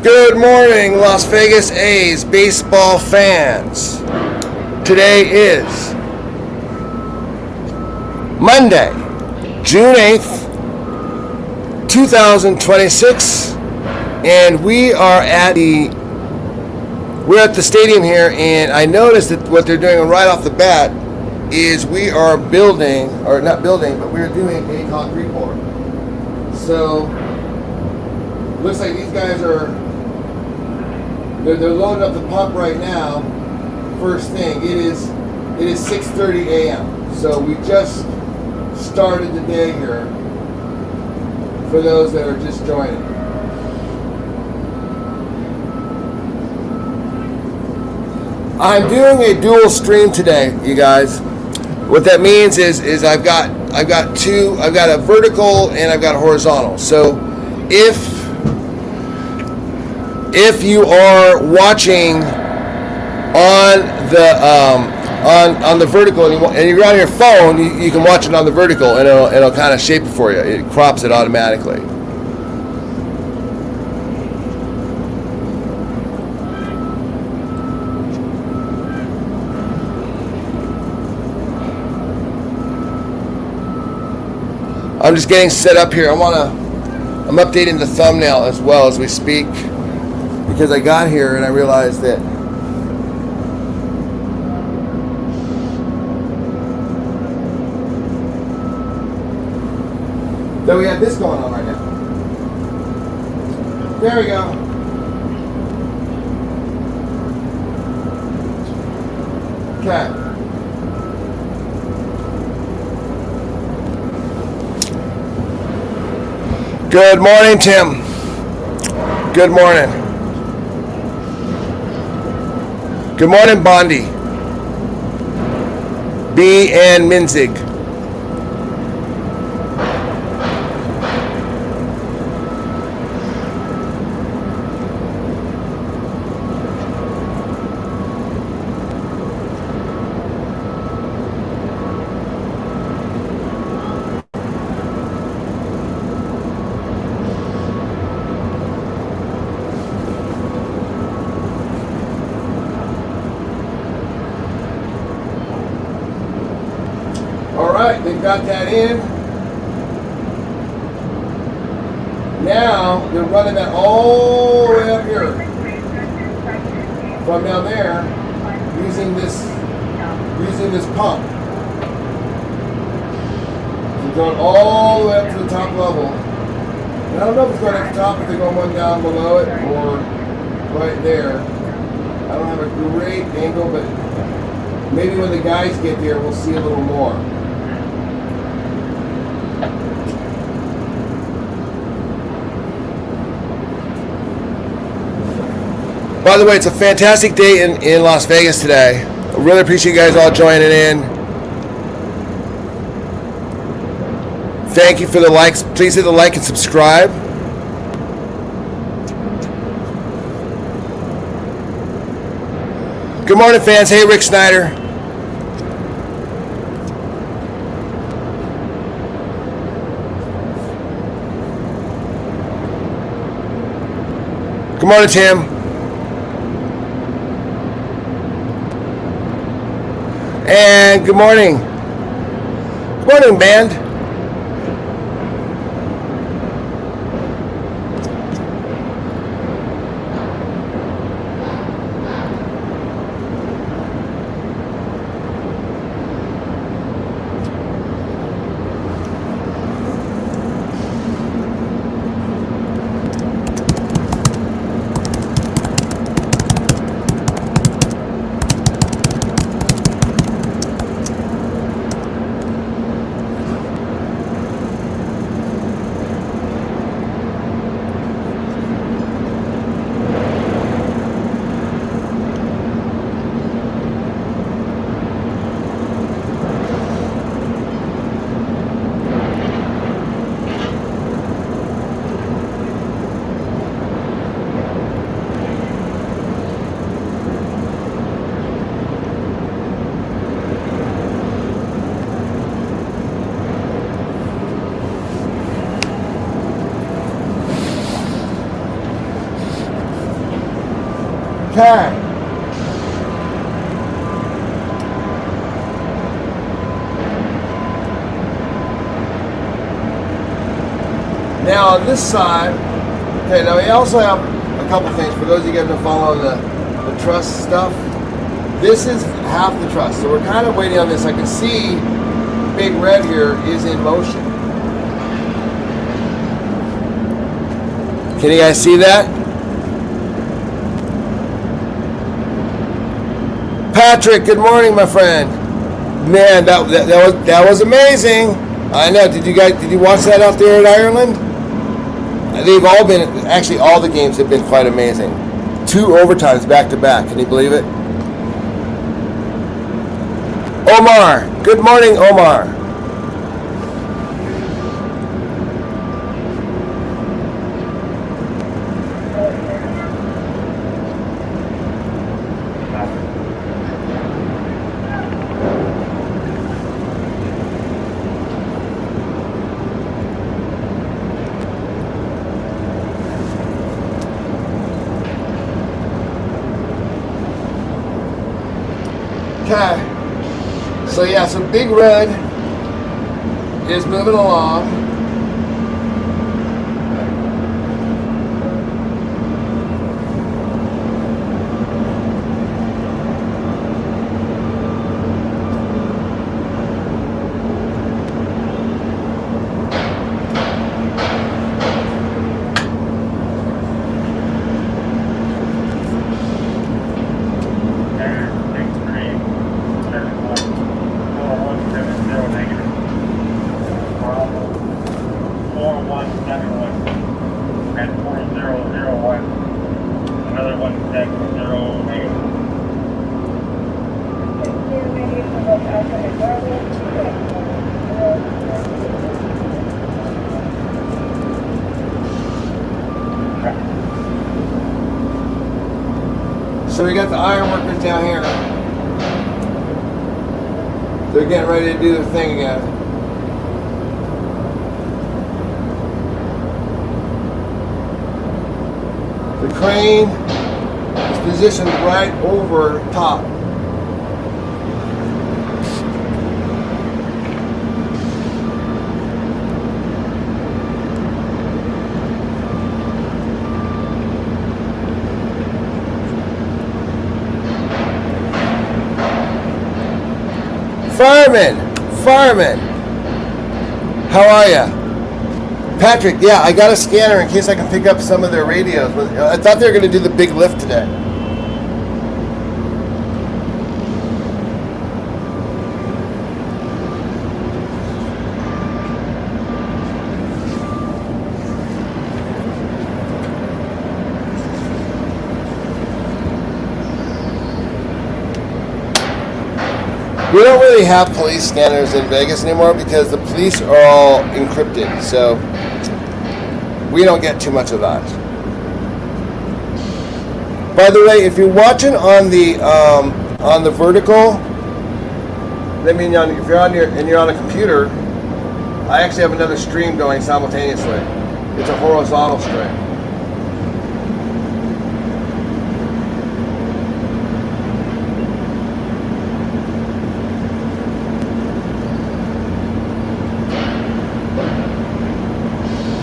Good morning, Las Vegas A's baseball fans. Today is Monday, June 8th, 2026, and we're at the stadium here, and I noticed that what they're doing right off the bat is we are building, or not building, but we're doing a concrete pour. So, looks like these guys are they're loading up the pump right now. First thing, it is 6:30 a.m. So we just started the day here for those that are just joining. I'm doing a dual stream today, you guys. What that means is I've got a vertical and I've got a horizontal. So if you are watching on the vertical and you're on your phone, you can watch it on the vertical, and it'll kind of shape it for you. It crops it automatically. I'm just getting set up here. I'm updating the thumbnail as well as we speak, because I got here and I realized that we have this going on right now. There we go. Okay. Good morning, Tim. Good morning. Good morning, Bondi. B. and Minzig. Alright, they've got that in. Now they're running that all the way up here from down there using this pump. So going all the way up to the top level. And I don't know if it's going at the top, if they're going one down below it or right there. I don't have a great angle, but maybe when the guys get there we'll see a little more. By the way, it's a fantastic day in Las Vegas today. I really appreciate you guys all joining in. Thank you for the likes. Please hit the like and subscribe. Good morning, fans. Hey, Rick Snyder. Good morning, Tim. And good morning. Good morning, band. Okay. Now on this side, okay, now we also have a couple things for those of you guys that follow the truss stuff. This is half the truss, so we're kind of waiting on this. I can see Big Red here is in motion. Can you guys see that? Patrick, good morning, my friend. Man, that was amazing. I know. Did you watch that out there in Ireland? They've all been, actually all the games have been quite amazing. 2 overtimes back to back. Can you believe it? Omar, good morning, Omar. Okay, so yeah, so Big Red is moving along. So we got the iron workers down here. They're getting ready to do their thing again. The crane is positioned right over top. Fireman, how are ya? Patrick, yeah, I got a scanner in case I can pick up some of their radios. I thought they were going to do the big lift today. We don't really have police scanners in Vegas anymore because the police are all encrypted, so we don't get too much of that. By the way, if you're watching on the vertical, I mean, if you're on a computer, I actually have another stream going simultaneously. It's a horizontal stream.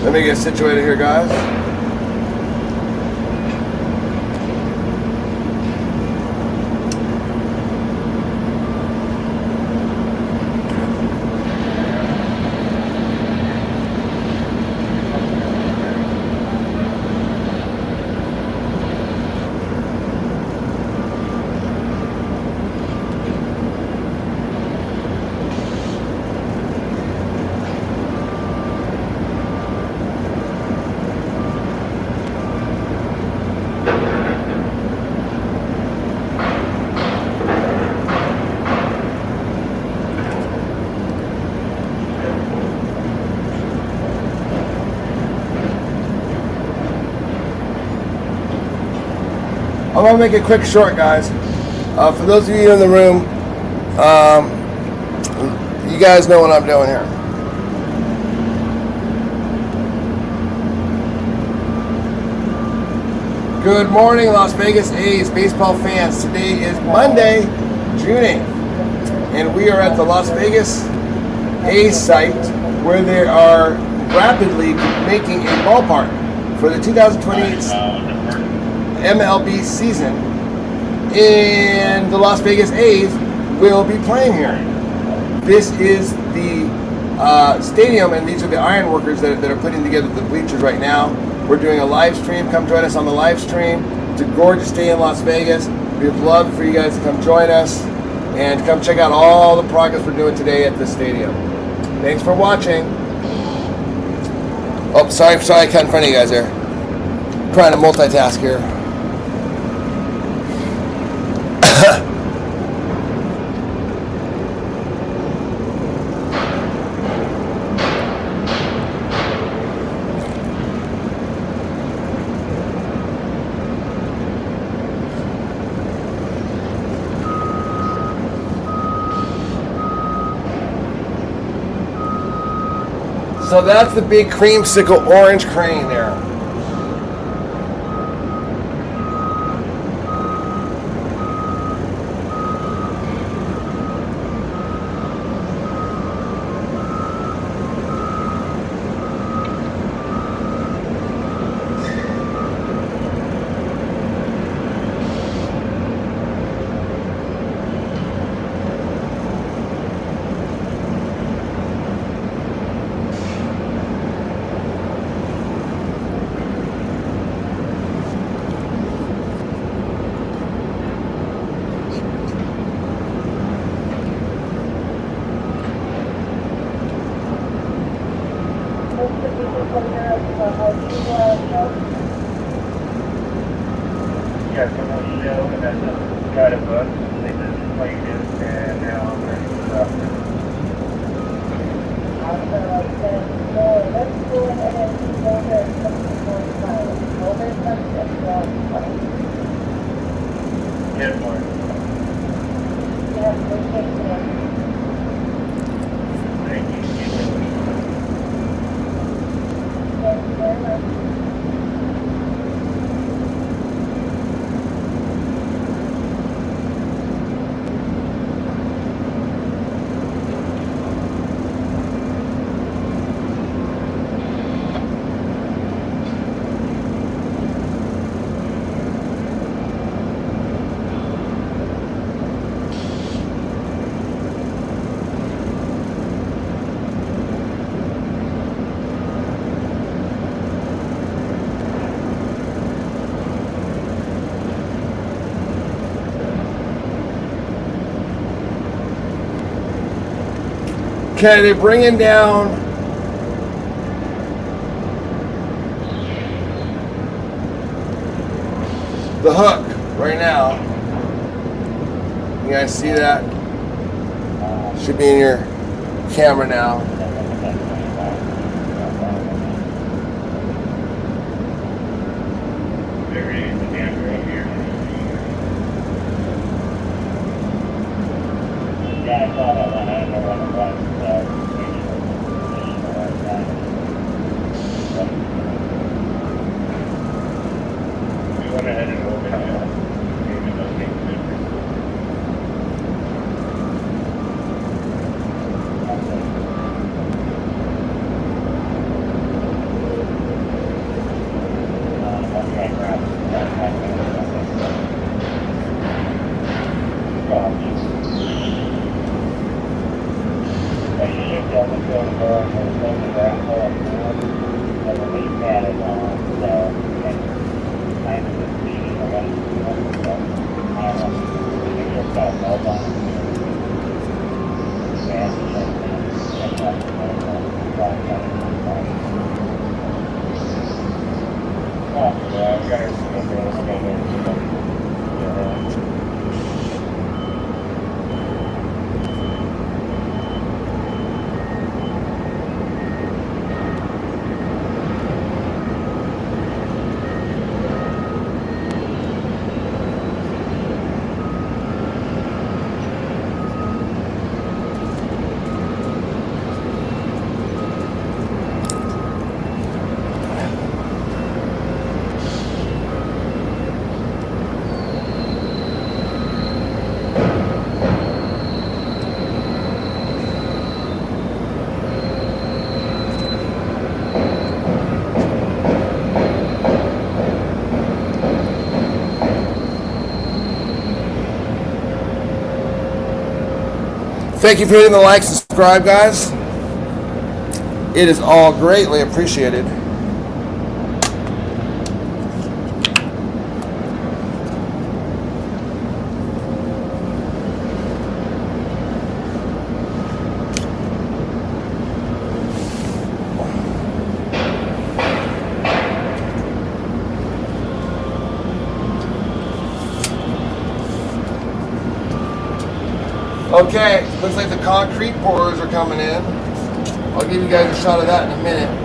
Let me get situated here, guys. I'm gonna make it quick, short, guys. For those of you in the room, you guys know what I'm doing here. Good morning, Las Vegas A's baseball fans. Today is Monday, June 8th, and we are at the Las Vegas A's site where they are rapidly making a ballpark for the 2028 MLB season, and the Las Vegas A's will be playing here. This is the stadium, and these are the iron workers that are putting together the bleachers right now. We're doing a live stream. Come join us on the live stream. It's a gorgeous day in Las Vegas. We'd love for you guys to come join us and come check out all the progress we're doing today at the stadium. Thanks for watching. Oh, sorry, I cut in front of you guys there. Trying to multitask here. So that's the big creamsicle orange crane there. Yeah, someone show and then got a book. They just played it and now I'm ready to stop. Let's go ahead and go there. Yes, Mark. Yes, we're taking it. Thank you. Thank you very much. Okay, they're bringing down the hook right now. You guys see that? Should be in your camera now. They're reading the camera up here. Yeah, I saw that one. I don't know what it was. We went ahead and opened it. Maybe those things different. Thank you for hitting the like, subscribe, guys. It is all greatly appreciated. Okay, looks like the concrete pourers are coming in. I'll give you guys a shot of that in a minute.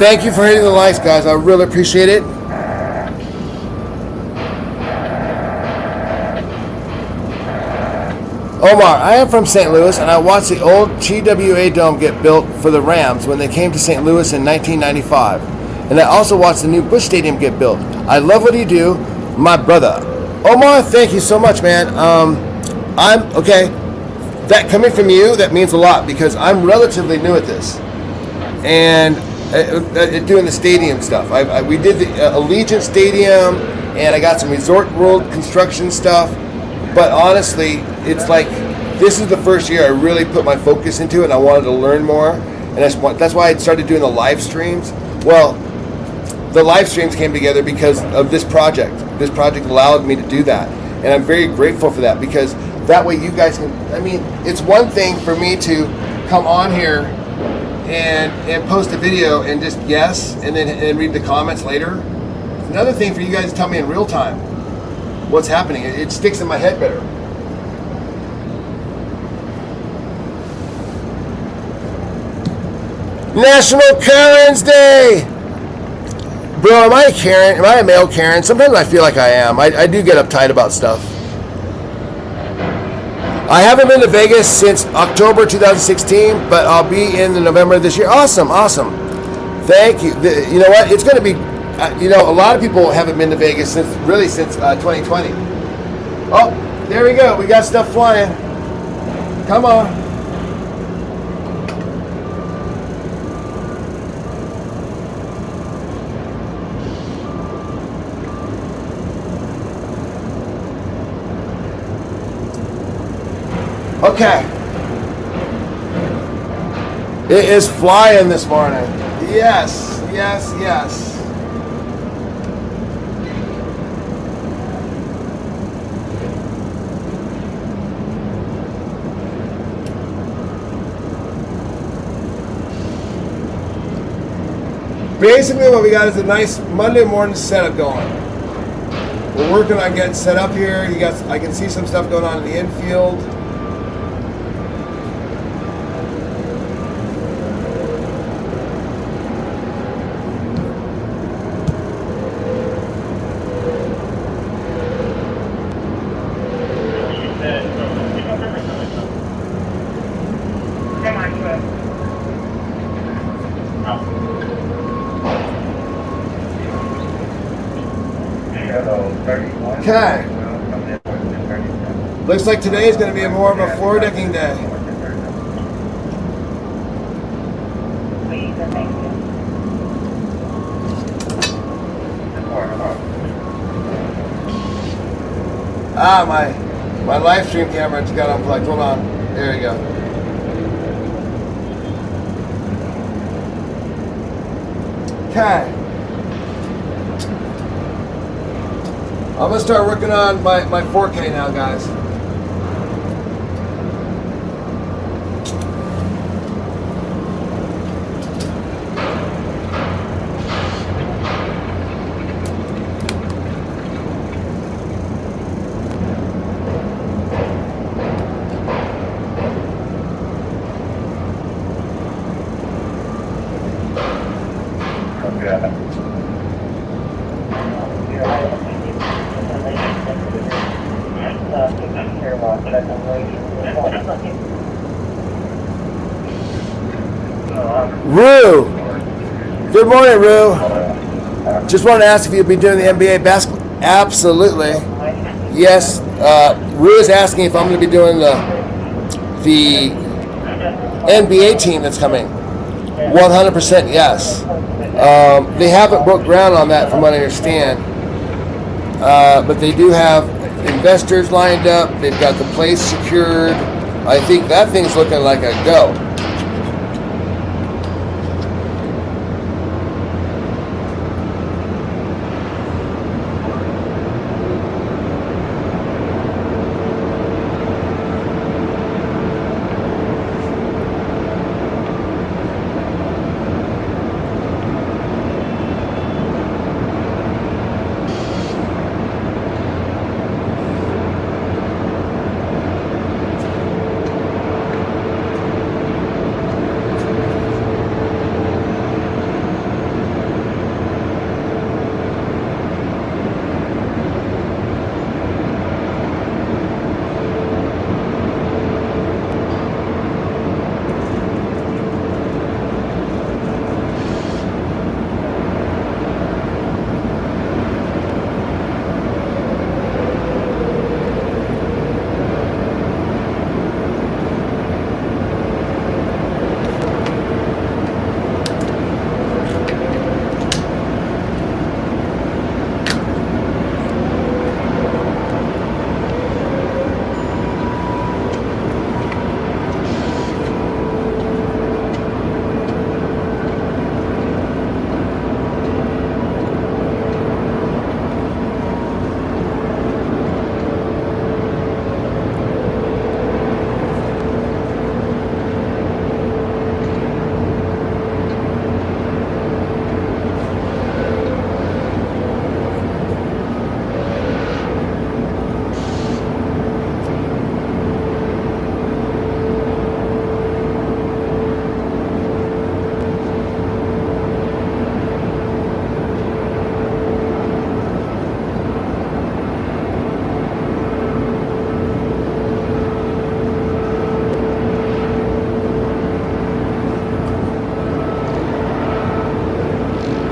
Thank you for hitting the likes, guys. I really appreciate it. Omar, I am from St. Louis, and I watched the old TWA Dome get built for the Rams when they came to St. Louis in 1995. And I also watched the new Busch Stadium get built. I love what you do, my brother. Omar, thank you so much, man. I'm, okay, that coming from you, that means a lot, because I'm relatively new at this. And doing the stadium stuff. We did the Allegiant Stadium, and I got some Resort World construction stuff. But honestly, it's like this is the first year I really put my focus into it, and I wanted to learn more. And that's why I started doing the live streams. Well, the live streams came together because of this project. This project allowed me to do that, and I'm very grateful for that, because that way you guys can. I mean, it's one thing for me to come on here and post a video and just guess and then read the comments later. It's another thing for you guys to tell me in real time what's happening. It sticks in my head better. National Karen's Day! Bro, am I a Karen? Am I a male Karen? Sometimes I feel like I am. I do get uptight about stuff. I haven't been to Vegas since October 2016, but I'll be in November this year. Awesome, awesome. Thank you. You know what? It's going to be, a lot of people haven't been to Vegas since 2020. Oh, there we go. We got stuff flying. Come on. Okay. It is flying this morning. Yes, yes, yes. Basically what we got is a nice Monday morning setup going. We're working on getting set up here. I can see some stuff going on in the infield. Shadow 31. Okay. Coming in with 37. Looks like today is going to be more of a floor decking day. Please and thank you. Ah, my live stream camera just got unplugged. Hold on. There you go. Okay. I'm gonna start working on my 4K now, guys. Rue. Good morning, Rue. Just wanted to ask if you'd be doing the NBA basketball. Absolutely. Yes. Rue is asking if I'm going to be doing the NBA team that's coming. 100% yes. They haven't broke ground on that from what I understand. But they do have investors lined up. They've got the place secured. I think that thing's looking like a go.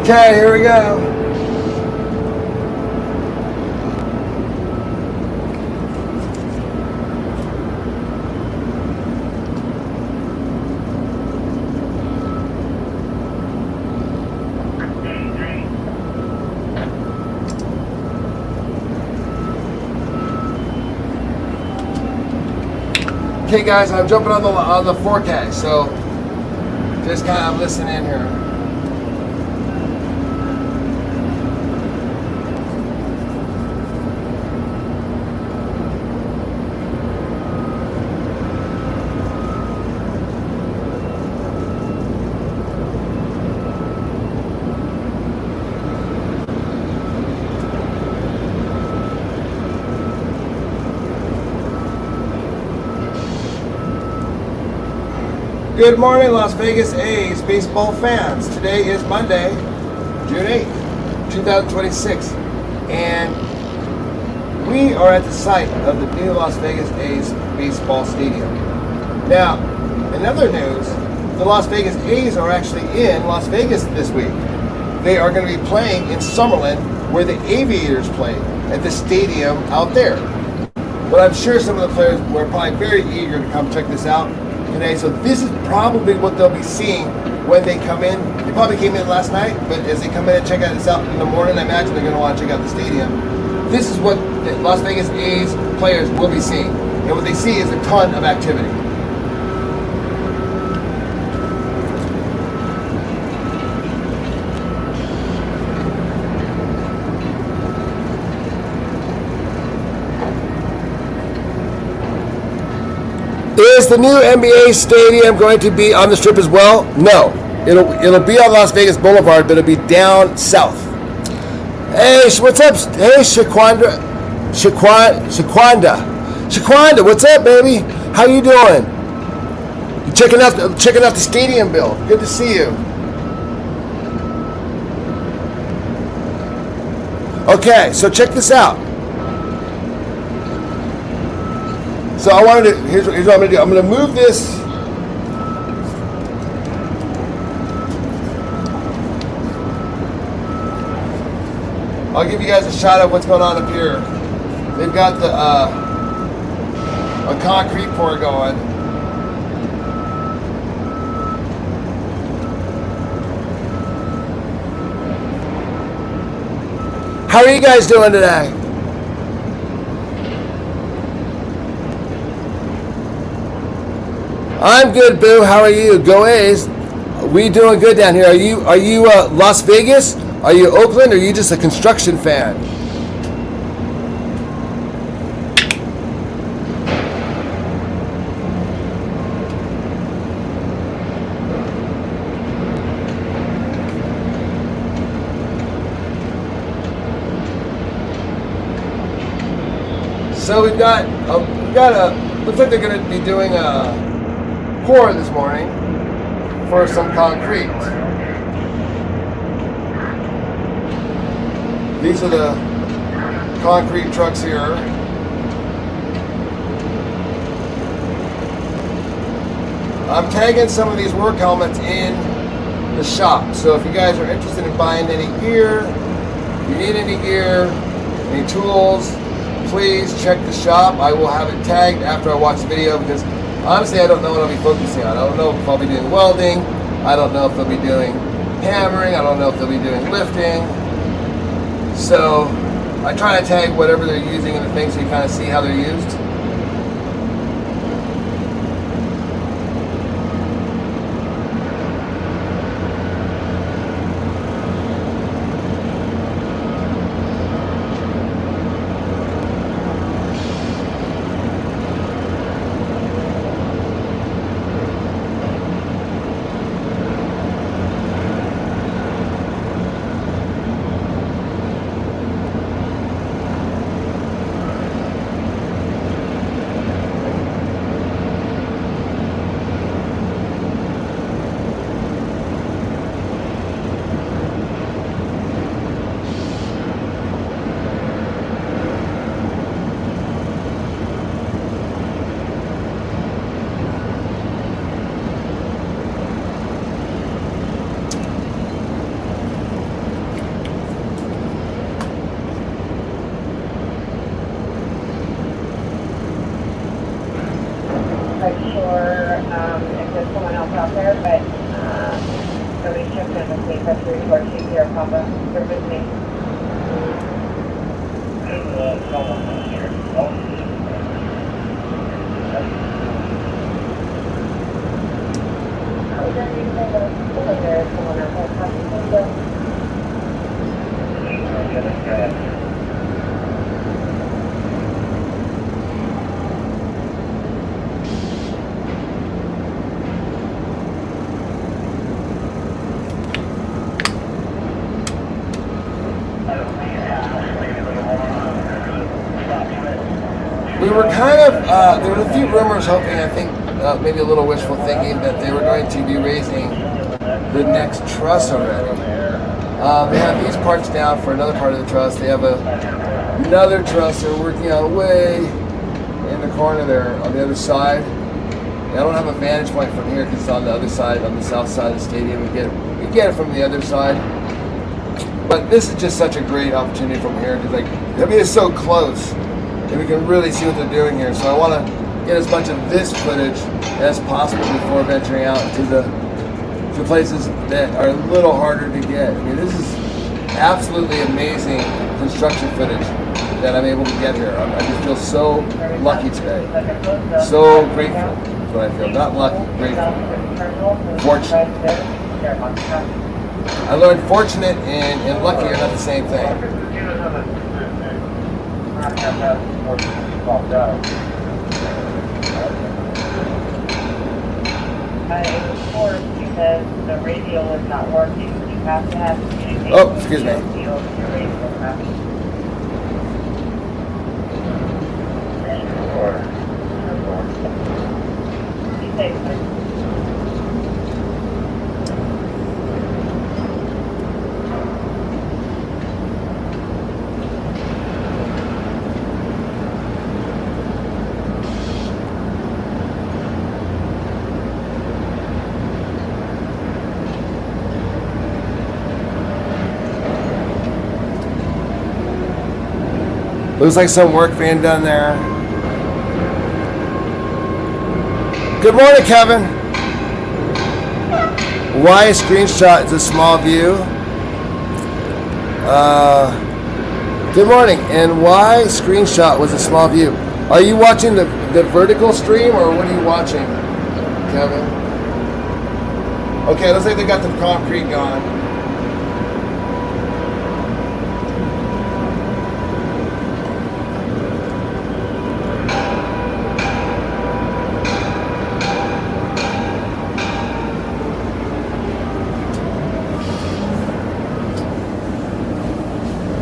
Okay, here we go. Okay, guys, I'm jumping on the 4K, so just kind of listen in here. Good morning, Las Vegas A's baseball fans. Today is Monday, June 8th, 2026, and we are at the site of the new Las Vegas A's baseball stadium. Now, in other news, the Las Vegas A's are actually in Las Vegas this week. They are going to be playing in Summerlin where the Aviators play at the stadium out there. But I'm sure some of the players were probably very eager to come check this out today. So this is probably what they'll be seeing when they come in. They probably came in last night, but as they come in and check this out in the morning, I imagine they're going to want to check out the stadium. This is what the Las Vegas A's players will be seeing. And what they see is a ton of activity. Is the new NBA stadium going to be on the Strip as well? No. It'll be on Las Vegas Boulevard, but it'll be down south. Hey, what's up? Hey, Shaquanda, what's up, baby? How you doing? You checking out the stadium, Bill? Good to see you. Okay, so check this out. So I wanted to, here's what I'm going to do. I'm going to move this. I'll give you guys a shot of what's going on up here. They've got a concrete pour going. How are you guys doing today? I'm good, Boo. How are you? Go A's. We doing good down here. Are you Las Vegas? Are you Oakland? Or are you just a construction fan? So we've got looks like they're going to be doing a pour this morning for some concrete. These are the concrete trucks here. I'm tagging some of these work helmets in the shop. So if you guys are interested in buying any gear, if you need any gear, any tools, please check the shop. I will have it tagged after I watch the video because honestly I don't know what I'll be focusing on. I don't know if I'll be doing welding. I don't know if they'll be doing hammering. I don't know if they'll be doing lifting. So I try to tag whatever they're using in the thing so you kind of see how they're used. We were kind of, there were a few rumors hoping, I think, maybe a little wishful thinking that they were going to be raising the next truss already. They have these parts down for another part of the truss. They have another truss they're working on way in the corner there on the other side. I don't have a vantage point from here because it's on the other side, on the south side of the stadium. We get it from the other side. But this is just such a great opportunity from here because, like, I mean, it's so close, and we can really see what they're doing here. So I want to get as much of this footage as possible before venturing out to the places that are a little harder to get. I mean, this is absolutely amazing construction footage that I'm able to get here. I just feel so lucky today. So grateful is what I feel. Not lucky, grateful. Fortunate. I learned fortunate and lucky are not the same thing. It was forced because the radio is not working. You have to have communication. Oh, excuse me. Your radio copy. Be safe, sir. Looks like some work being done there. Good morning, Kevin. Why a screenshot is a small view? Good morning. And why screenshot was a small view? Are you watching the vertical stream or what are you watching, Kevin? Okay, looks like they got the concrete gone.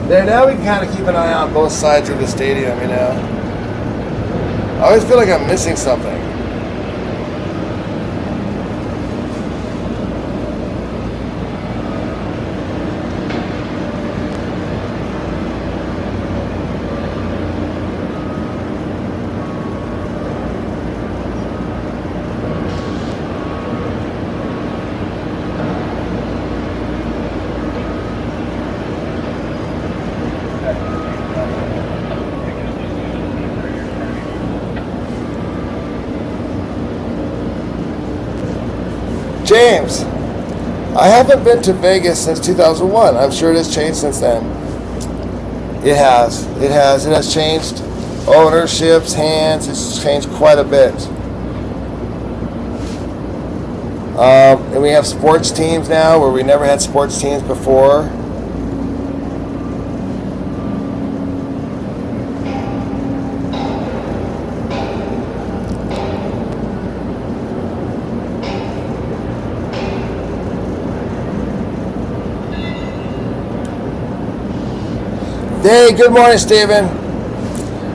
There, now we can kind of keep an eye on both sides of the stadium, you know. I always feel like I'm missing something. James, I haven't been to Vegas since 2001. I'm sure it has changed since then. It has. It has. It has changed ownerships, hands. It's changed quite a bit. And we have sports teams now where we never had sports teams before. Hey, good morning, Steven.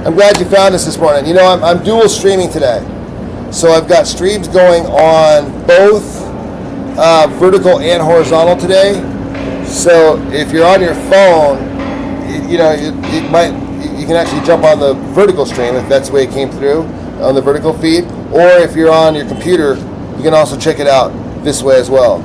I'm glad you found us this morning. You know, I'm dual streaming today. So I've got streams going on both vertical and horizontal today. So if you're on your phone, you can actually jump on the vertical stream if that's the way it came through on the vertical feed. Or if you're on your computer, you can also check it out this way as well.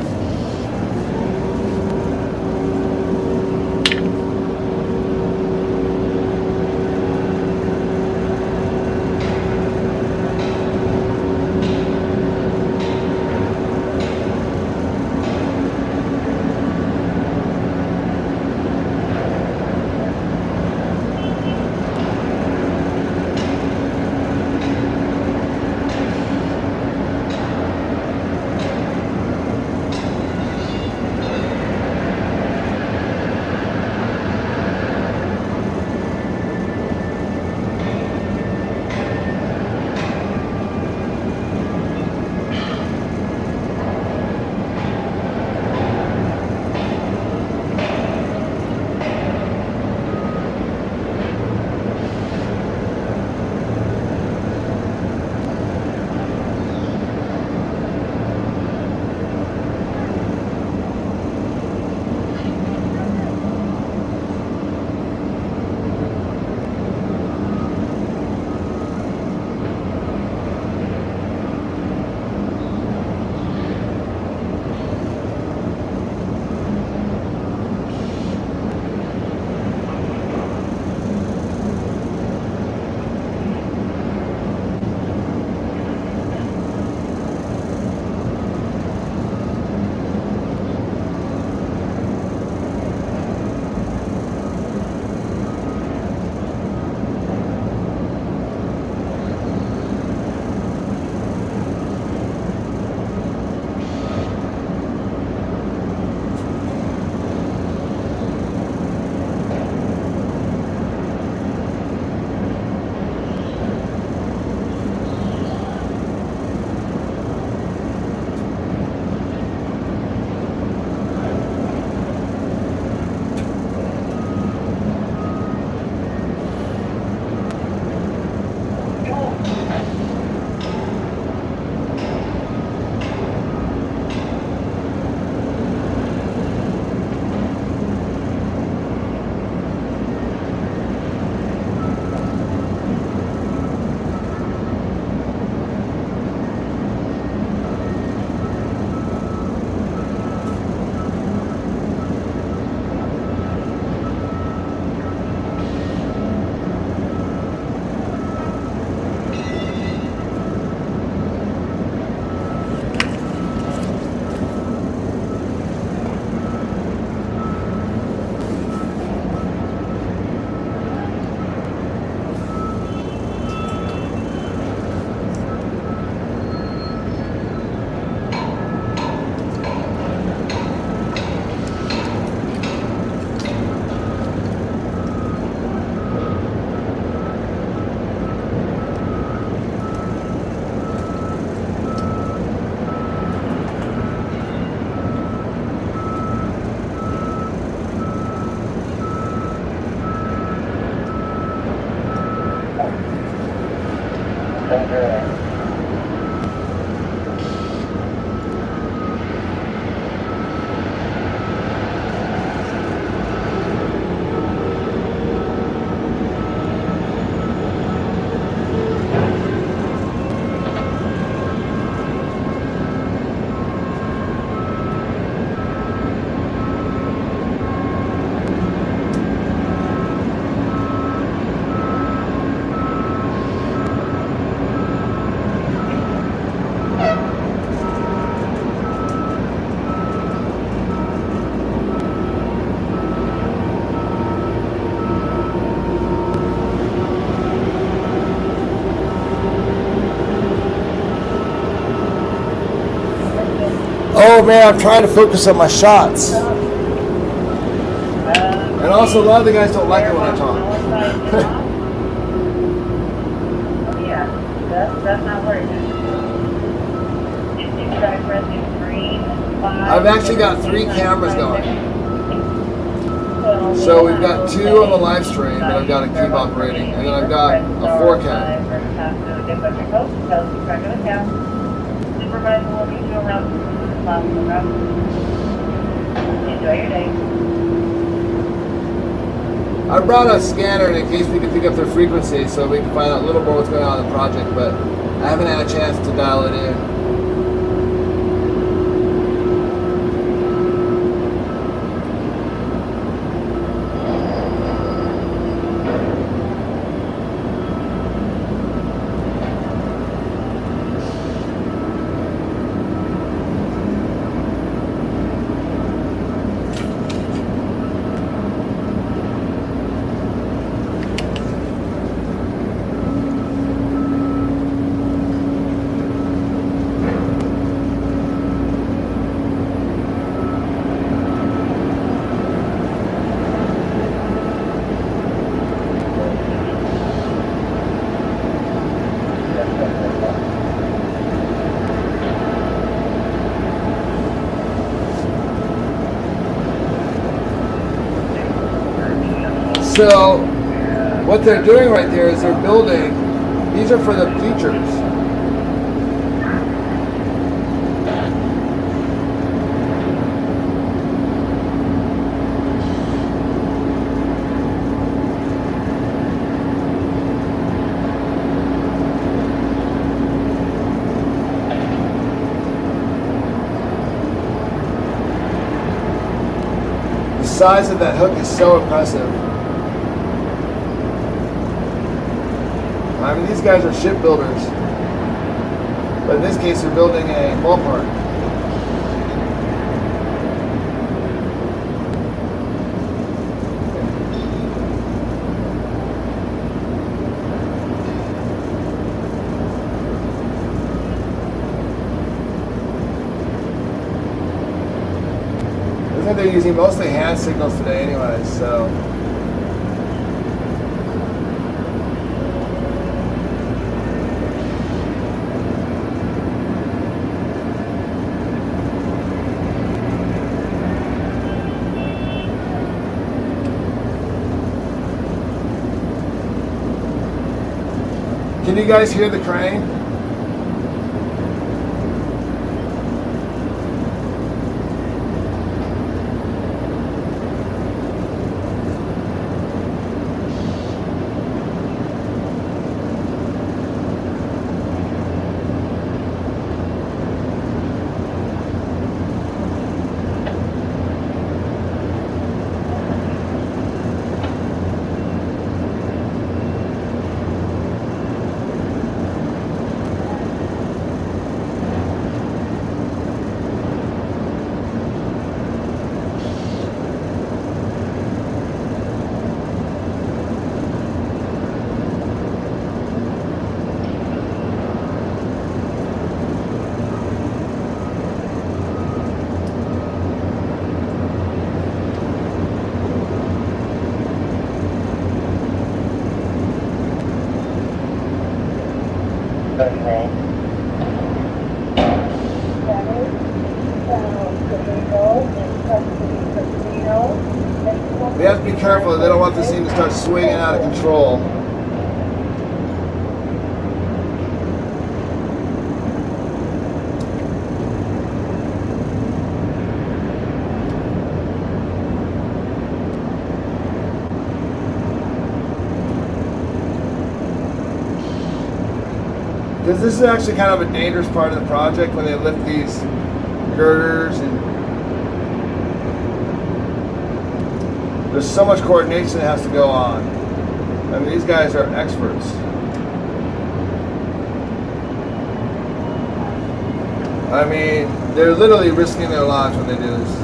Oh man, I'm trying to focus on my shots. And also, a lot of the guys don't like it when I talk. Oh yeah, that's not working. If you try pressing green, 5. I've actually got 3 cameras going. So we've got 2 on the live stream that I've got to keep operating, and then I've got a 4K. Supervisor will meet you around. Enjoy your day. I brought a scanner in case we can pick up their frequency so we can find out a little more what's going on in the project, but I haven't had a chance to dial it in. So what they're doing right there is they're building, these are for the bleachers. The size of that hook is so impressive. I mean, these guys are shipbuilders, but in this case, they're building a ballpark. Looks like they're using mostly hand signals today, anyway. So. Can you guys hear the crane? We have to be careful. They don't want this thing to start swinging out of control. Because this is actually kind of a dangerous part of the project when they lift these girders, and there's so much coordination that has to go on. I mean, these guys are experts. I mean, they're literally risking their lives when they do this.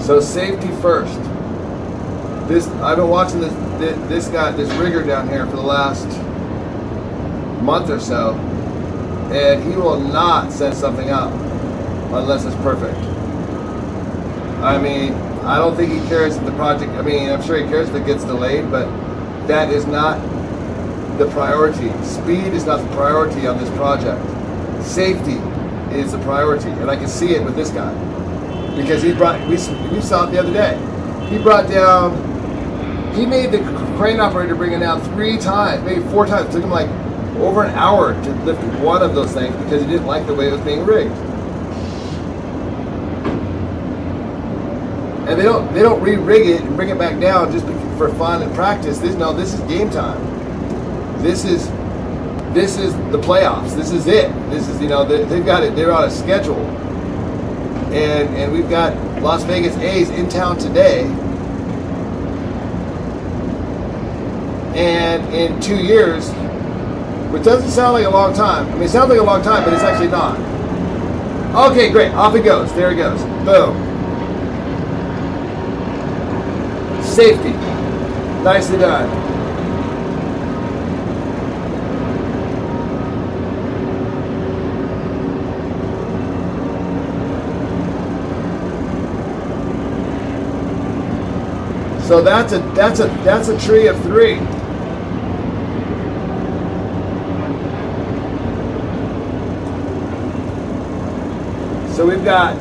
So safety first. I've been watching this rigger down here for the last month or so, and he will not send something up unless it's perfect. I mean, I don't think he cares if the project, I mean, I'm sure he cares if it gets delayed, but that is not the priority. Speed is not the priority on this project. Safety is the priority, and I can see it with this guy. Because we saw it the other day. He made the crane operator bring it down 3 times, maybe 4 times. It took him like over an hour to lift one of those things because he didn't like the way it was being rigged. And they don't re-rig it and bring it back down just for fun and practice. This is game time. This is the playoffs. This is it. This is, they've got it. They're on a schedule. And we've got Las Vegas A's in town today. And in 2 years, which doesn't sound like a long time. I mean, it sounds like a long time, but it's actually not. Okay, great. Off it goes. There it goes. Boom. Safety. Nicely done. So that's a tree of 3. So we've got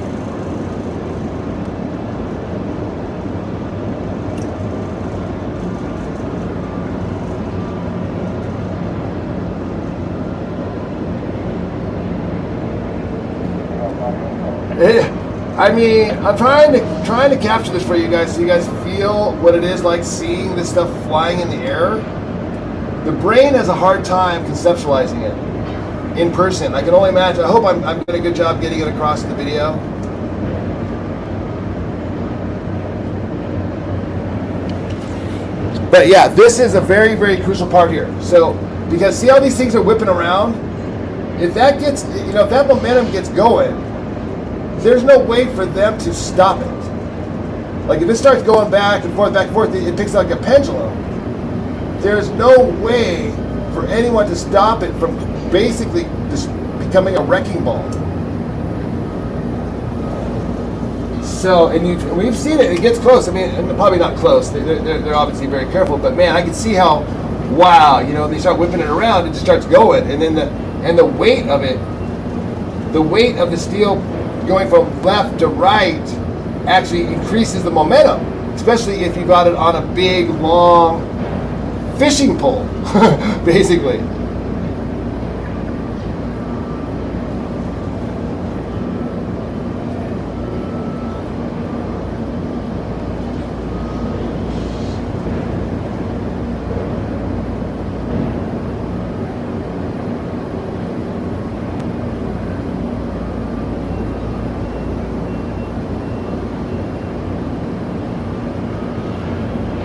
I mean, I'm trying to capture this for you guys so you guys feel what it is like seeing this stuff flying in the air. The brain has a hard time conceptualizing it in person. I can only imagine. I hope I'm doing a good job getting it across in the video. But yeah, this is a very, very crucial part here. So, because see how these things are whipping around? If that gets, if that momentum gets going, there's no way for them to stop it. Like if it starts going back and forth, it picks like a pendulum. There's no way for anyone to stop it from basically just becoming a wrecking ball. So, and we've seen it. It gets close. I mean, and probably not close. They're obviously very careful. But man, I can see how, wow, they start whipping it around. It just starts going, and then the weight of it, the weight of the steel going from left to right actually increases the momentum, especially if you got it on a big, long fishing pole, basically.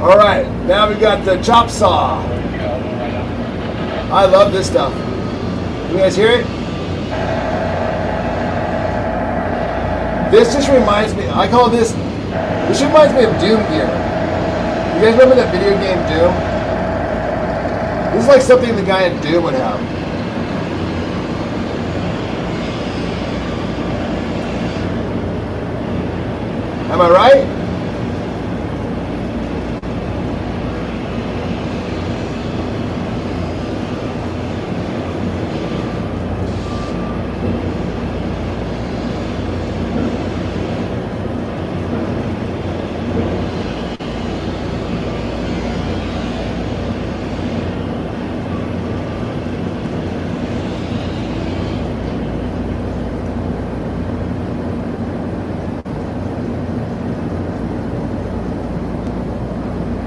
All right, now we got the chop saw. I love this stuff. You guys hear it? This just reminds me, I call this reminds me of Doom gear. You guys remember that video game Doom? This is like something the guy in Doom would have. Am I right?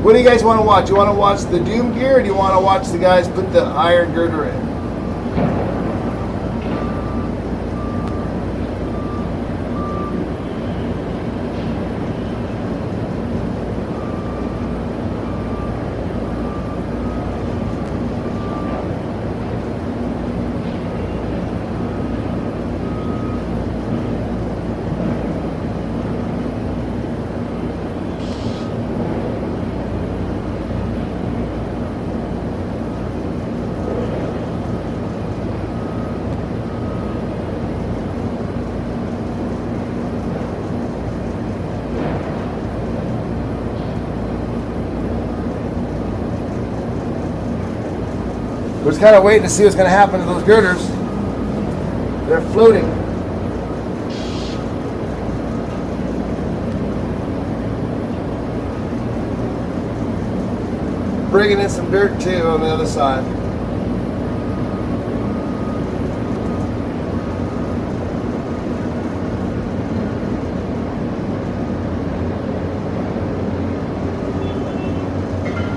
What do you guys want to watch? You want to watch the Doom gear, or do you want to watch the guys put the iron girder in? We're just kind of waiting to see what's going to happen to those girders. They're floating. Bringing in some dirt too on the other side.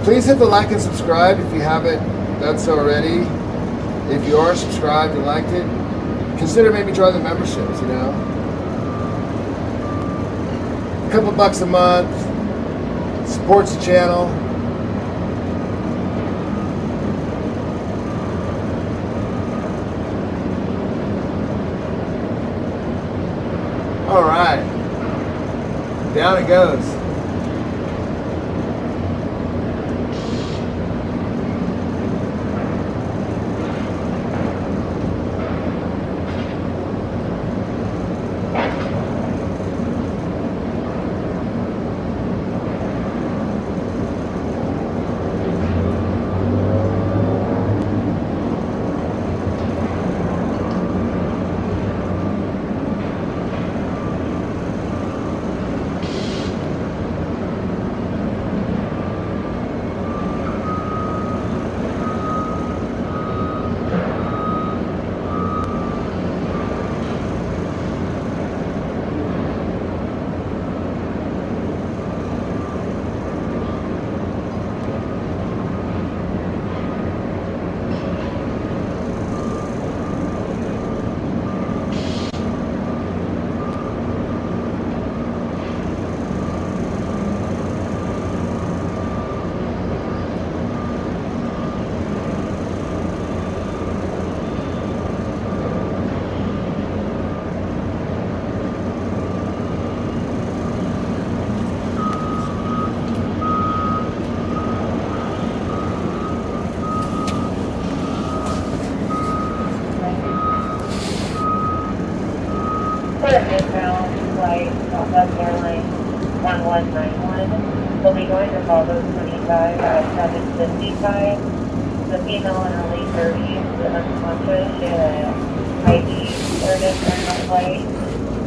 Please hit the like and subscribe if you haven't done so already. If you are subscribed and liked it, consider maybe joining the memberships, you know. A couple bucks a month, supports the channel. All right, down it goes. Flight Southwest Airlines 1191 will be going to Apollo 25 at 7:55. The female in her late 30s is unconscious. She had IV service during the flight.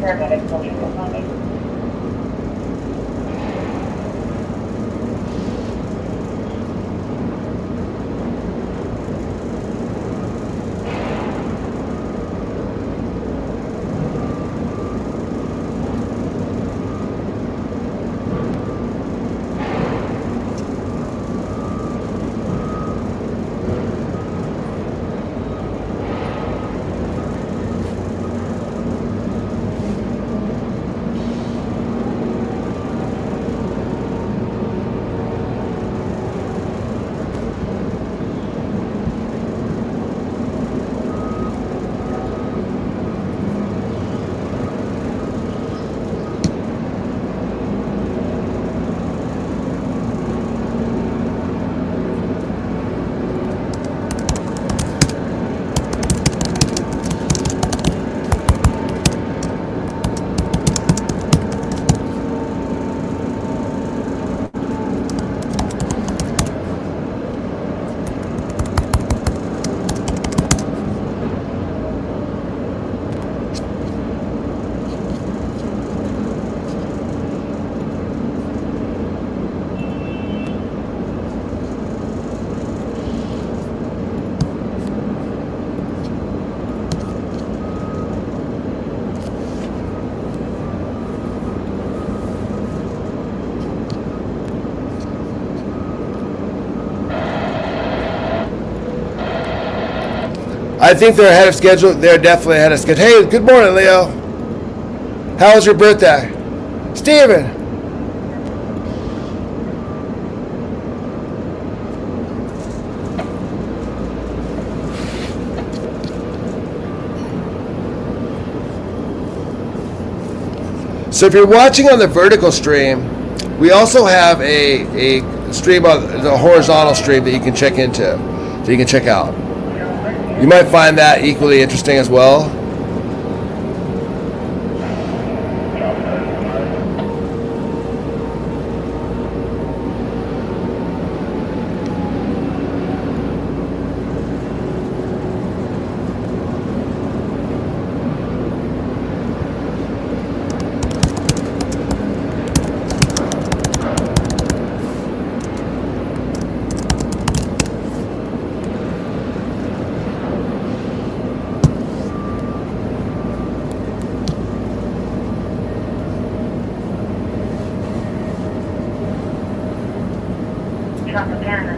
Paramedics will be responding. I think they're ahead of schedule. They're definitely ahead of schedule. Hey, good morning, Leo. How was your birthday? Steven. So if you're watching on the vertical stream, we also have a stream on the horizontal stream that you can check into, that you can check out. You might find that equally interesting as well. Tropicana.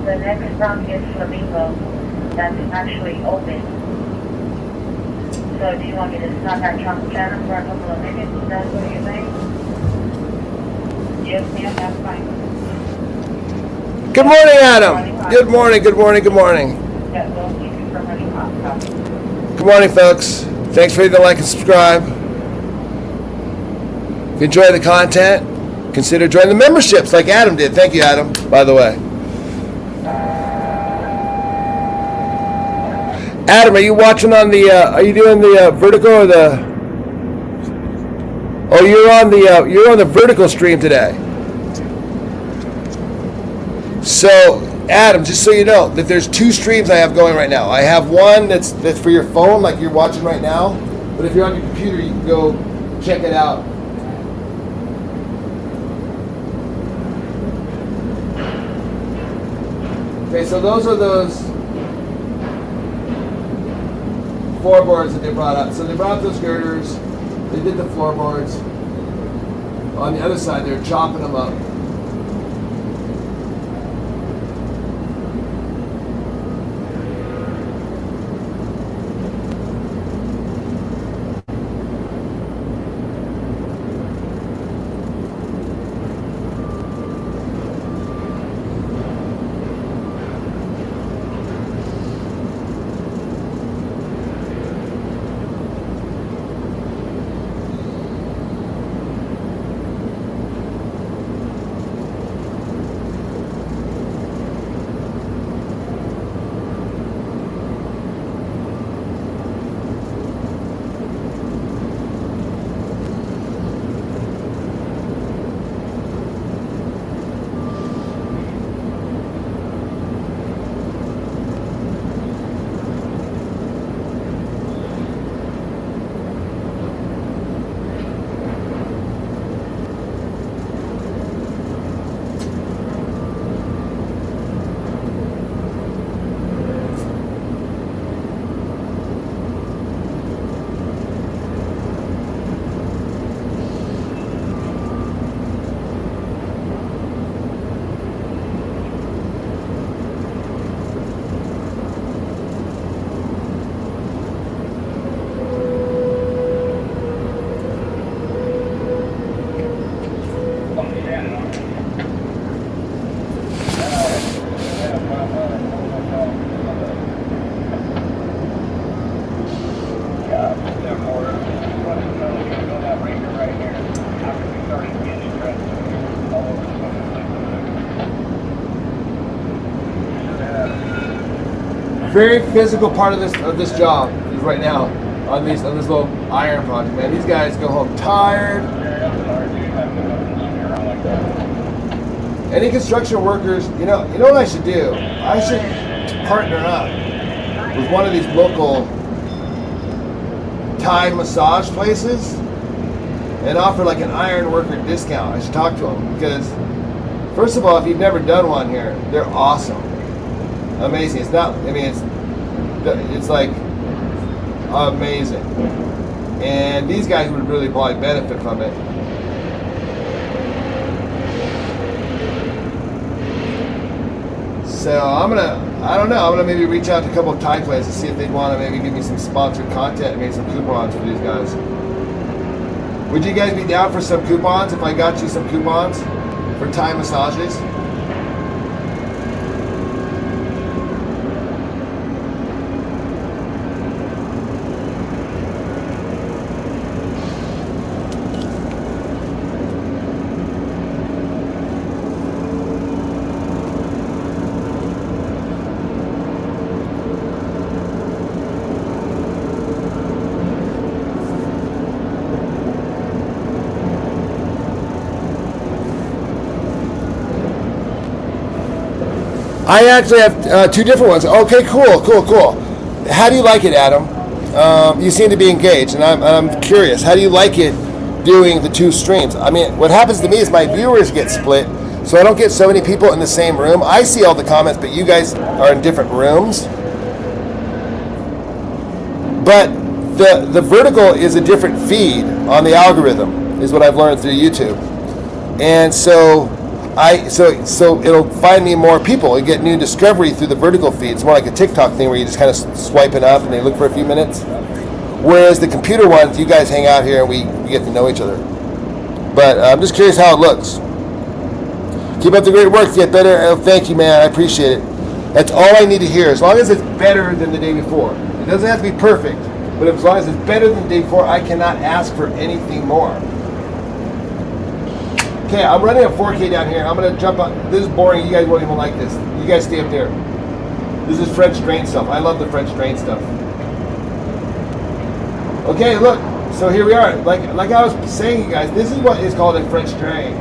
The next stop is Flamingo. That's actually open. So do you want me to stop at Tropicana for a couple of minutes? Is that what you're saying? Yes, ma'am, that's fine. Good morning, Adam. Good morning, good morning, good morning. Yeah, we'll keep you from running off. Good morning, folks. Thanks for hitting the like and subscribe. If you enjoy the content, consider joining the memberships like Adam did. Thank you, Adam, by the way. Adam, are you watching on the, are you doing the vertical or the, oh, you're on the vertical stream today. So, Adam, just so you know, that there's 2 streams I have going right now. I have one that's for your phone, like you're watching right now. But if you're on your computer, you can go check it out. Okay, so those are those floorboards that they brought up. So they brought up those girders. They did the floorboards. On the other side, they're chopping them up. Very physical part of this job is right now on this little iron project, man. These guys go home tired. Any construction workers, you know what I should do? I should partner up with one of these local Thai massage places and offer like an iron worker discount. I should talk to them because, first of all, if you've never done one here, they're awesome. Amazing. It's not, I mean, it's like amazing. And these guys would really probably benefit from it. So I'm gonna maybe reach out to a couple of Thai places, see if they'd want to maybe give me some sponsored content and maybe some coupons for these guys. Would you guys be down for some coupons if I got you some coupons for Thai massages? I actually have 2 different ones. Okay, cool. How do you like it, Adam? You seem to be engaged, and I'm curious. How do you like it doing the 2 streams? I mean, what happens to me is my viewers get split, so I don't get so many people in the same room. I see all the comments, but you guys are in different rooms. But the vertical is a different feed on the algorithm, is what I've learned through YouTube. And so so it'll find me more people. You get new discovery through the vertical feed. It's more like a TikTok thing where you just kind of swipe it up and they look for a few minutes. Whereas the computer ones, you guys hang out here and we get to know each other. But I'm just curious how it looks. Keep up the great work. Get better. Oh, thank you, man. I appreciate it. That's all I need to hear. As long as it's better than the day before. It doesn't have to be perfect, but as long as it's better than the day before, I cannot ask for anything more. Okay, I'm running a 4K down here. I'm gonna jump on. This is boring. You guys won't even like this. You guys stay up there. This is French drain stuff. I love the French drain stuff. Okay, look. So here we are. Like I was saying, you guys, this is what is called a French drain.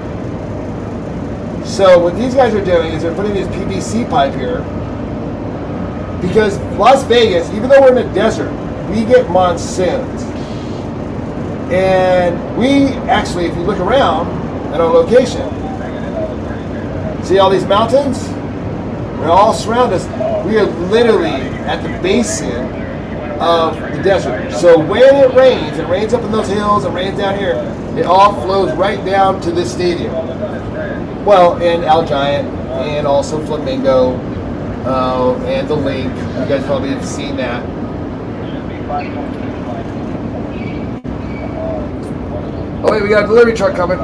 So what these guys are doing is they're putting this PVC pipe here because Las Vegas, even though we're in a desert, we get monsoons. And we actually, if you look around at our location, see all these mountains? They all surround us. We are literally at the basin of the desert. So when it rains up in those hills, it rains down here, it all flows right down to this stadium. Well, and Al Giant, and also Flamingo, and the link. You guys probably have seen that. Oh wait, we got a delivery truck coming.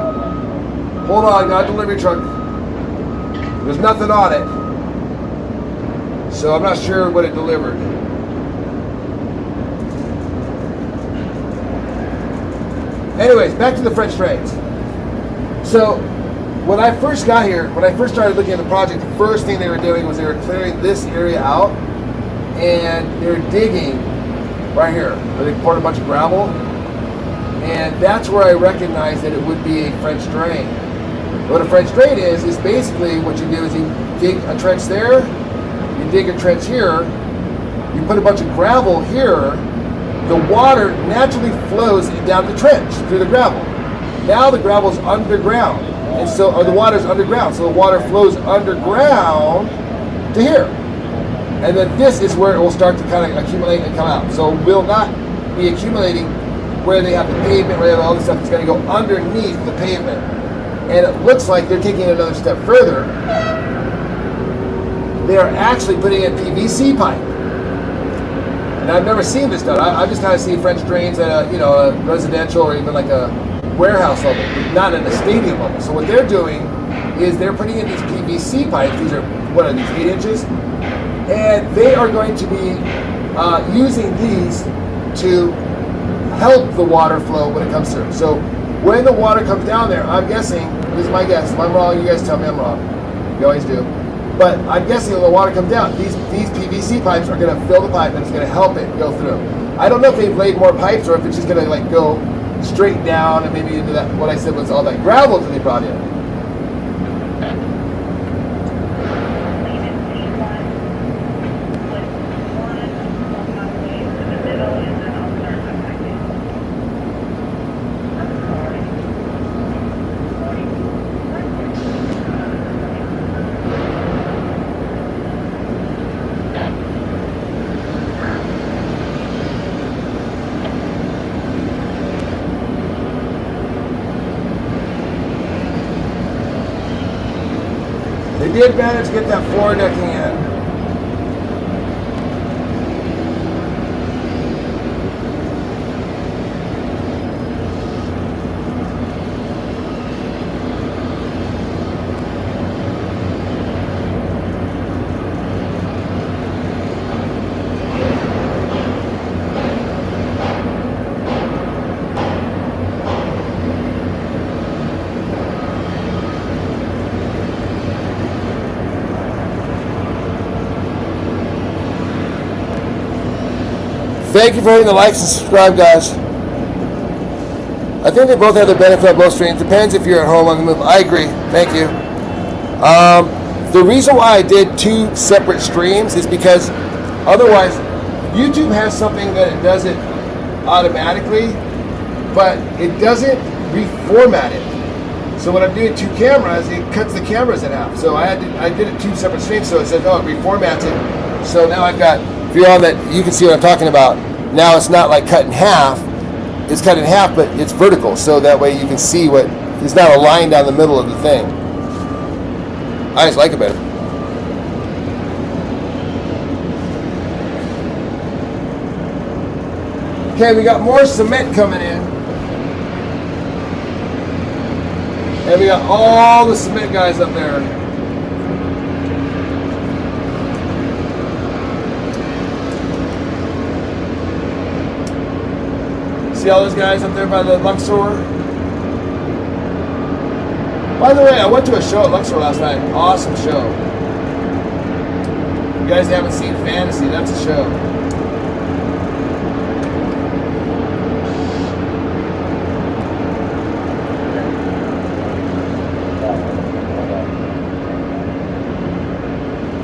Hold on, got a delivery truck. There's nothing on it, so I'm not sure what it delivered. Anyways, back to the French drains. So, when I first got here, when I first started looking at the project, the first thing they were doing was they were clearing this area out, and they were digging right here, where they poured a bunch of gravel, and that's where I recognized that it would be a French drain. What a French drain is basically what you do is you dig a trench there, you dig a trench here, you put a bunch of gravel here, the water naturally flows down the trench through the gravel. Now the gravel's underground, and so, or the water's underground, so the water flows underground to here. And then this is where it will start to kind of accumulate and come out. So we'll not be accumulating where they have the pavement, where they have all this stuff. It's going to go underneath the pavement. And it looks like they're taking it another step further. They are actually putting in PVC pipe. And I've never seen this done. I just kind of see French drains at a residential or even like a warehouse level, not at a stadium level. So what they're doing is they're putting in these PVC pipes. These are, what are these, 8 inches? And they are going to be using these to help the water flow when it comes through. So when the water comes down there, I'm guessing, this is my guess, if I'm wrong, you guys tell me I'm wrong. You always do. But I'm guessing when the water comes down, these PVC pipes are going to fill the pipe and it's going to help it go through. I don't know if they've laid more pipes or if it's just going to like go straight down and maybe into that, what I said was all that gravel that they brought in. They did manage to get that floor decking in. Thank you for hitting the likes and subscribe, guys. I think they both have the benefit of both streams. Depends if you're at home on the move. I agree. Thank you. The reason why I did 2 separate streams is because otherwise YouTube has something that it does it automatically, but it doesn't reformat it. So when I'm doing 2 cameras, it cuts the cameras in half. So I did it 2 separate streams, so it says, oh, it reformats it. So now I've got, if you're on that, you can see what I'm talking about. Now it's not like cut in half. It's cut in half, but it's vertical, so that way you can see what, it's not a line down the middle of the thing. I just like it better. Okay, we got more cement coming in. And we got all the cement guys up there. See all those guys up there by the Luxor? By the way, I went to a show at Luxor last night. Awesome show. If you guys haven't seen Fantasy, that's a show.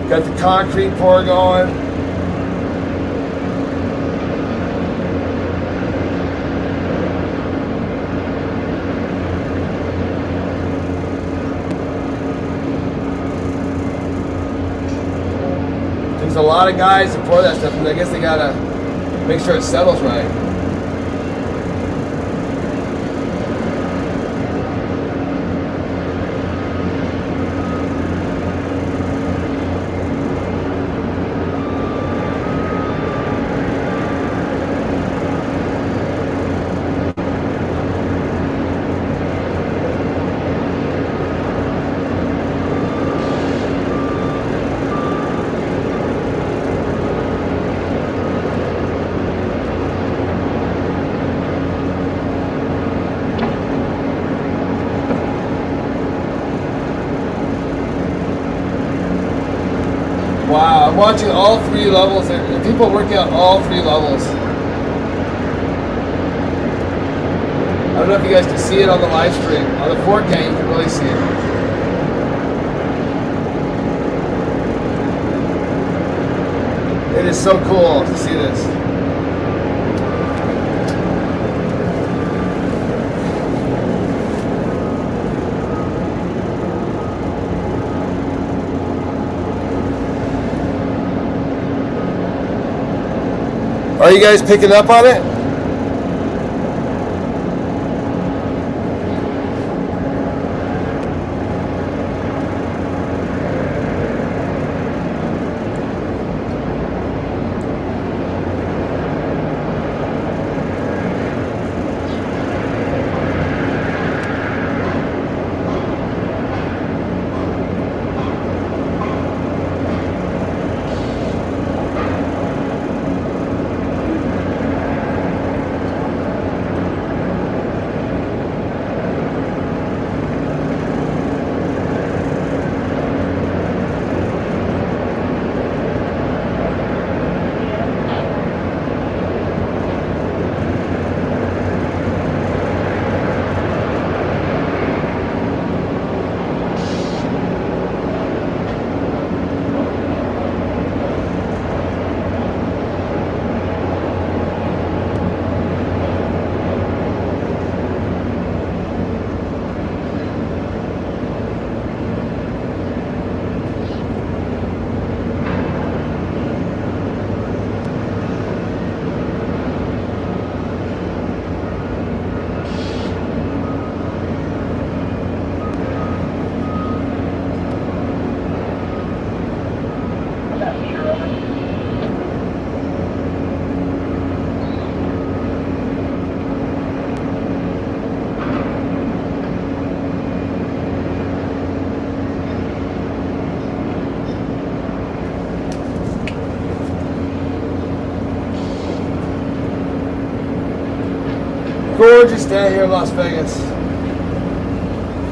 Got the concrete pour going. There's a lot of guys that pour that stuff, and I guess they gotta make sure it settles right. Wow, I'm watching all 3 levels. And people working out all 3 levels. I don't know if you guys can see it on the live stream. On the 4K, you can really see it. It is so cool to see this. Are you guys picking up on it? Gorgeous day here in Las Vegas.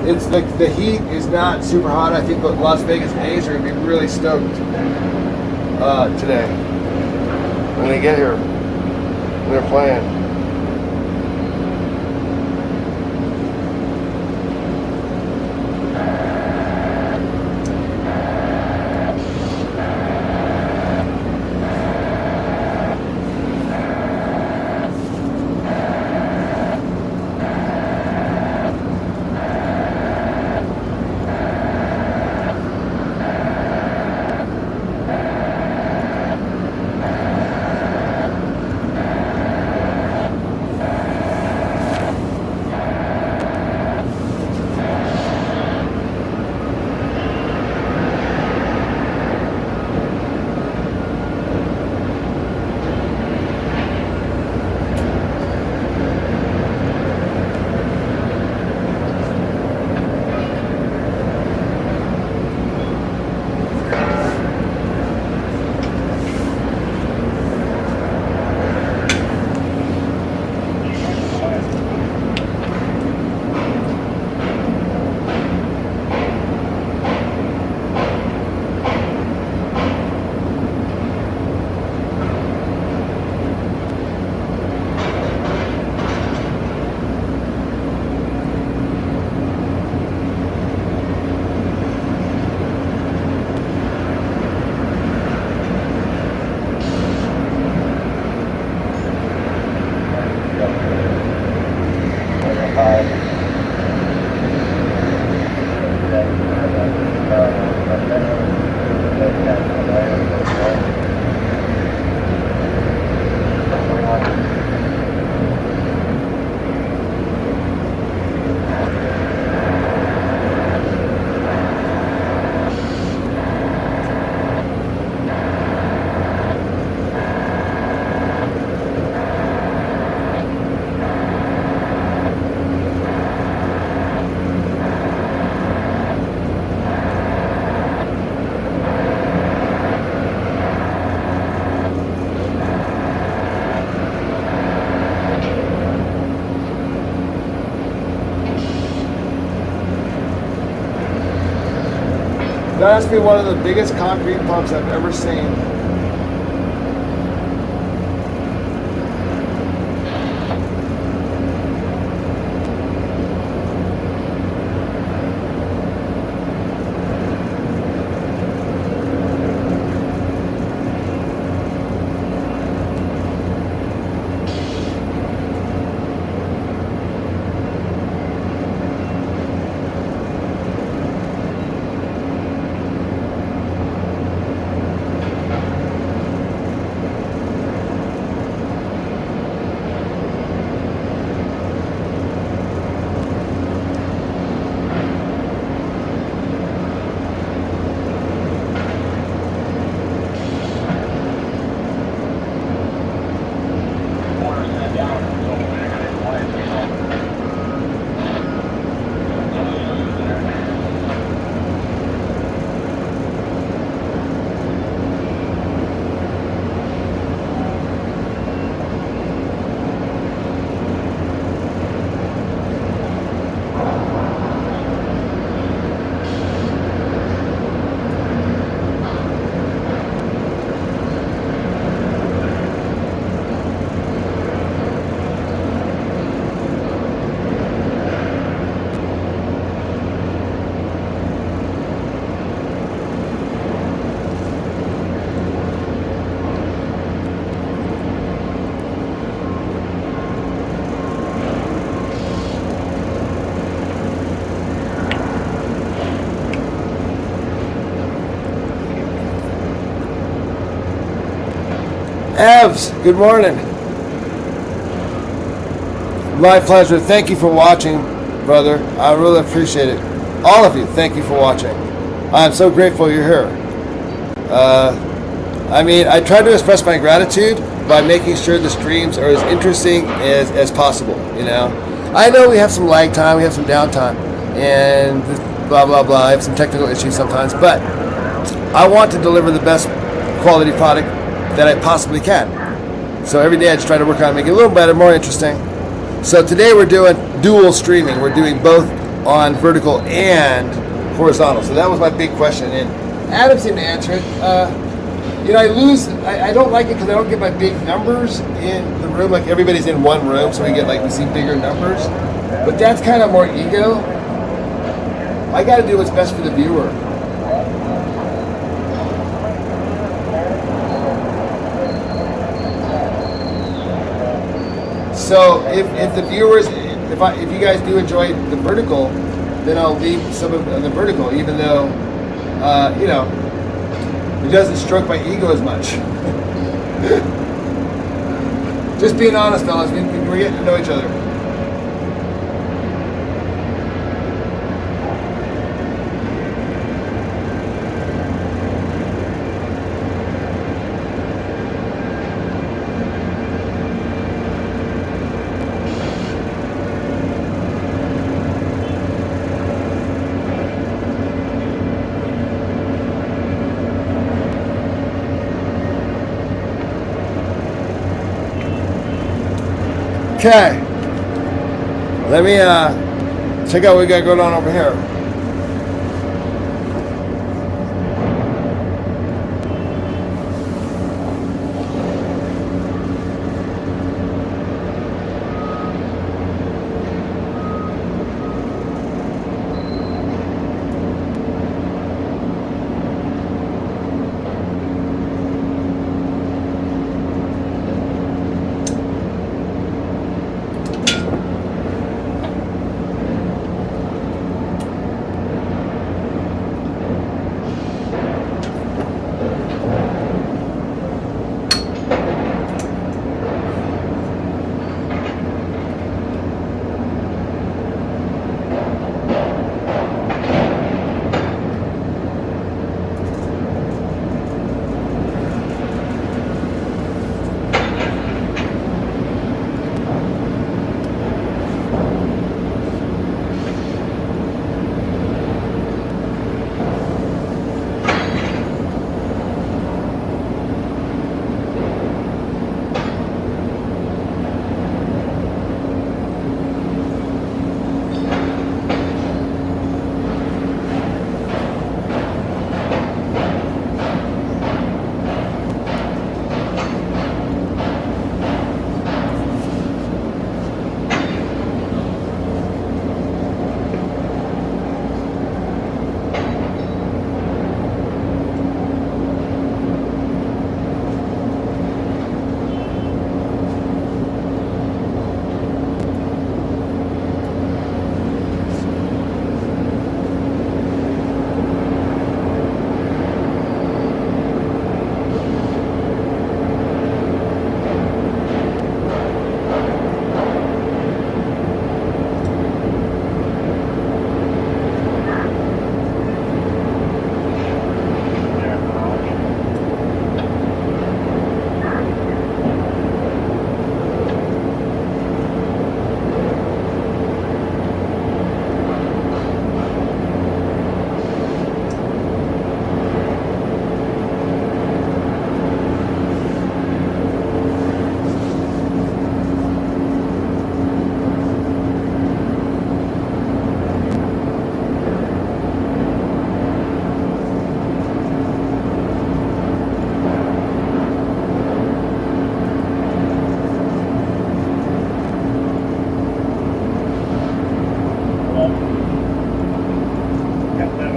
It's the heat is not super hot. I think the Las Vegas A's are going to be really stoked today when they get here, when they're playing. That has to be one of the biggest concrete pumps I've ever seen. Evs, good morning. My pleasure. Thank you for watching, brother. I really appreciate it. All of you, thank you for watching. I'm so grateful you're here. I mean, I try to express my gratitude by making sure the streams are as interesting as possible, you know. I know we have some lag time, we have some downtime, and blah, blah, blah. I have some technical issues sometimes, but I want to deliver the best quality product that I possibly can. So every day I just try to work on making it a little better, more interesting. So today we're doing dual streaming. We're doing both on vertical and horizontal. So that was my big question, and Adam seemed to answer it. You know, I don't like it because I don't get my big numbers in the room. Like everybody's in one room, so we see bigger numbers. But that's kind of more ego. I got to do what's best for the viewer. So if the viewers, if you guys do enjoy the vertical, then I'll leave some of the vertical, even though, you know, it doesn't stroke my ego as much. Just being honest, fellas, we're getting to know each other. Okay, let me check out what we got going on over here.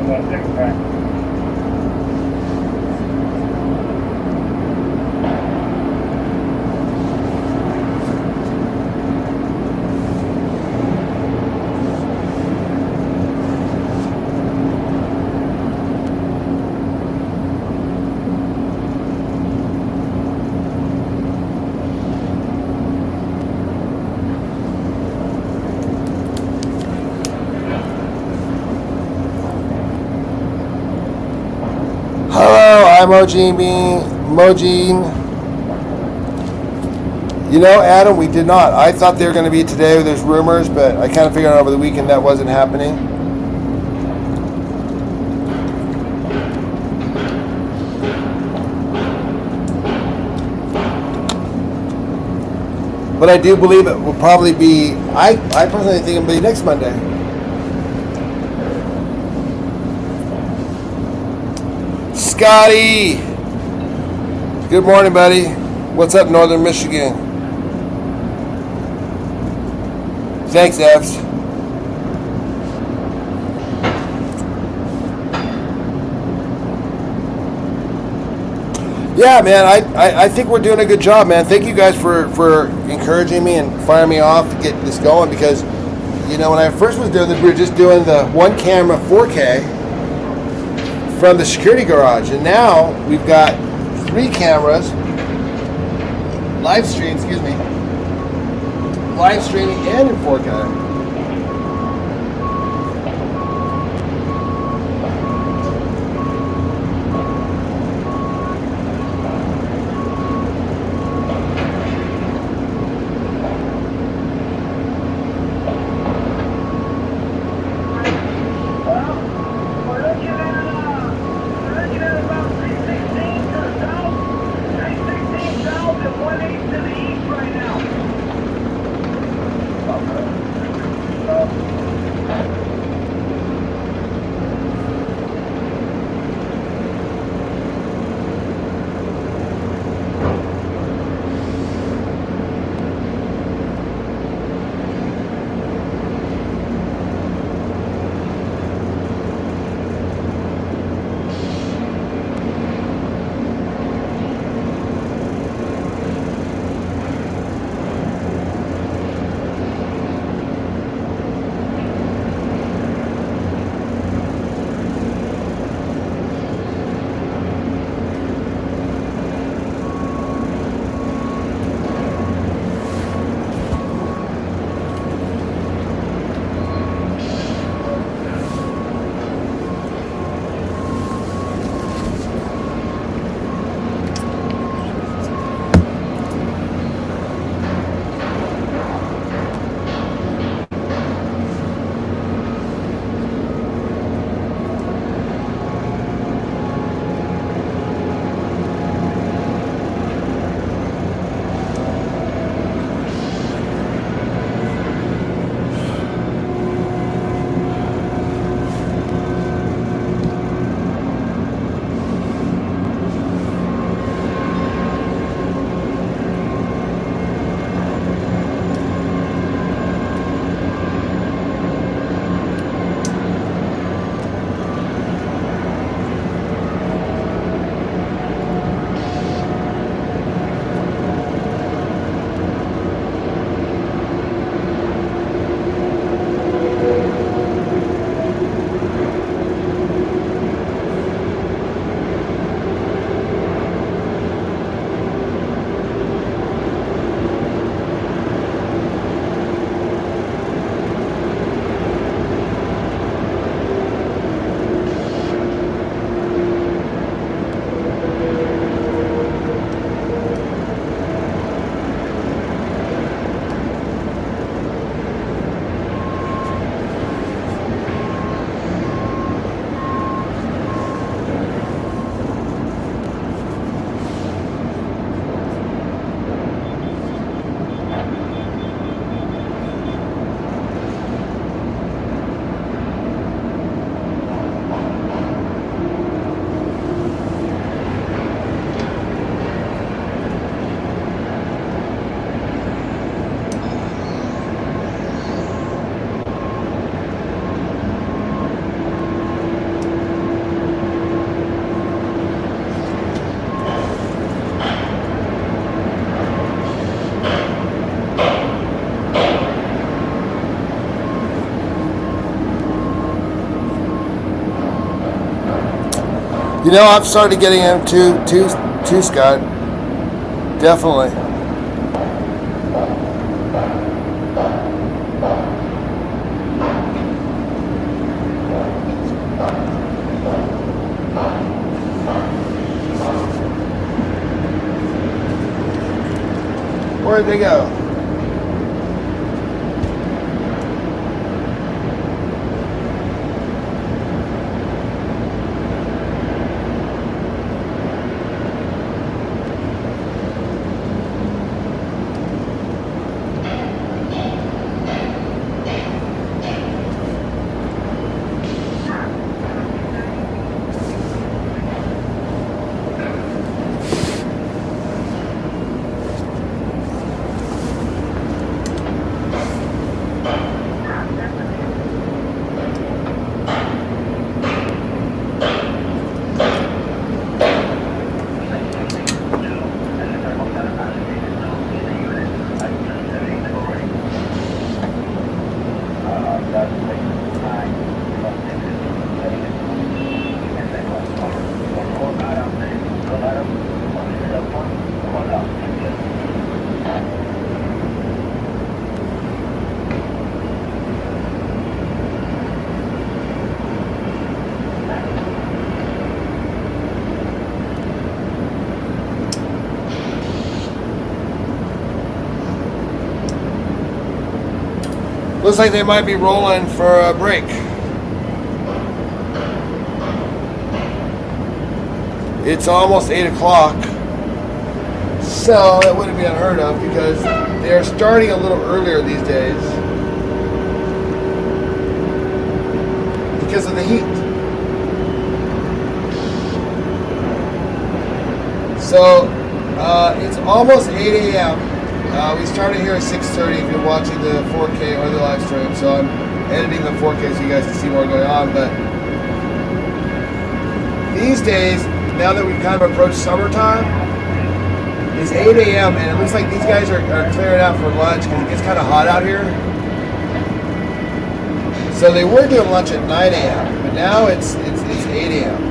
216 Hello, I'm Mojine. You know, Adam, we did not. I thought they were going to be today. There's rumors, but I kind of figured out over the weekend that wasn't happening. But I do believe it will probably be, I personally think it'll be next Monday. Scotty! Good morning, buddy. What's up, Northern Michigan? Thanks, Evs. Yeah, man, I think we're doing a good job, man. Thank you guys for encouraging me and firing me off to get this going because, you know, when I first was doing this, we were just doing the one camera 4K from the security garage, and now we've got 3 cameras, live streaming and in 4K. You know, I've started getting into too, Scott. Definitely. Where'd they go? Looks like they might be rolling for a break. It's almost 8 o'clock, so that wouldn't be unheard of because they are starting a little earlier these days because of the heat. So it's almost 8 a.m. We started here at 6:30 if you're watching the 4K or the live stream, so I'm editing the 4K so you guys can see what's going on. But these days, now that we've kind of approached summertime, it's 8 a.m. and it looks like these guys are clearing out for lunch because it gets kind of hot out here. So they were doing lunch at 9 a.m., but now it's 8 a.m.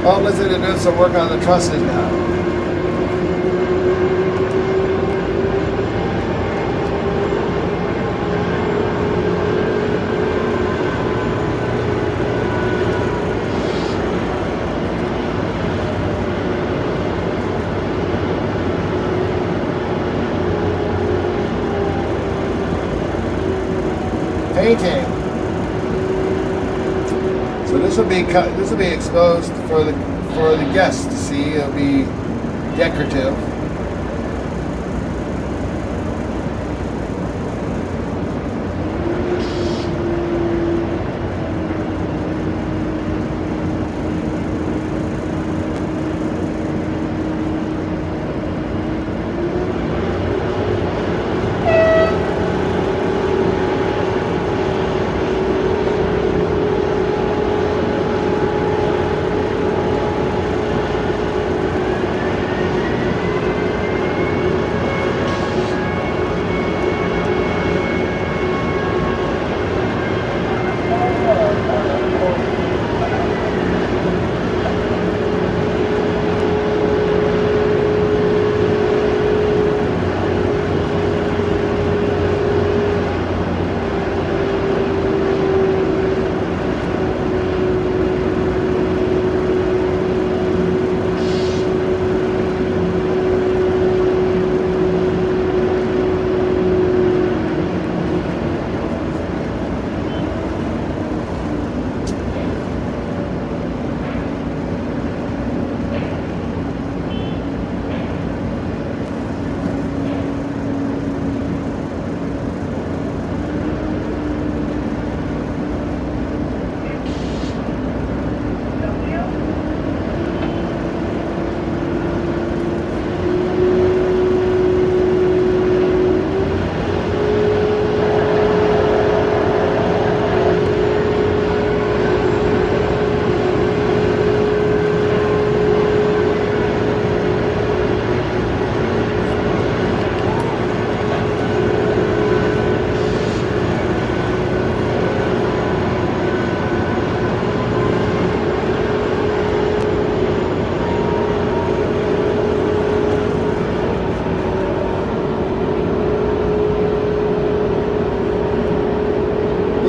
Oh, listen, they're doing some work on the trusses now. Painting. So this will be exposed for the guests to see. It'll be decorative.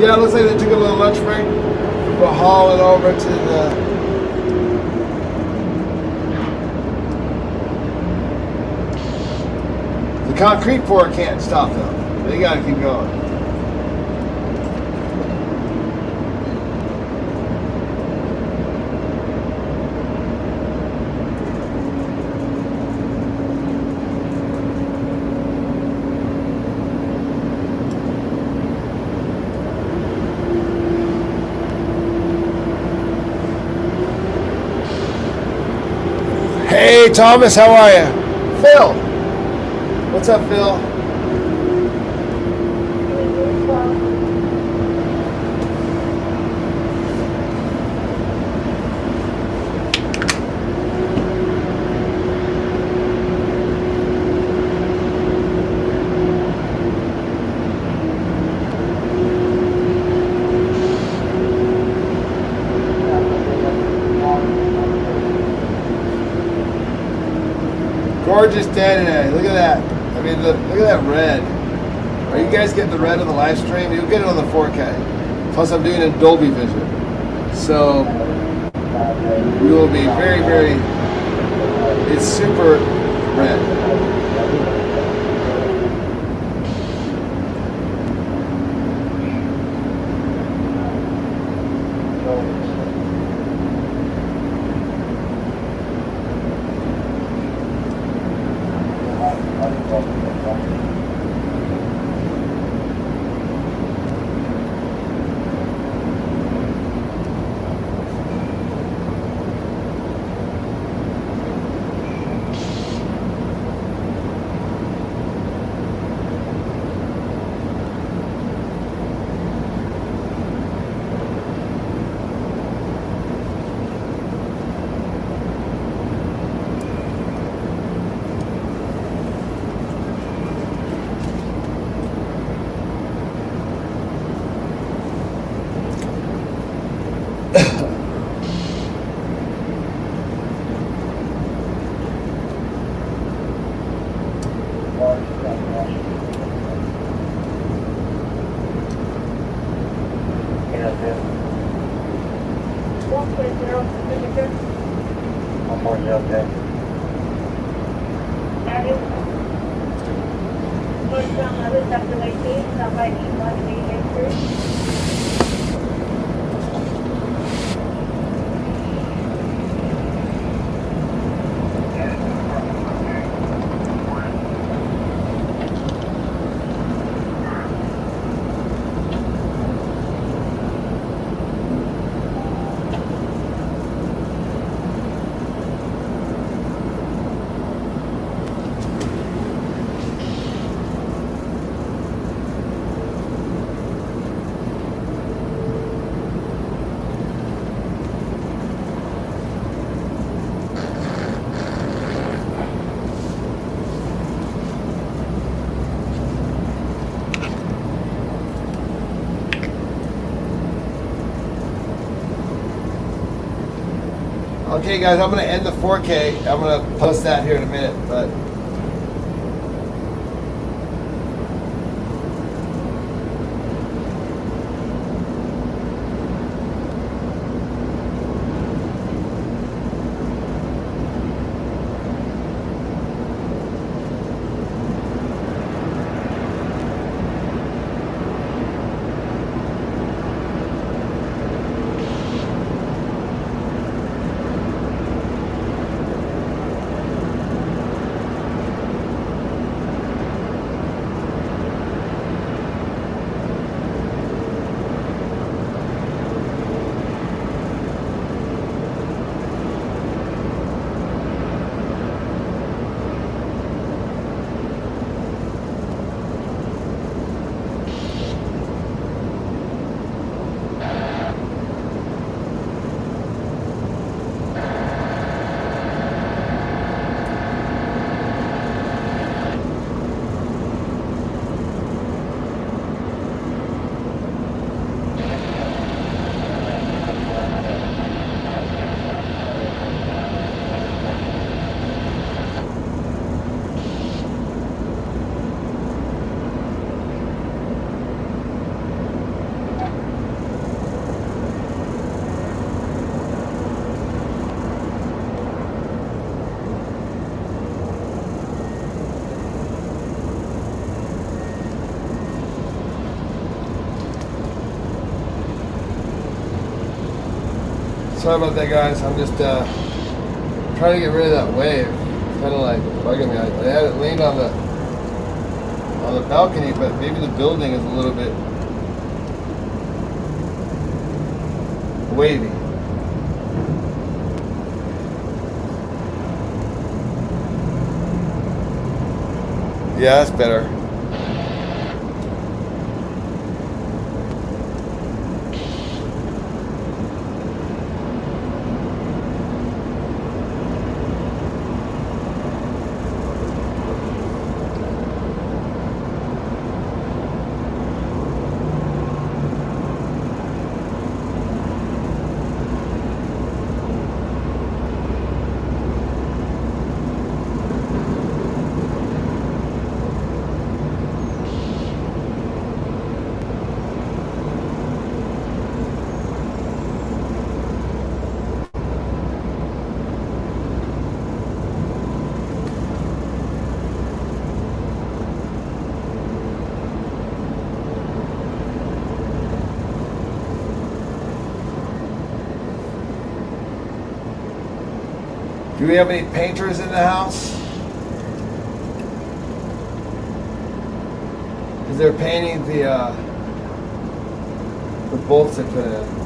Yeah, it looks like they took a little lunch break. We're hauling over to the. The concrete pour can't stop though. They gotta keep going. Hey Thomas, how are you? Phil. What's up, Phil? Gorgeous day today. Look at that. I mean, look at that red. Are you guys getting the red on the live stream? You'll get it on the 4K. Plus, I'm doing a Dolby Vision. So, we will be very, very, it's super red. Okay, guys, I'm going to end the 4K. I'm going to post that here in a minute, but. Sorry about that, guys. I'm just trying to get rid of that wave. It's kind of like bugging me. I had it leaned on the balcony, but maybe the building is a little bit wavy. Yeah, that's better. Do we have any painters in the house? Because they're painting the bolts they put in.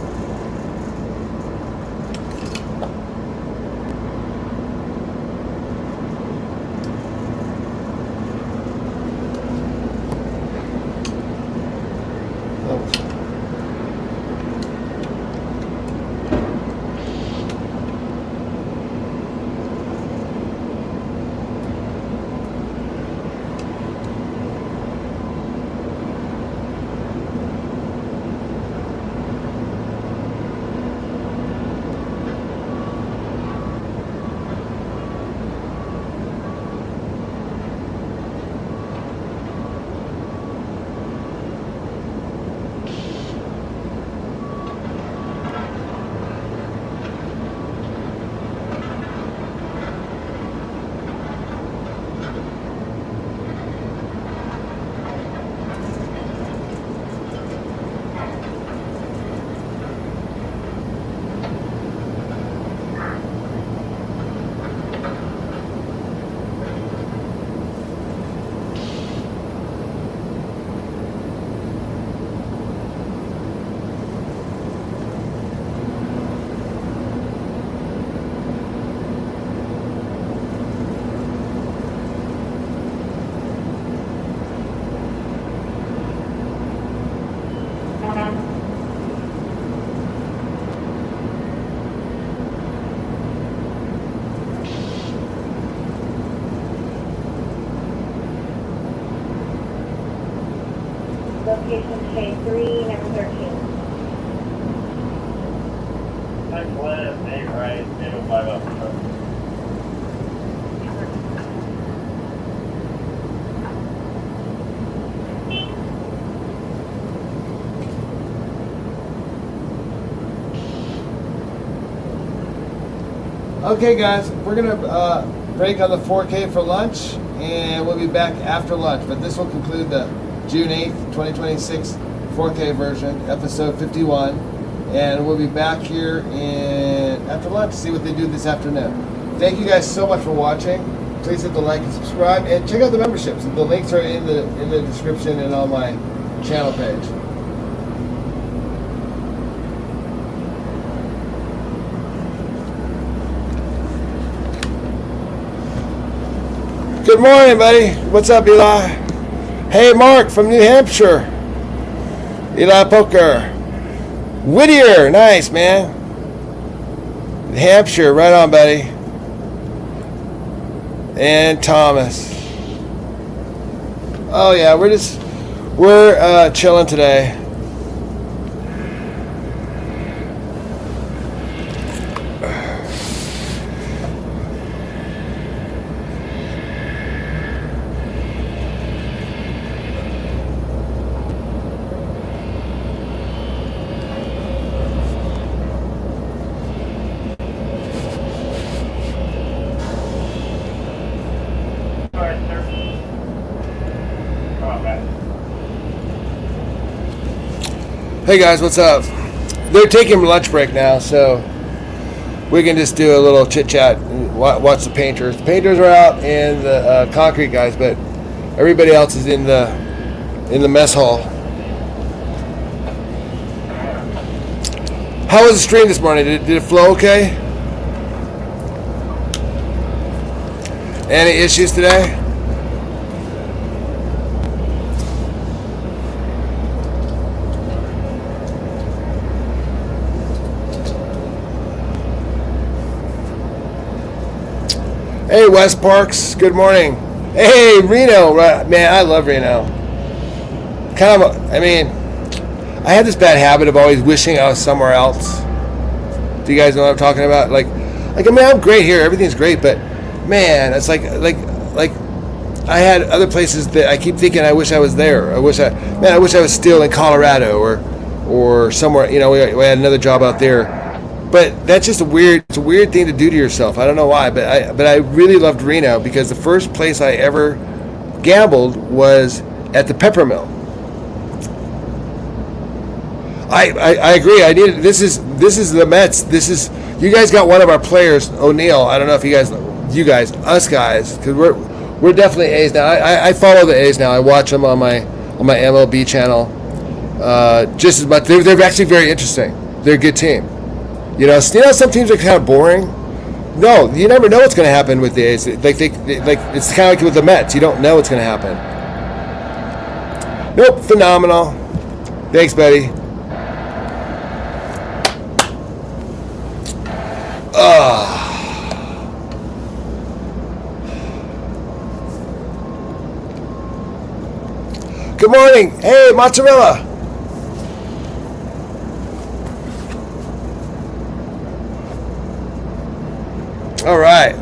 Location K3, number 13. Next left, 8 right, 805 up. Okay, guys, we're gonna break on the 4K for lunch, and we'll be back after lunch. But this will conclude the June 8th, 2026 4K version, episode 51, and we'll be back here after lunch to see what they do this afternoon. Thank you guys so much for watching. Please hit the like and subscribe, and check out the memberships. The links are in the description and on my channel page. Good morning, buddy. What's up, Eli? Hey, Mark from New Hampshire. Eli Poker. Whittier, nice, man. New Hampshire, right on, buddy. And Thomas. Oh yeah, we're chilling today. Hey guys, what's up? They're taking lunch break now, so we can just do a little chit chat and watch the painters. The painters are out and the concrete guys, but everybody else is in the mess hall. How was the stream this morning? Did it flow okay? Any issues today? Hey, West Parks. Good morning. Hey, Reno. Man, I love Reno. I had this bad habit of always wishing I was somewhere else. Do you guys know what I'm talking about? I'm great here. Everything's great, but man, it's like I had other places that I keep thinking I wish I was there. I wish I was still in Colorado or somewhere. You know, we had another job out there. But that's just it's a weird thing to do to yourself. I don't know why, but I really loved Reno because the first place I ever gambled was at the Peppermill. I agree. This is the Mets. You guys got one of our players, O'Neill. I don't know if us guys, because we're definitely A's now. I follow the A's now. I watch them on my MLB channel just as much. They're actually very interesting. They're a good team. You know, some teams are kind of boring. No, you never know what's going to happen with the A's. It's kind of like with the Mets. You don't know what's going to happen. Nope, phenomenal. Thanks, Betty. Good morning. Hey, mozzarella. All right.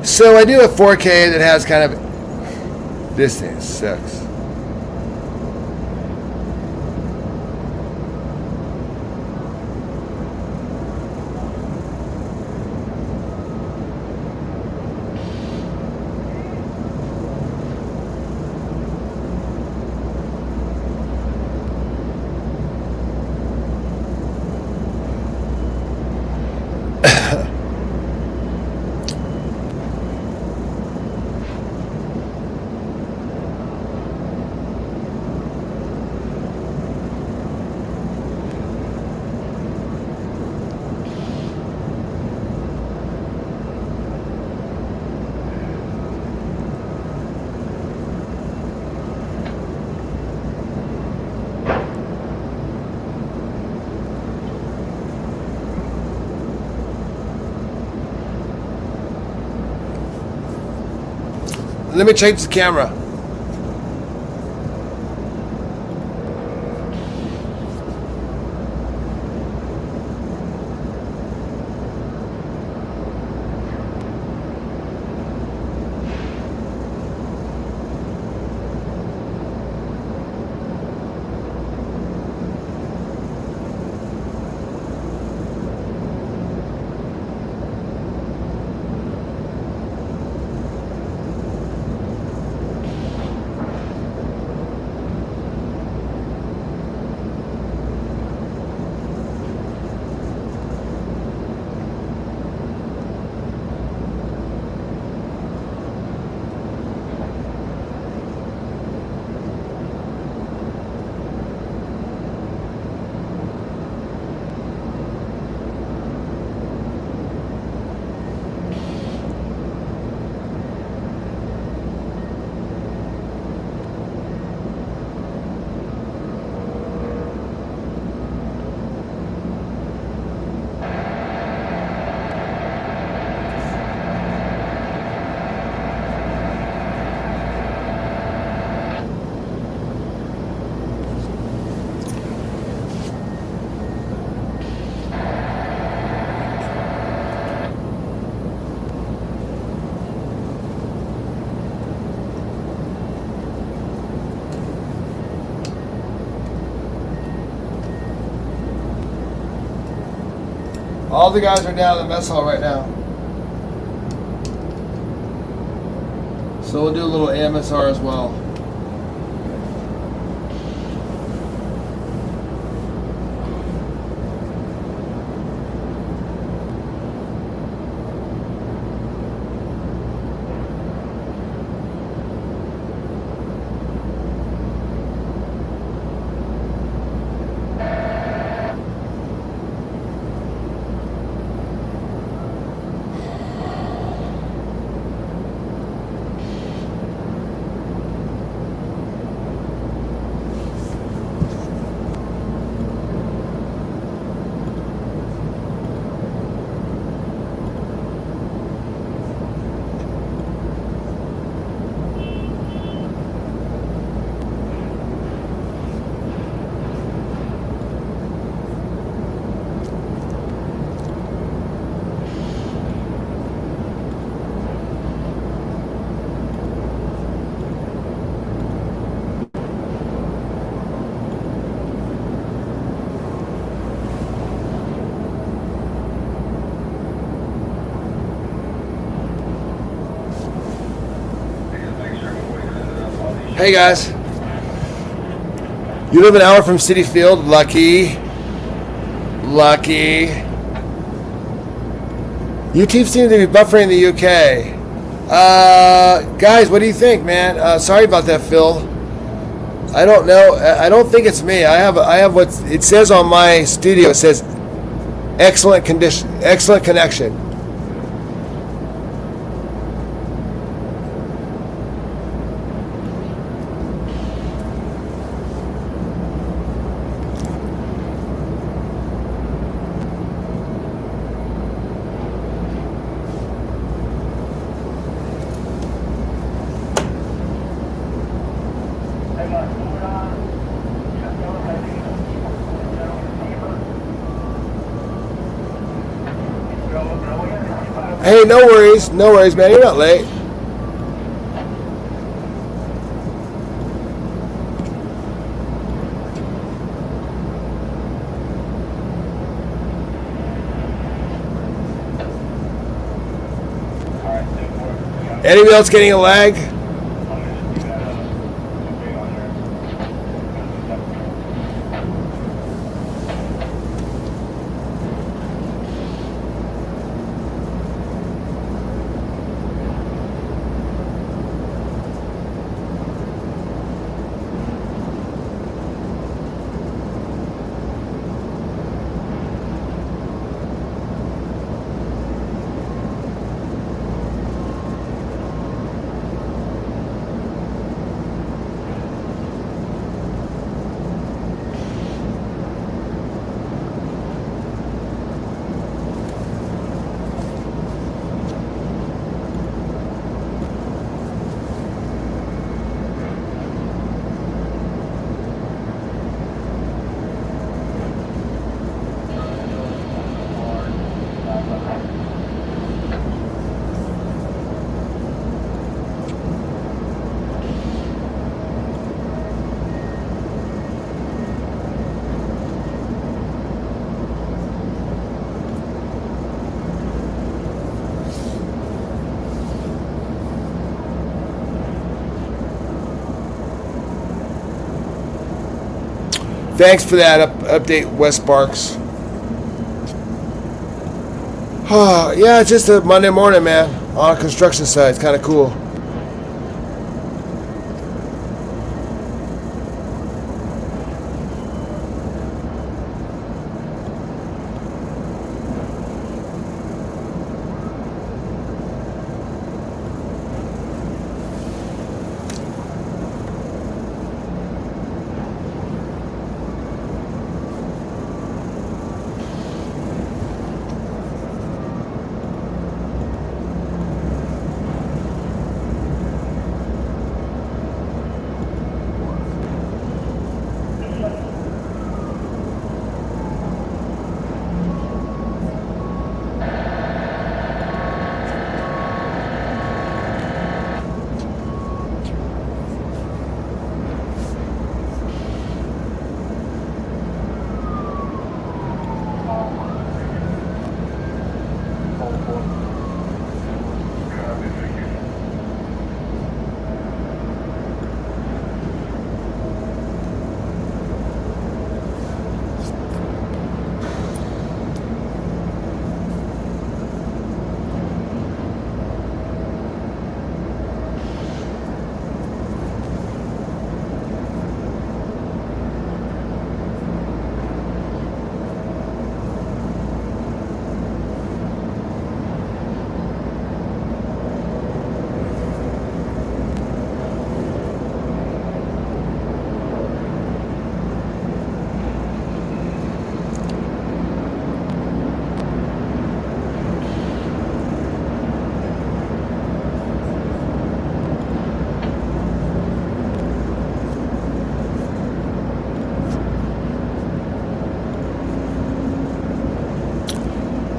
So I do a 4K that has kind of, this thing sucks. Let me change the camera. All the guys are down in the mess hall right now. So we'll do a little AMSR as well. Hey guys. You live an hour from Citi Field? Lucky. Lucky. You teams seem to be buffering the UK. Guys, what do you think, man? Sorry about that, Phil. I don't know. I don't think it's me. I have what it says on my studio. It says excellent condition, excellent connection. Hey, no worries, man. You're not late. Anybody else getting a lag? Thanks for that update, Wes Sparks. Yeah, it's just a Monday morning, man, on a construction site. It's kind of cool.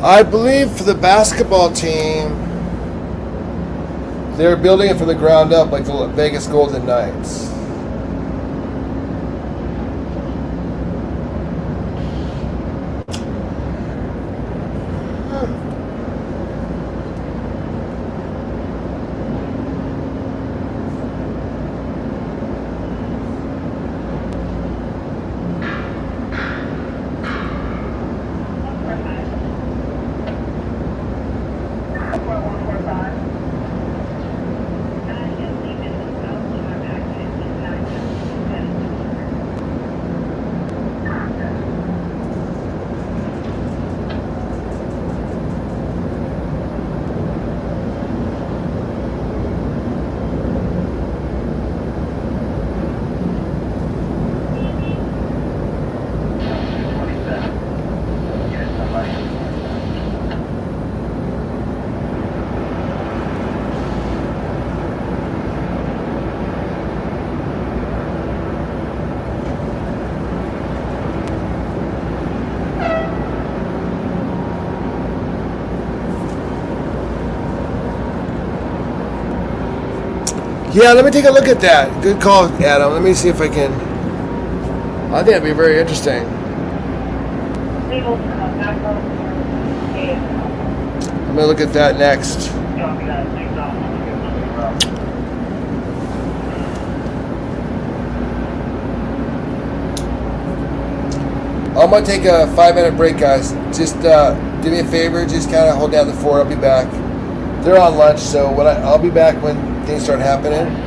I believe for the basketball team, they're building it from the ground up like the Vegas Golden Knights. Yeah, let me take a look at that. Good call, Adam. Let me see if I can. I think it'd be very interesting. Legal back road. I'm gonna look at that next. Copy that. Thanks, Tom. I'll get something around. I'm gonna take a 5-minute break, guys. Just do me a favor. Just kind of hold down the fort. I'll be back. They're on lunch, so I'll be back when things start happening.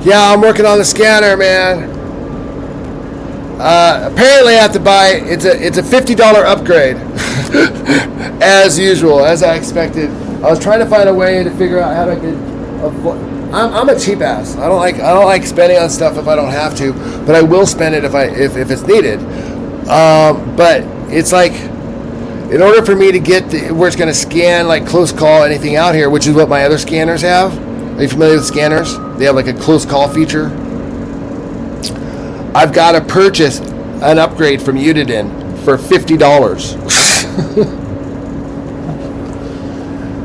Yeah, I'm working on the scanner, man. Apparently, I have to buy. It's a $50 upgrade, as usual, as I expected. I was trying to find a way to figure out how I could. I'm a cheap ass. I don't like spending on stuff if I don't have to, but I will spend it if it's needed. But it's like, in order for me to get where it's going to scan like close call anything out here, which is what my other scanners have. Are you familiar with scanners? They have like a close call feature. I've got to purchase an upgrade from Uniden for $50.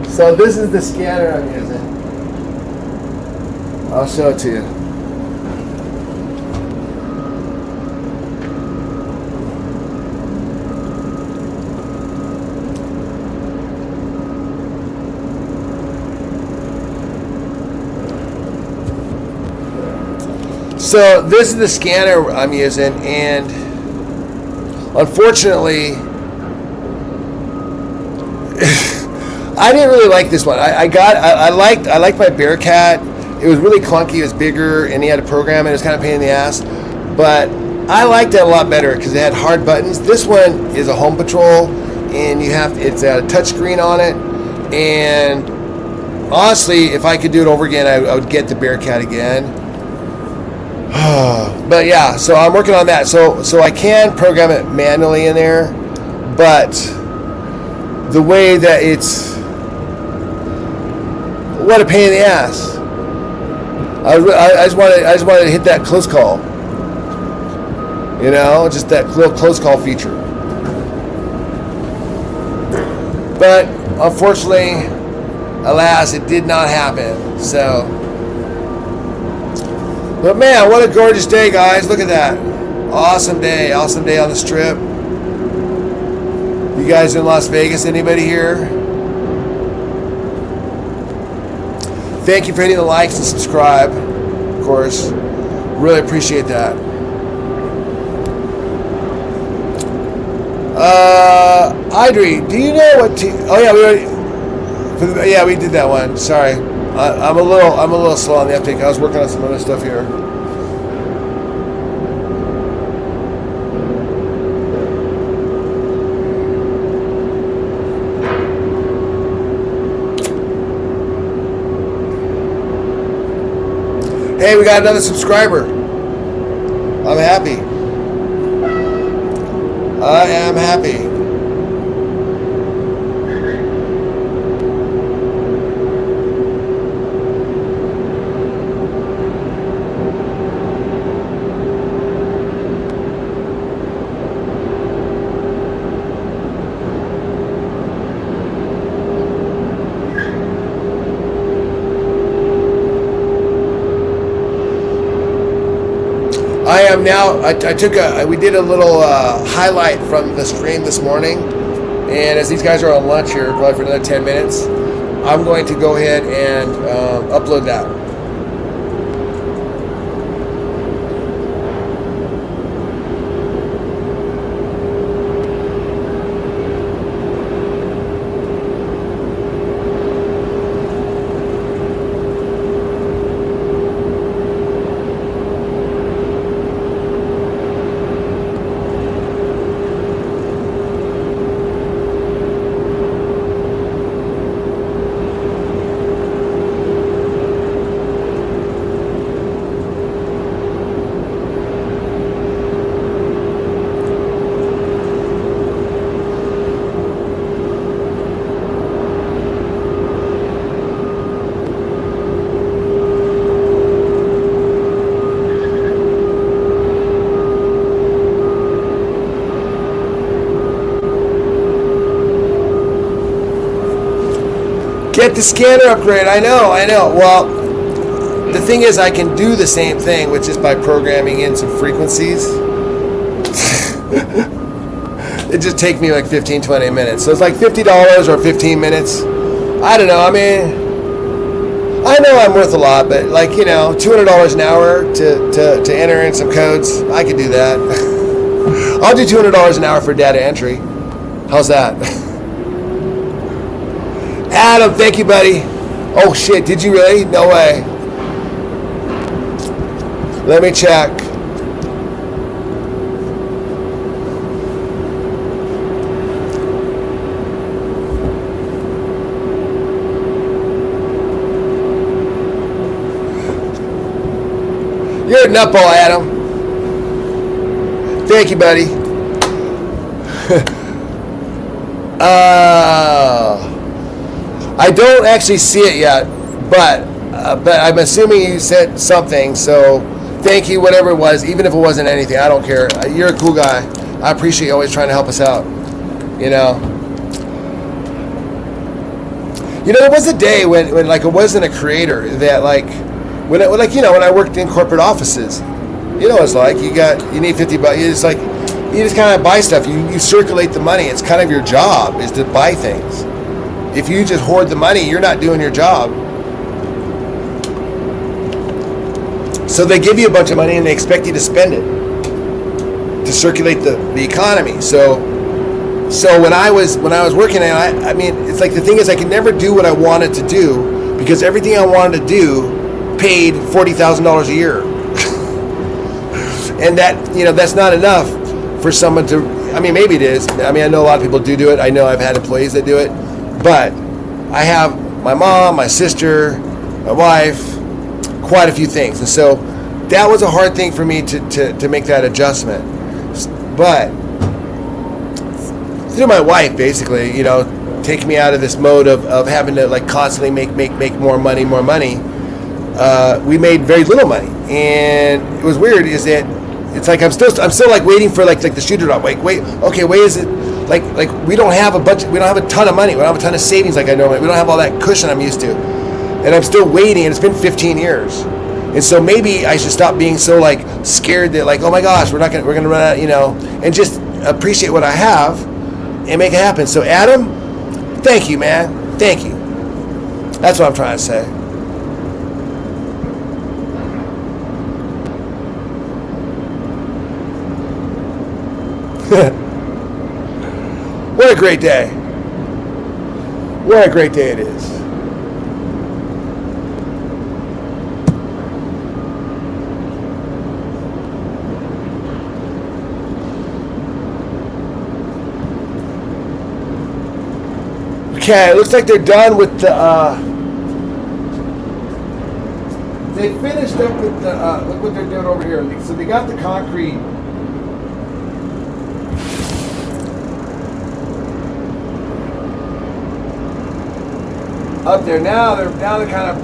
So this is the scanner I'm using. I'll show it to you. So this is the scanner I'm using, and unfortunately, I didn't really like this one. I liked my Bearcat. It was really clunky. It was bigger, and he had to program it. It was kind of a pain in the ass, but I liked it a lot better because it had hard buttons. This one is a Home Patrol, and it's a touchscreen on it. And honestly, if I could do it over again, I would get the Bearcat again. But yeah, so I'm working on that. So I can program it manually in there, but the way that it's, what a pain in the ass. I just wanted to hit that close call. You know, just that little close call feature. But unfortunately, alas, it did not happen. So, but man, what a gorgeous day, guys. Look at that. Awesome day on the Strip. You guys in Las Vegas? Anybody here? Thank you for hitting the likes and subscribe, of course. Really appreciate that. Idri, do you know what? We did that one. Sorry, I'm a little slow on the uptake. I was working on some other stuff here. Hey, we got another subscriber. I'm happy. I am happy. I am now. We did a little highlight from the stream this morning, and as these guys are on lunch here, probably for another 10 minutes, I'm going to go ahead and upload that. Get the scanner upgrade. I know. Well, the thing is, I can do the same thing, which is by programming in some frequencies. It just takes me like 15-20 minutes. So it's like $50 or 15 minutes. I don't know. I mean, I know I'm worth a lot, but like, you know, $200 an hour to enter in some codes, I could do that. I'll do $200 an hour for data entry. How's that? Adam, thank you, buddy. Oh shit, did you really? No way. Let me check. You're a nutball, Adam. Thank you, buddy. I don't actually see it yet, but I'm assuming you said something. So thank you, whatever it was, even if it wasn't anything. I don't care. You're a cool guy. I appreciate you always trying to help us out. You know, there was a day when like it wasn't a creator that like. When I worked in corporate offices, what it's like. You need $50. You just kind of buy stuff. You circulate the money. It's kind of your job is to buy things. If you just hoard the money, you're not doing your job. So they give you a bunch of money and they expect you to spend it to circulate the economy. So when I was working, I mean, it's like the thing is I could never do what I wanted to do because everything I wanted to do paid $40,000 a year, and that's not enough for someone to. I mean, maybe it is. I mean, I know a lot of people do it. I know I've had employees that do it, but I have my mom, my sister, my wife, quite a few things, and so that was a hard thing for me to make that adjustment. But through my wife, basically, taking me out of this mode of having to like constantly make more money. We made very little money, and it was weird. Is that it's like I'm still like waiting for like the shoe to drop. Wait, okay, wait, is it like we don't have a budget? We don't have a ton of money. We don't have a ton of savings like I normally. We don't have all that cushion I'm used to, and I'm still waiting. And it's been 15 years, and so maybe I should stop being so like scared that like, oh my gosh, we're gonna run out, and just appreciate what I have and make it happen. So Adam, thank you, man. Thank you. That's what I'm trying to say. What a great day. What a great day it is. Okay, it looks like they're done with the they finished up with the look what they're doing over here. So they got the concrete up there. Now they're kind of,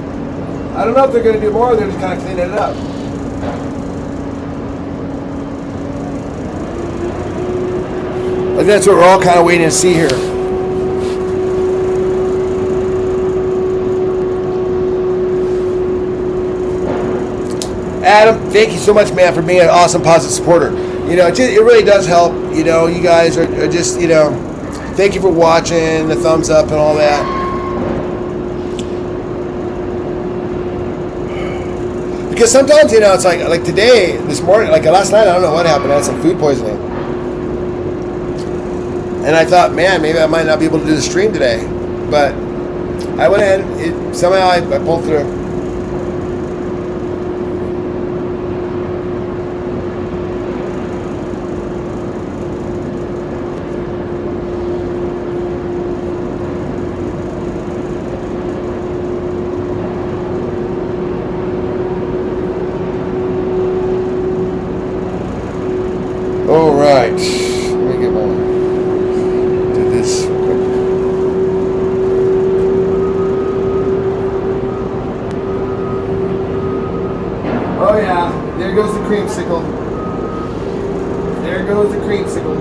I don't know if they're going to do more, or they're just kind of cleaning it up. But that's what we're all kind of waiting to see here. Adam, thank you so much, man, for being an awesome, positive supporter. It really does help. You guys are just, thank you for watching, the thumbs up and all that. Because sometimes, it's like today, this morning, like last night, I don't know what happened. I had some food poisoning. And I thought, man, maybe I might not be able to do the stream today. But I went in, somehow I pulled through. All right, let me get my, do this quick. Oh yeah, there goes the creamsicle. There goes the creamsicle.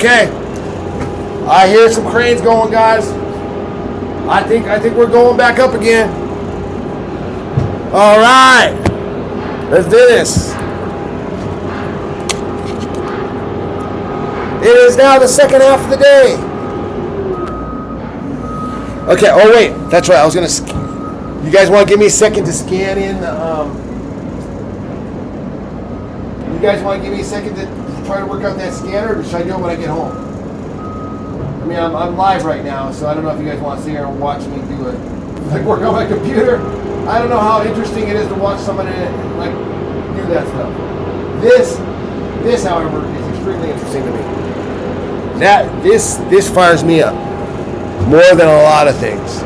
Okay. I hear some cranes going, guys. I think we're going back up again. All right. Let's do this. It is now the second half of the day. Okay. Oh wait, that's right. I was gonna. You guys want to give me a second to scan in the? You guys want to give me a second to try to work out that scanner, or should I do it when I get home? I mean, I'm live right now, so I don't know if you guys want to sit here and watch me do it. Like work on my computer. I don't know how interesting it is to watch somebody like do that stuff. This, however, is extremely interesting to me. This fires me up more than a lot of things.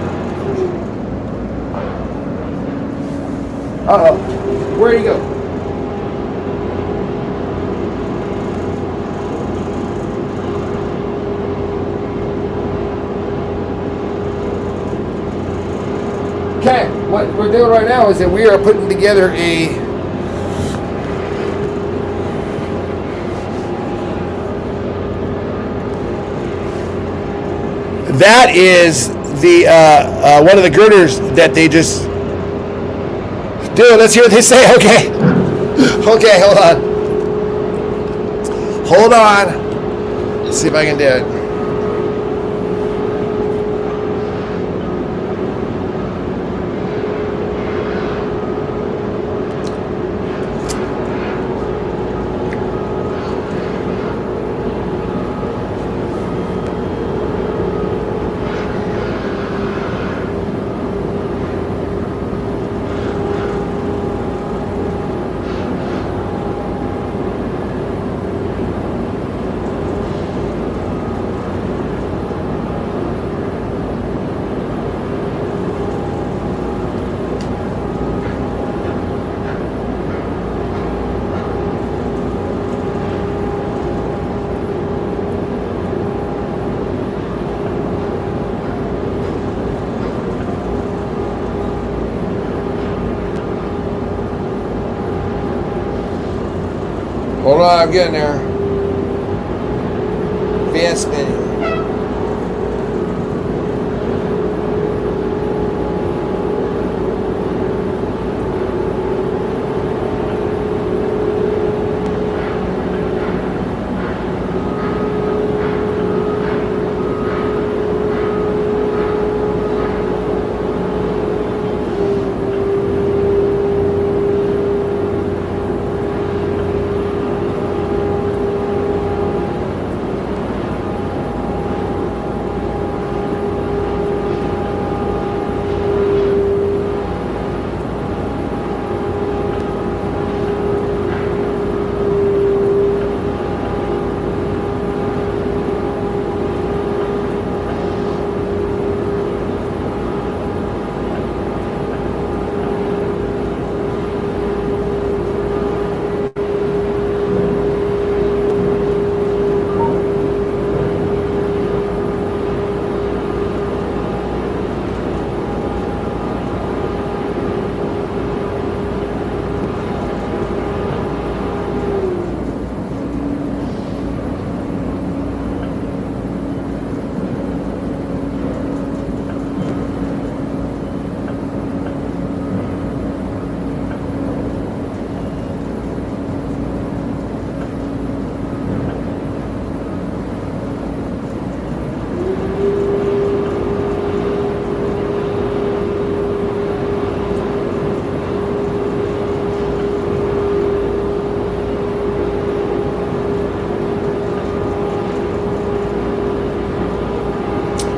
Uh-oh. Where'd he go? Okay, what we're doing right now is that we are putting together that is the one of the girders that they just do. Let's hear what they say. Okay. Okay, hold on. Let's see if I can do it. Hold on, I'm getting there. Fan spinning.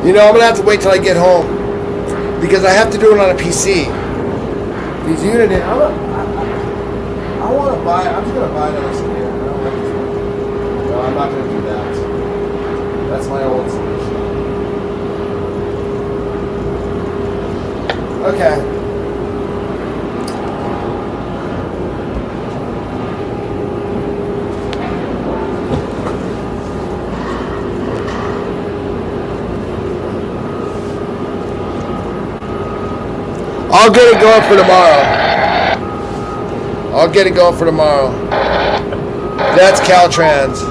You know, I'm gonna have to wait till I get home because I have to do it on a PC. These unit, I want to buy. I'm just gonna buy another scanner. I don't like this one. No, I'm not gonna do that. That's my old solution. Okay. I'll get it going for tomorrow. I'll get it going for tomorrow. That's Caltrans.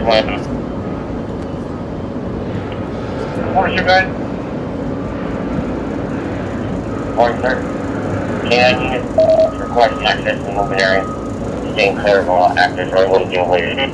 Morning, sir. Morning, sir. Can unit request access in the open area. Staying clear of all active road will be awaited.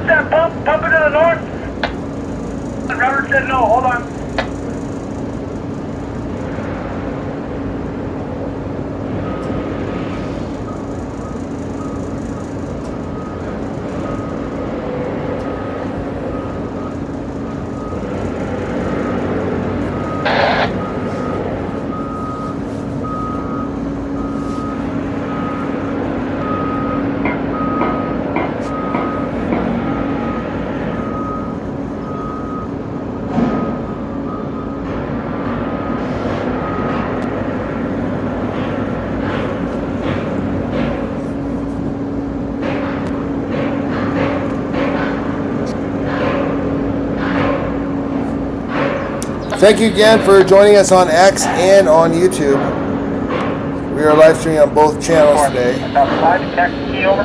That pump it to the north. Robert said no, hold on. Thank you again for joining us on X and on YouTube. We are live streaming on both channels today. About 5 taxi key over.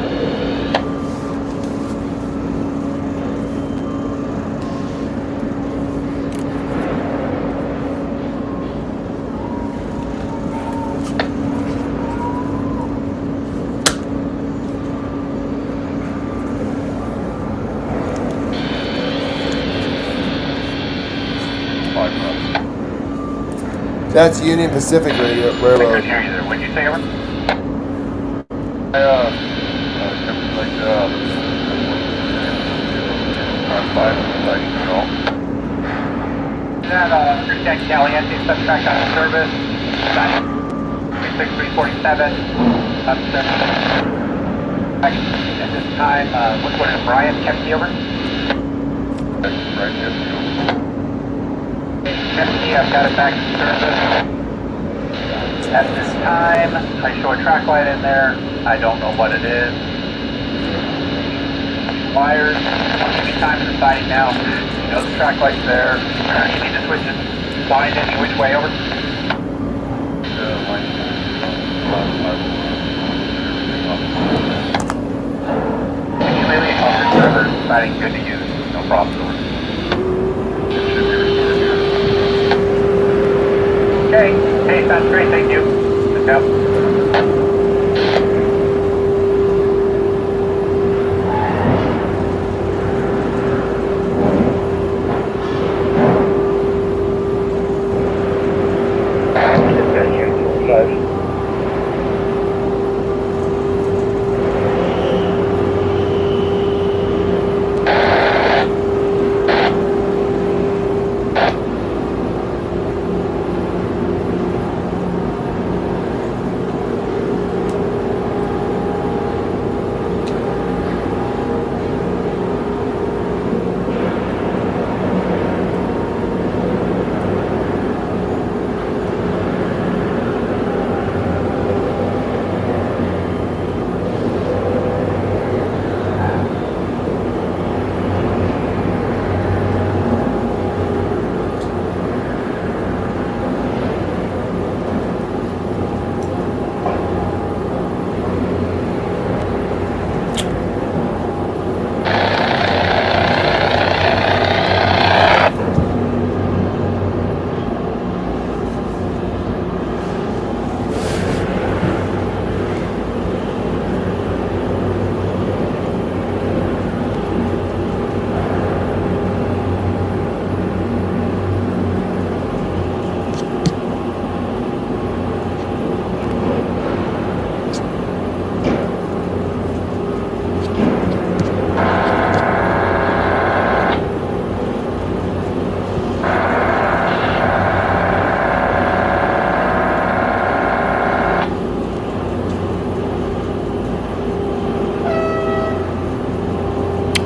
That's Union Pacific Railroad. What'd you say, over? That, understand Caliente, subtract out of service, 36347, at this time, what is Brian, Kempsey, over? Kempsey, I've got it back in service. At this time, I show a track light in there, I don't know what it is. Wires, I'll give you time for deciding now. You know the track light's there. You need to switch it, blind any which way, over. Accumulating on your server, deciding good to use, no problem, over. Okay, hey, sounds great, thank you. Good job.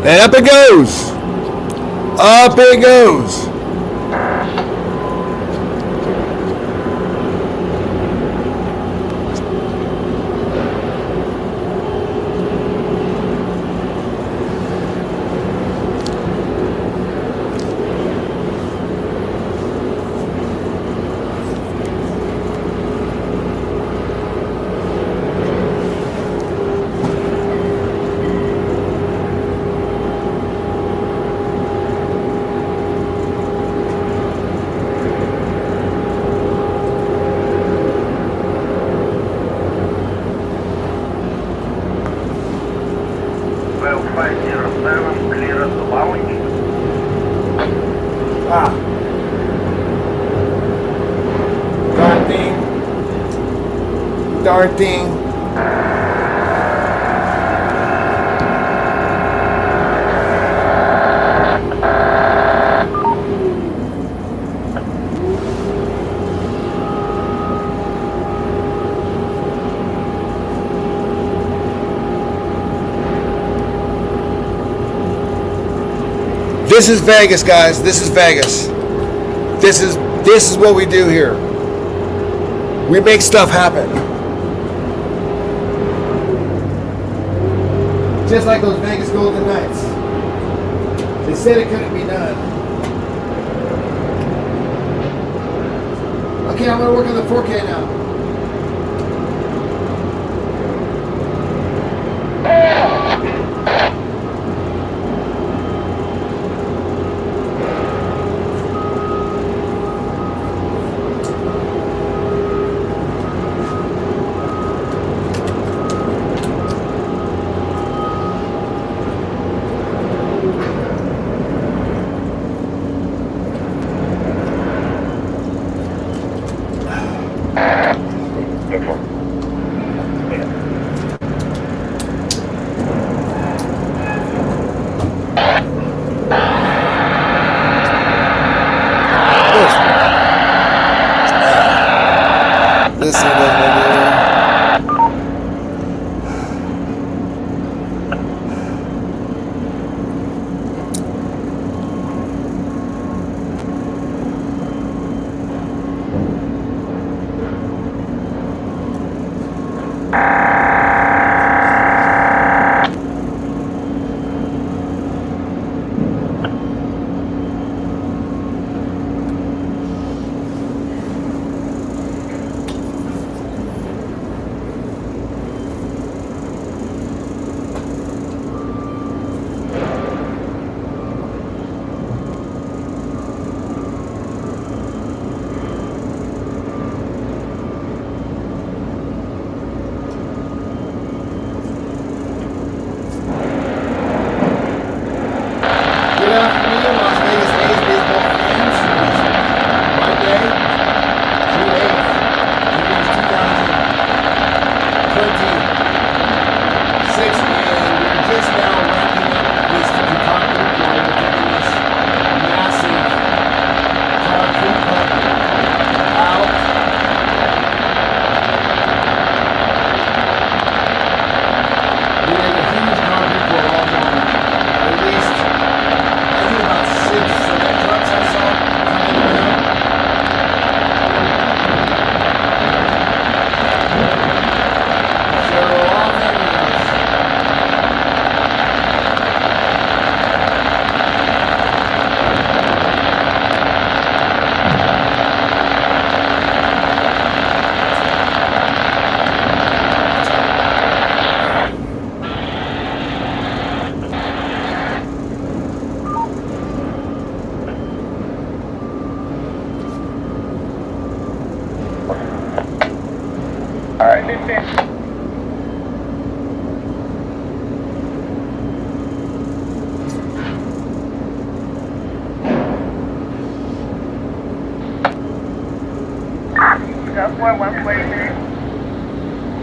And up it goes. Up it goes. Ah. Darn thing. This is Vegas, guys. This is Vegas. This is what we do here. We make stuff happen. Just like those Vegas Golden Knights. They said it couldn't be done. Okay, I'm gonna work on the 4K now.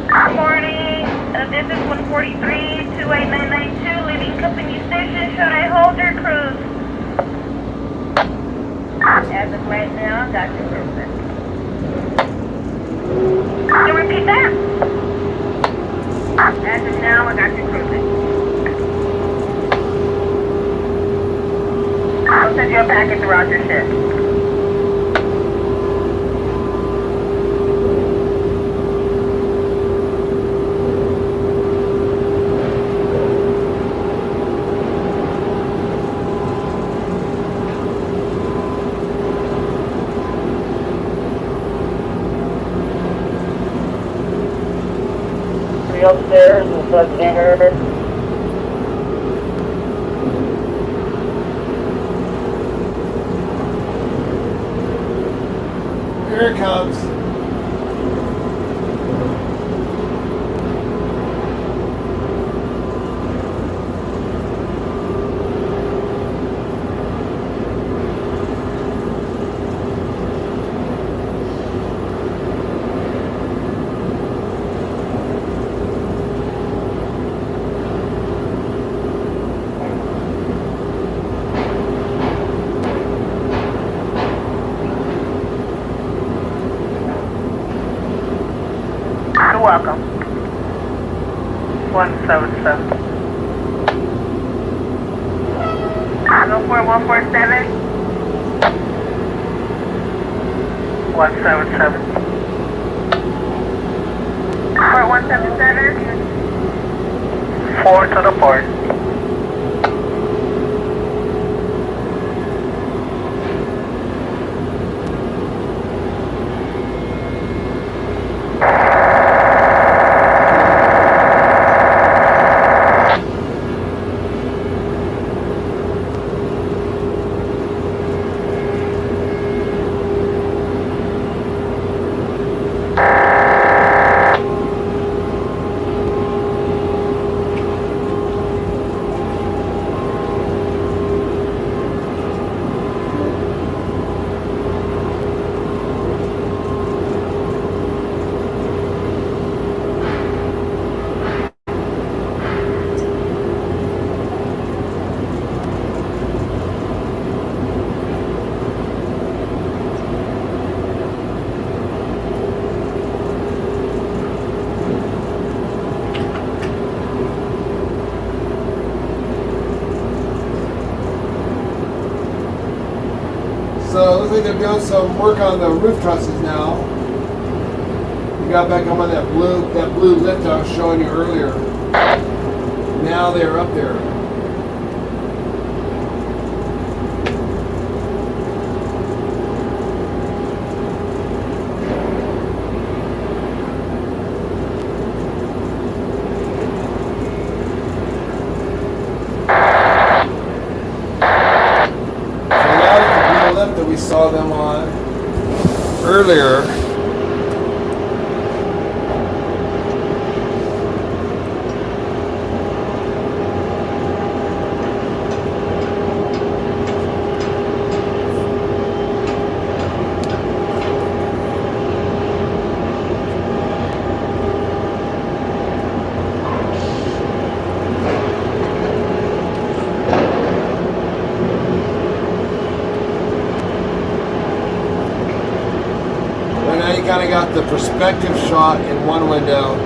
Good morning. This is 143, 28992, leaving company station. Should I hold your cruise? As of right now, got your cruising. Can you repeat that? As of now, I got your cruising. send you a package around your ship. Upstairs is the dinner. Here it comes. You're welcome. 177. 147. 177. Port 177. 4 to the port. So it looks like they're doing some work on the roof trusses now. You got back up on that blue lift I was showing you earlier. Now they're up there. That we saw them on earlier. Kind of got the perspective shot in one window.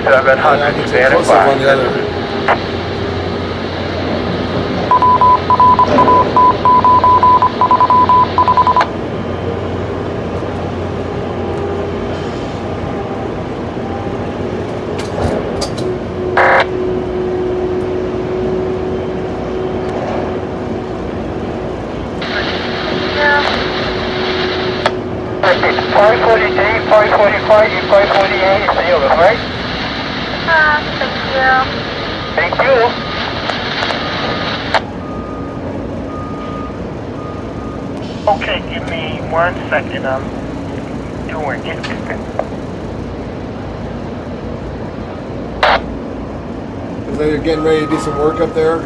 700 stand on the other. It's 548, 545, you 548, it's the other, right? Thank you. Thank you. Okay, give me 1 second. I'm doing it. Looks like they're getting ready to do some work up there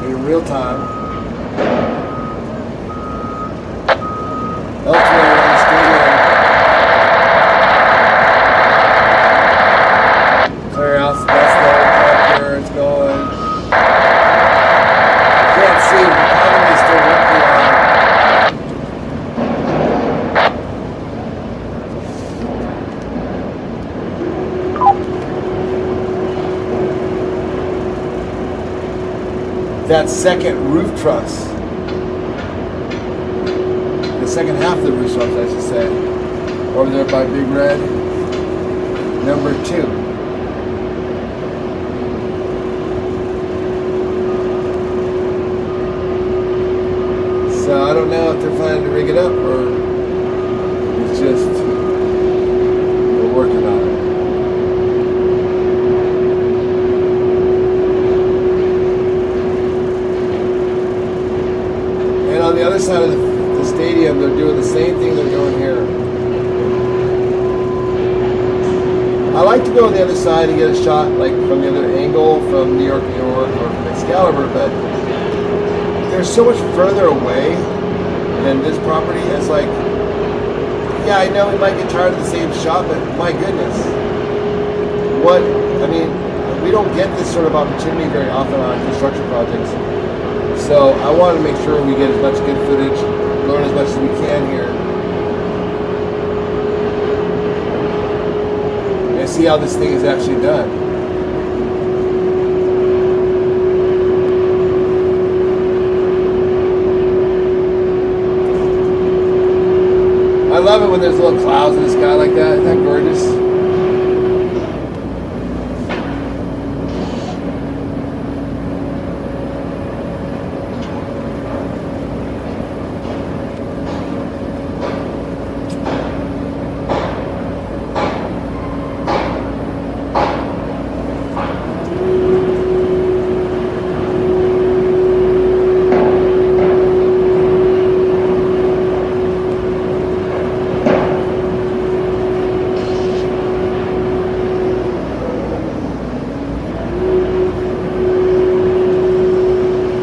in real time. Elsewhere on the stadium. Clear out, that's the helicopter, it's going. You can't see, the economy is still working on. that second roof truss. The second half of the roof truss, I should say. Over there by Big Red. Number 2. So I don't know if they're planning to rig it up or it's just we're working on it. And on the other side of the stadium, they're doing the same thing they're doing here. I like to go on the other side and get a shot like from the other angle from New York, or from Excalibur, but they're so much further away than this property. It's like, yeah, I know we might get tired of the same shot, but my goodness, we don't get this sort of opportunity very often on construction projects. So I want to make sure we get as much good footage, learn as much as we can here, and see how this thing is actually done. I love it when there's little clouds in the sky like that. Isn't that gorgeous?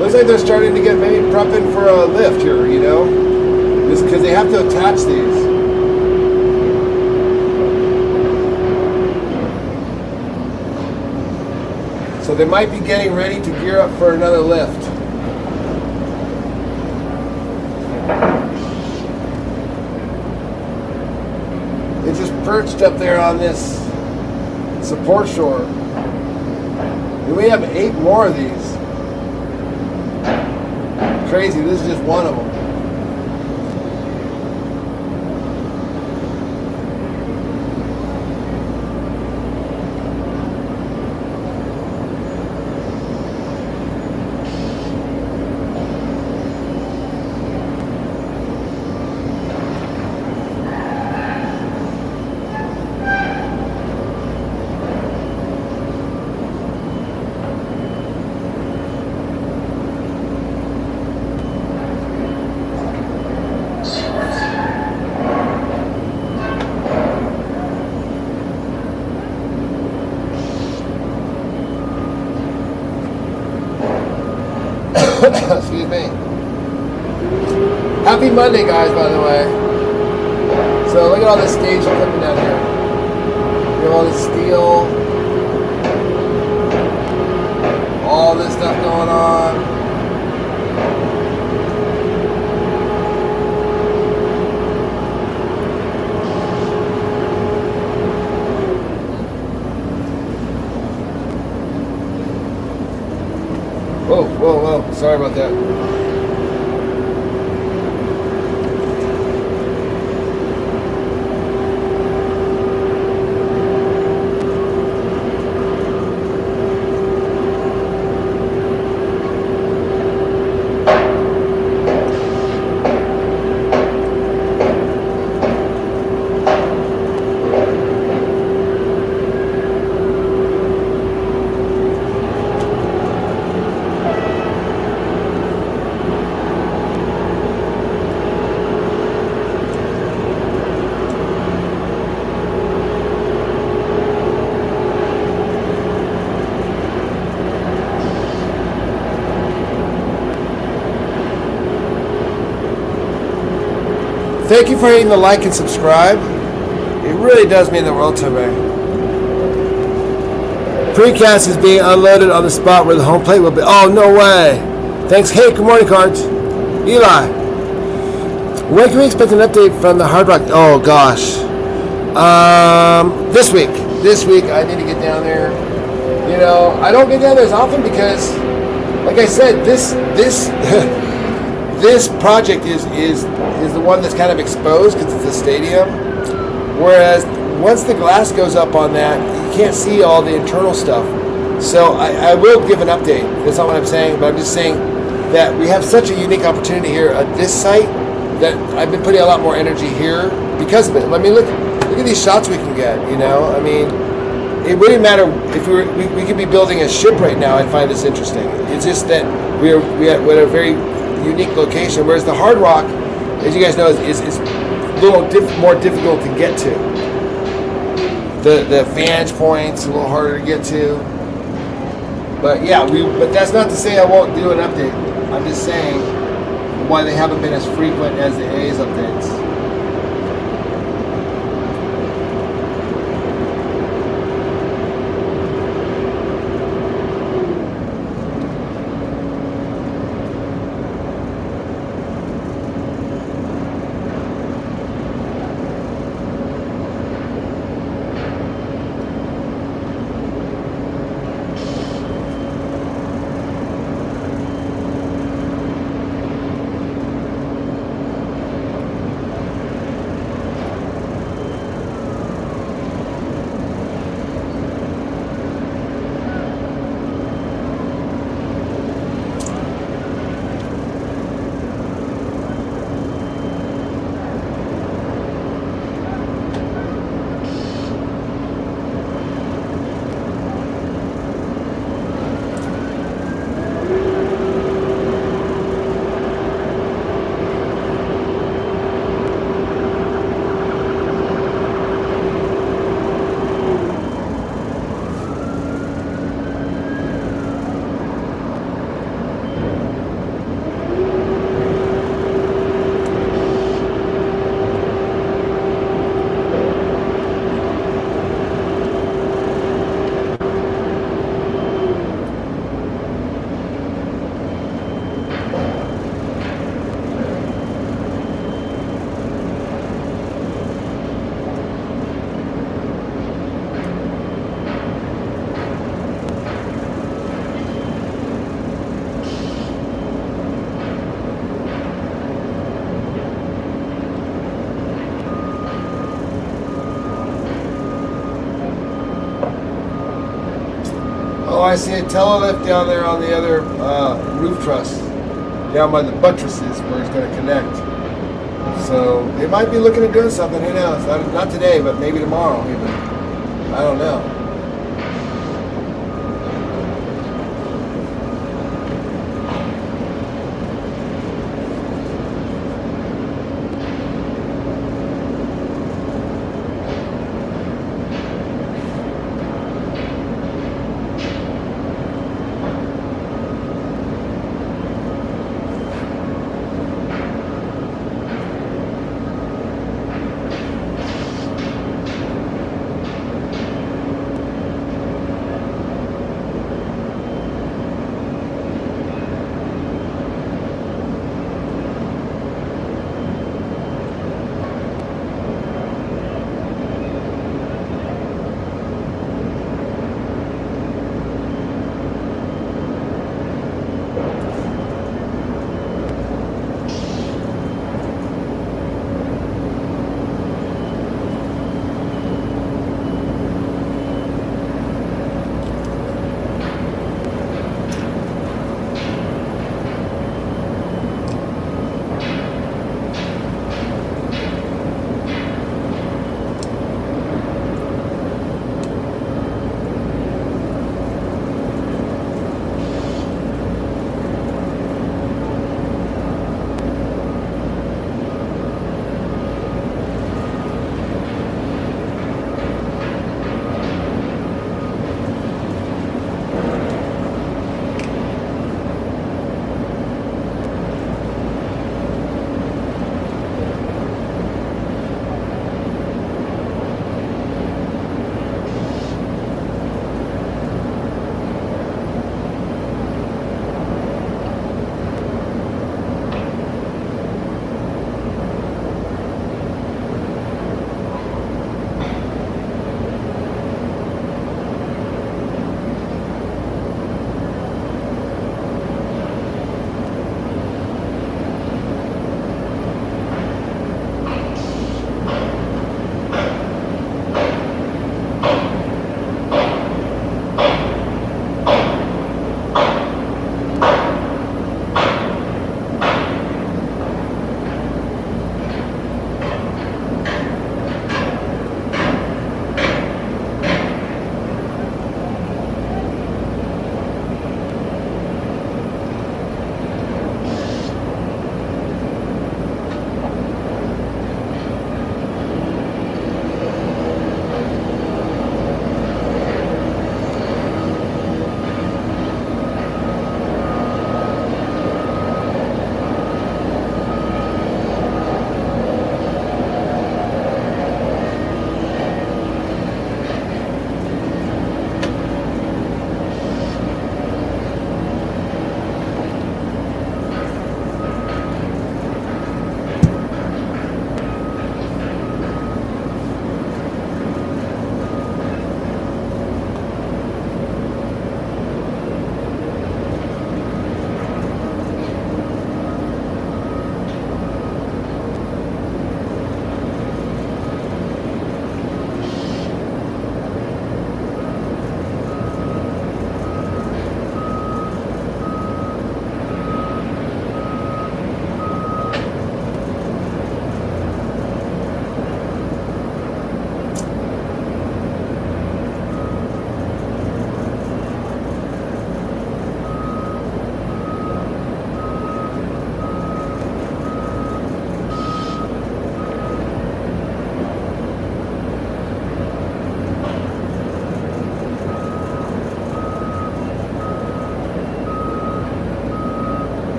Looks like they're starting to get maybe prepping for a lift here, you know? Just because they have to attach these. So they might be getting ready to gear up for another lift. They just perched up there on this support shore. And we have 8 more of these. Crazy, this is just one of them. Excuse me. Happy Monday, guys, by the way. So look at all this stage equipment down here. We have all this steel. All this stuff going on. Whoa, whoa, whoa. Sorry about that. Thank you for hitting the like and subscribe. It really does mean the world to me. Precast is being unloaded on the spot where the home plate will be. Oh, no way. Thanks. Hey, good morning, Cards. Eli. When can we expect an update from the Hard Rock? Oh, gosh. This week. This week, I need to get down there. You know, I don't get down there as often because like I said, this this project is the one that's kind of exposed because it's a stadium. Whereas once the glass goes up on that, you can't see all the internal stuff. So I will give an update. That's not what I'm saying, but I'm just saying that we have such a unique opportunity here at this site that I've been putting a lot more energy here because of it. I mean, look at these shots we can get. You know, I mean, it wouldn't matter if we could be building a ship right now. I'd find this interesting. It's just that we're at a very unique location, whereas the Hard Rock, as you guys know, is a little more difficult to get to. The vantage point's a little harder to get to. But yeah, but that's not to say I won't do an update. I'm just saying why they haven't been as frequent as the A's updates. Oh, I see a telelift down there on the other roof truss, down by the buttresses where it's going to connect. So they might be looking at doing something. Who knows? Not today, but maybe tomorrow. Even. I don't know.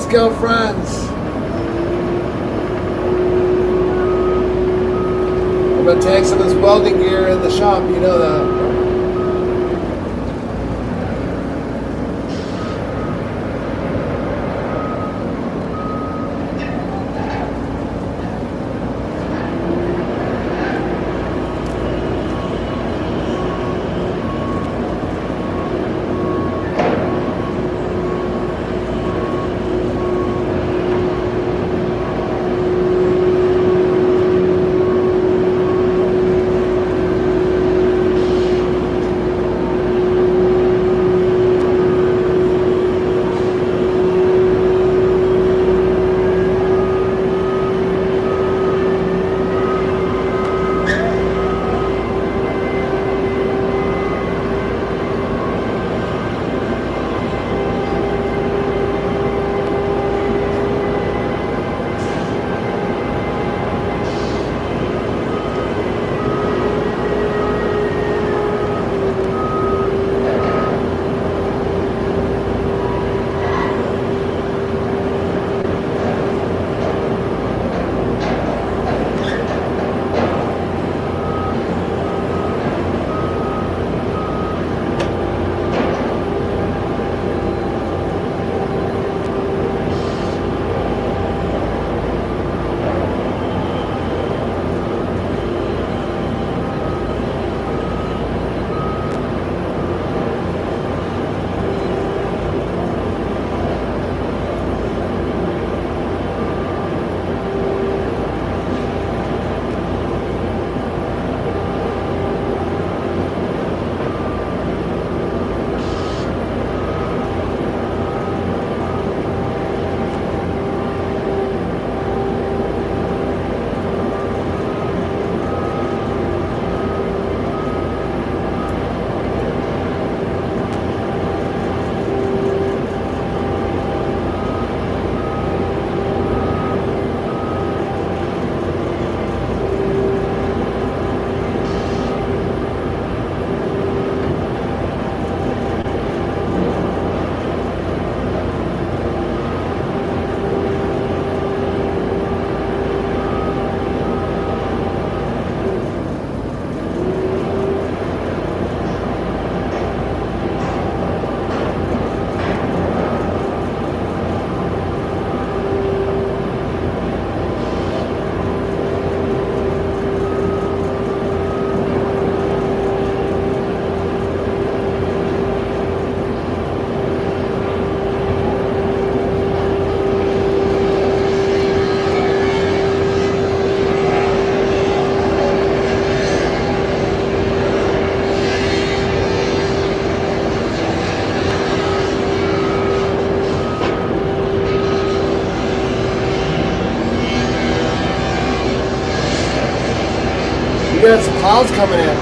go, friends. I'm gonna take some of this welding gear in the shop, you know that. We got some clouds coming in.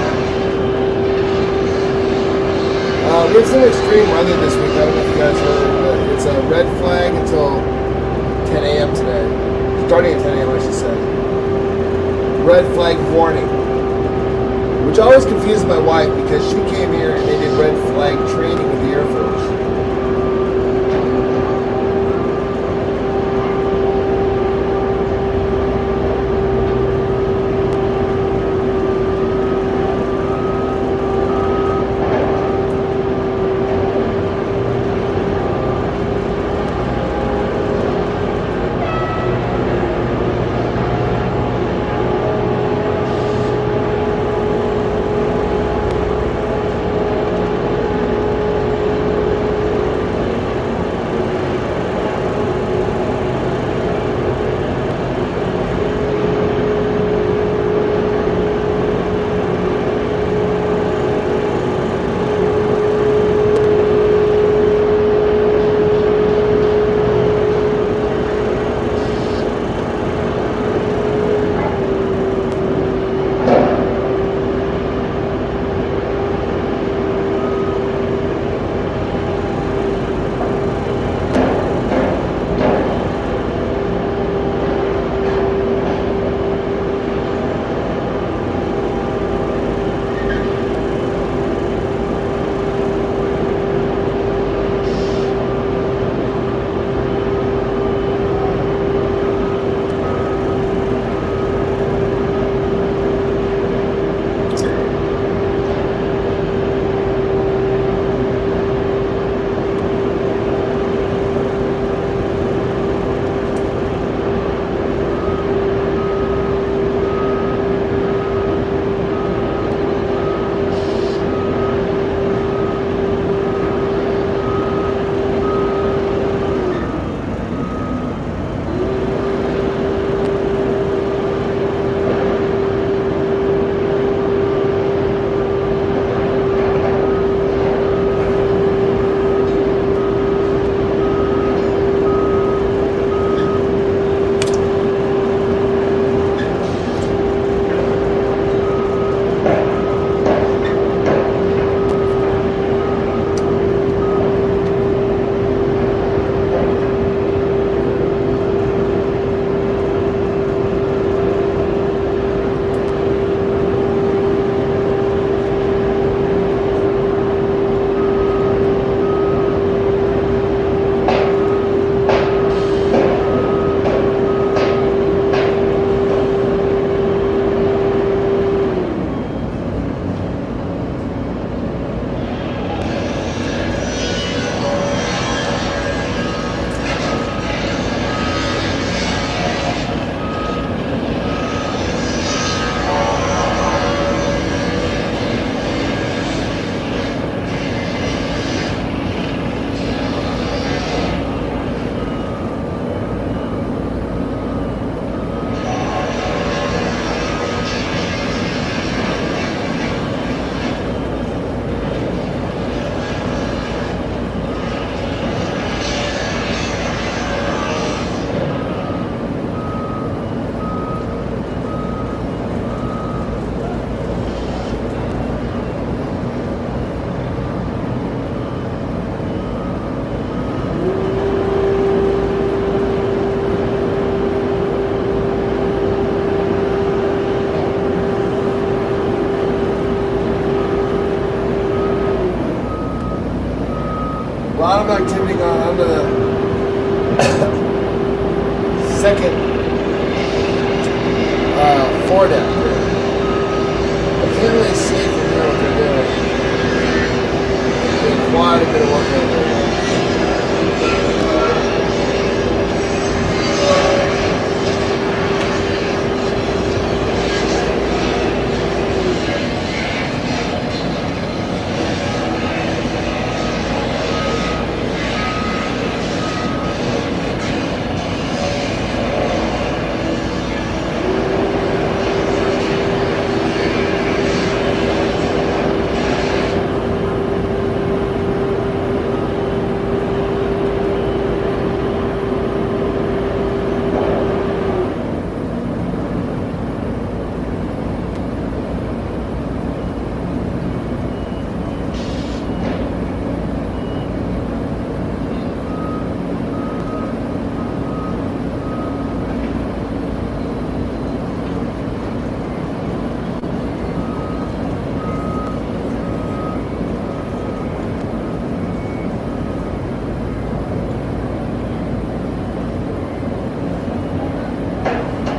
We have some extreme weather this week. I don't know if you guys heard, but it's a red flag until 10 a.m. today. Starting at 10 a.m. I should say. Red flag warning. Which always confuses my wife because she came here and they did red flag training with the Air Force.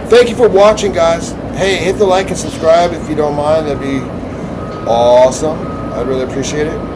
thank you for watching, guys. Hey, hit the like and subscribe if you don't mind. That'd be awesome. I'd really appreciate it.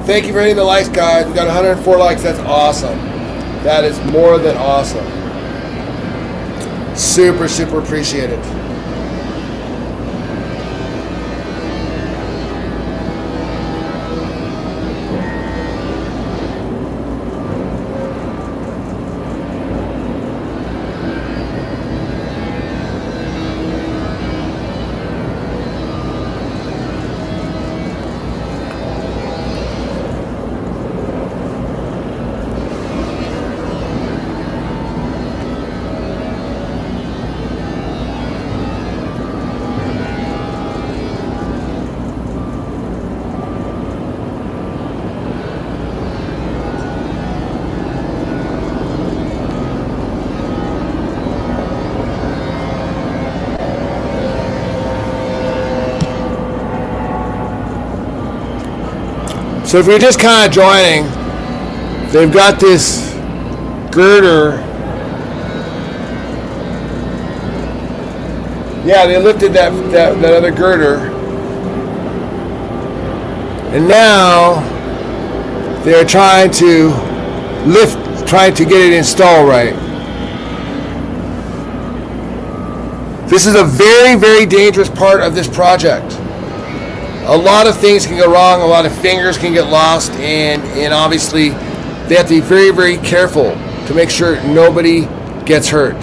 Thank you for hitting the likes, guys. We got 104 likes. That's awesome. That is more than awesome. Super, super appreciate it. So if you're just kind of joining, they've got this girder. Yeah, they lifted that other girder. And now they're trying to get it installed right. This is a very, very dangerous part of this project. A lot of things can go wrong, a lot of fingers can get lost, and obviously they have to be very, very careful to make sure nobody gets hurt.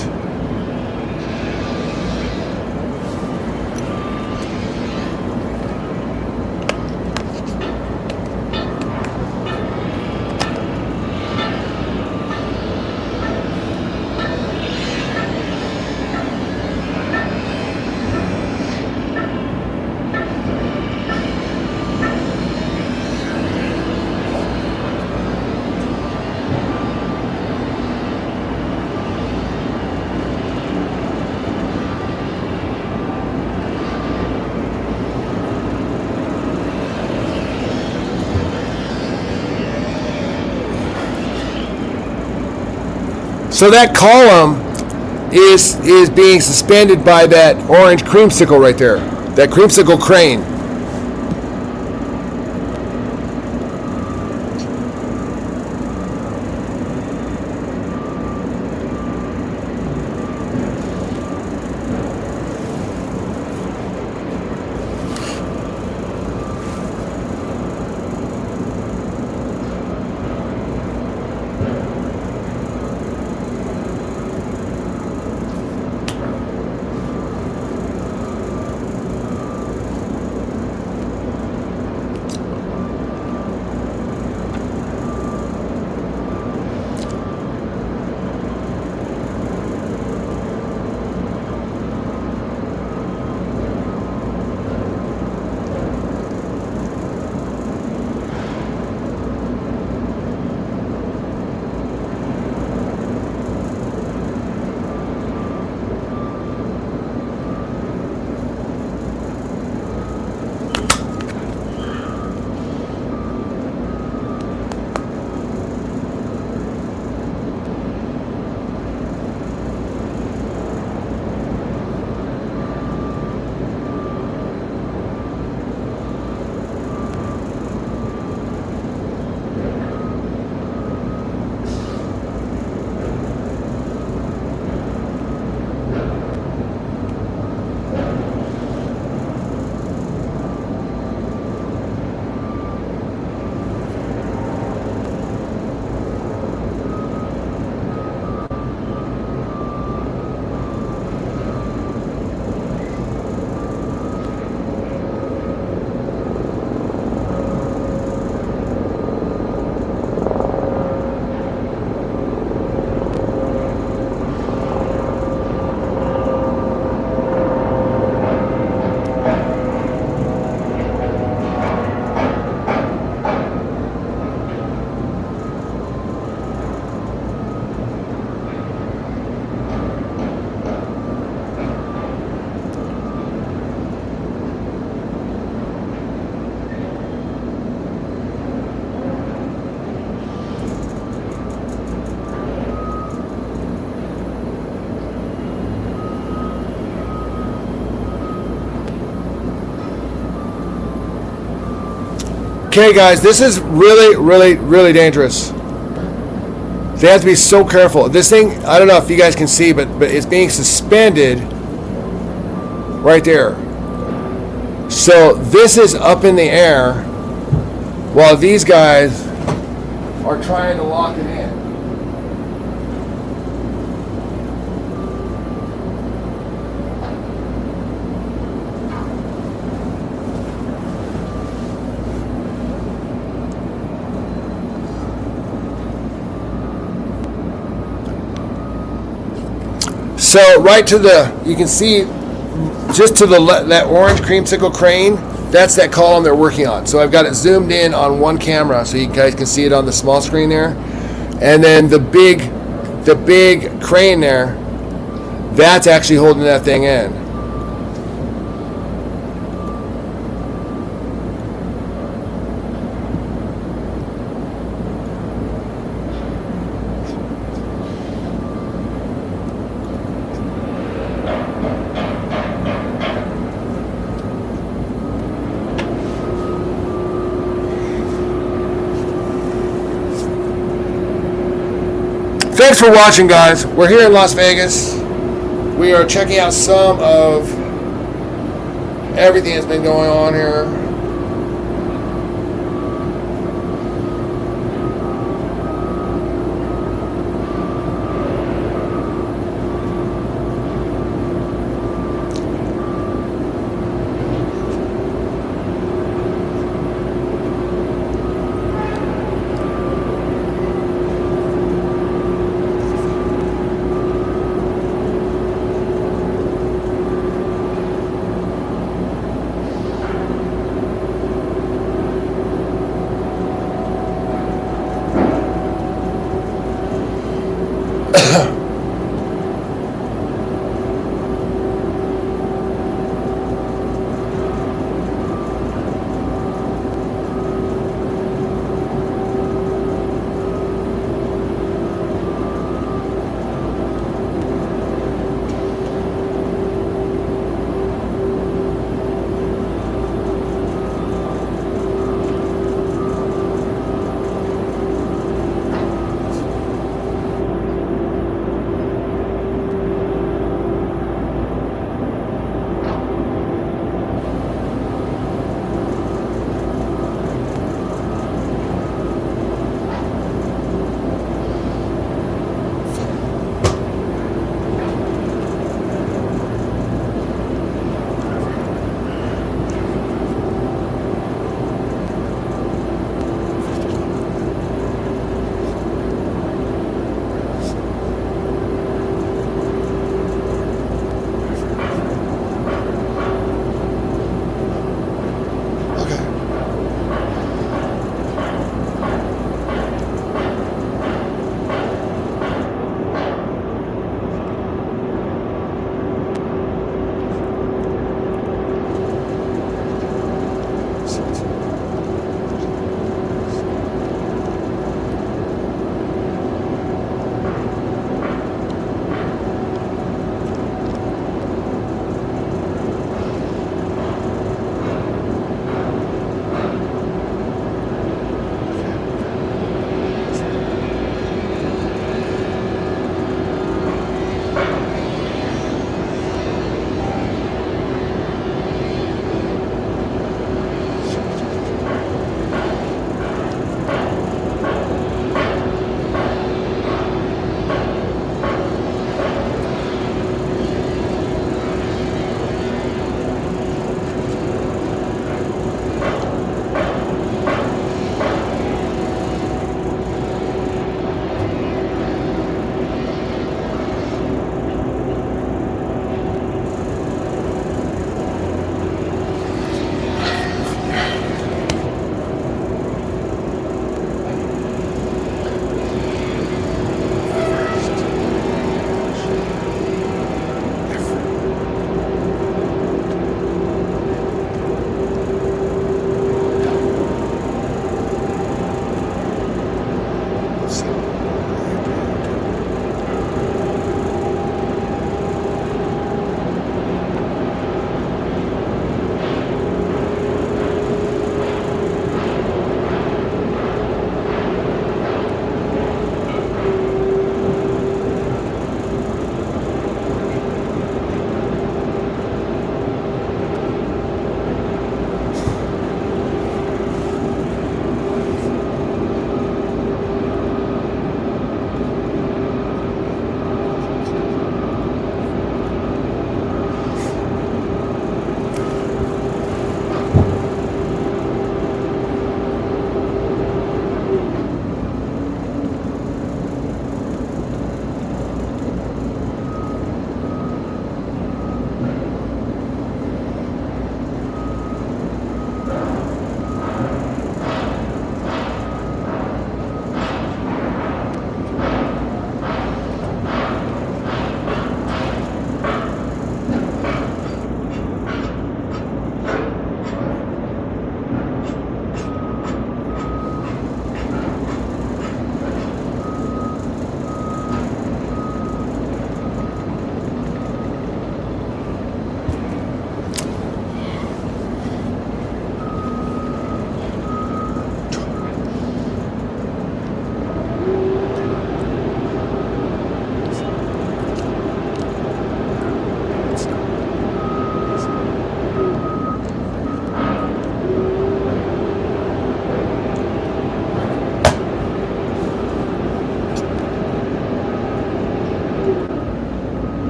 So that column is being suspended by that orange creamsicle right there, that creamsicle crane. Okay, guys, this is really, really, really dangerous. They have to be so careful. This thing, I don't know if you guys can see, but it's being suspended right there. So this is up in the air while these guys are trying to lock it in. So right to the, you can see just to the that orange creamsicle crane, that's that column they're working on. So I've got it zoomed in on one camera so you guys can see it on the small screen there. And then the big crane there, that's actually holding that thing in. Thanks for watching, guys. We're here in Las Vegas. We are checking out some of everything that's been going on here.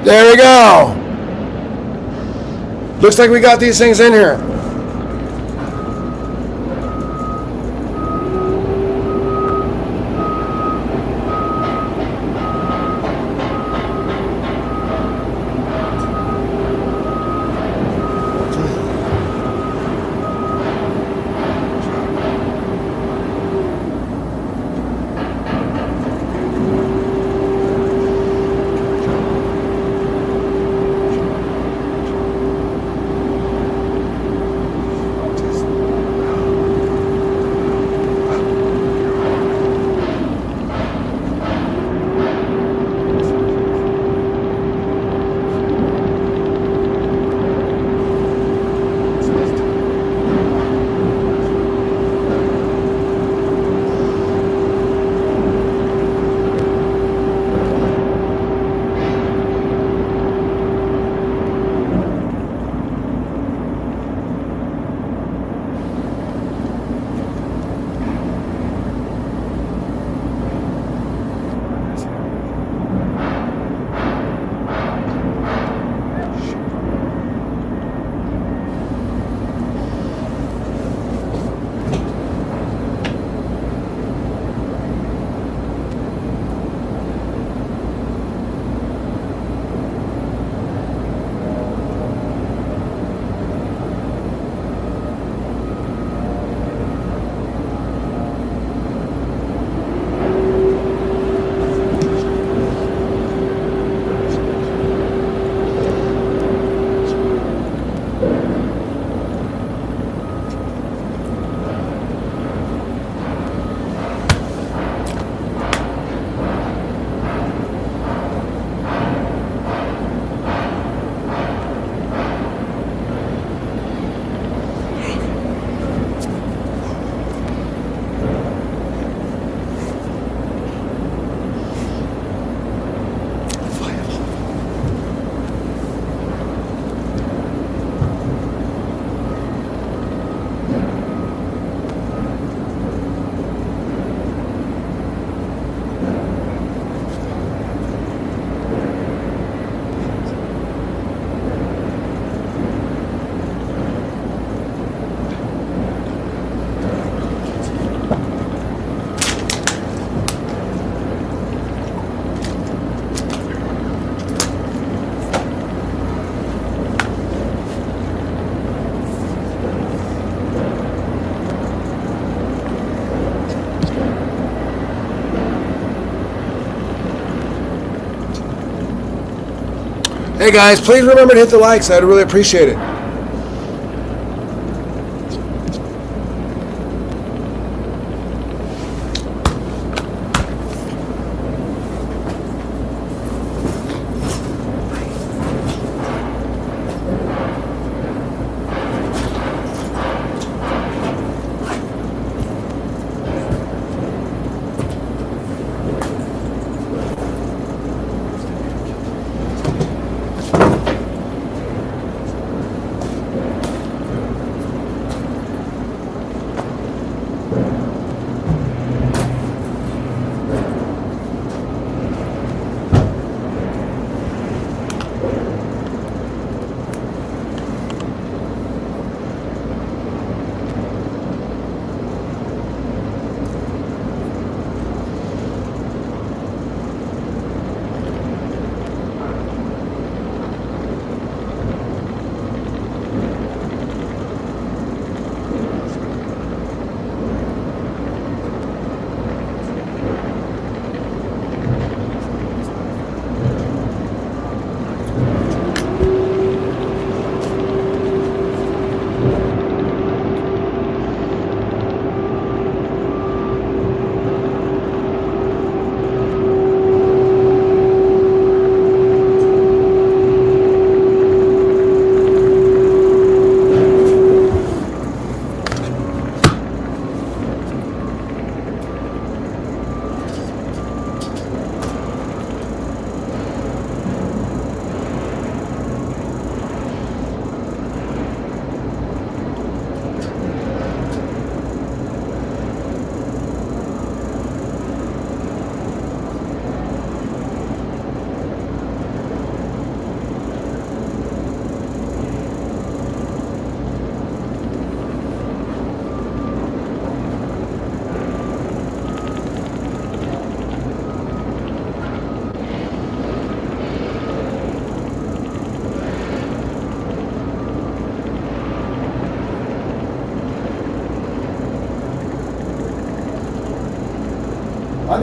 There we go. Looks like we got these things in here. Hey guys, please remember to hit the likes. I'd really appreciate it.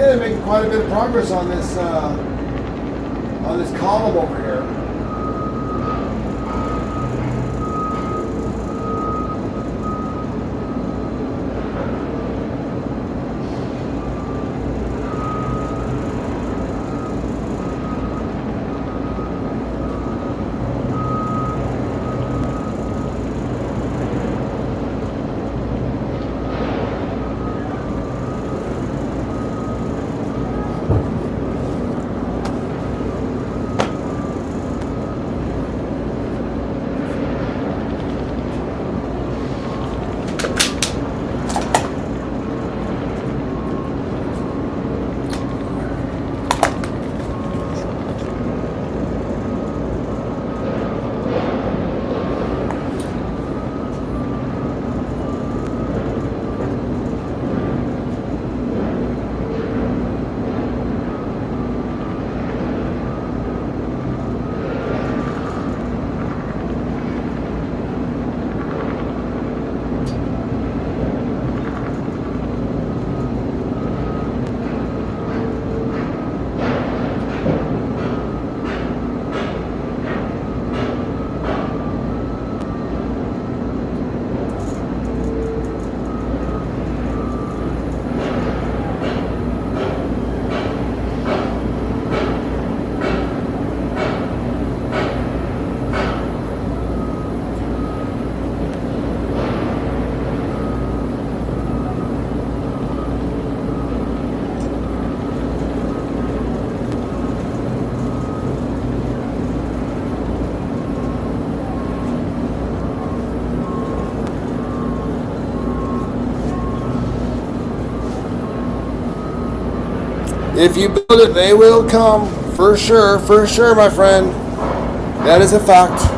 they're making quite a bit of progress on this column over here. If you build it, they will come. For sure, my friend. That is a fact.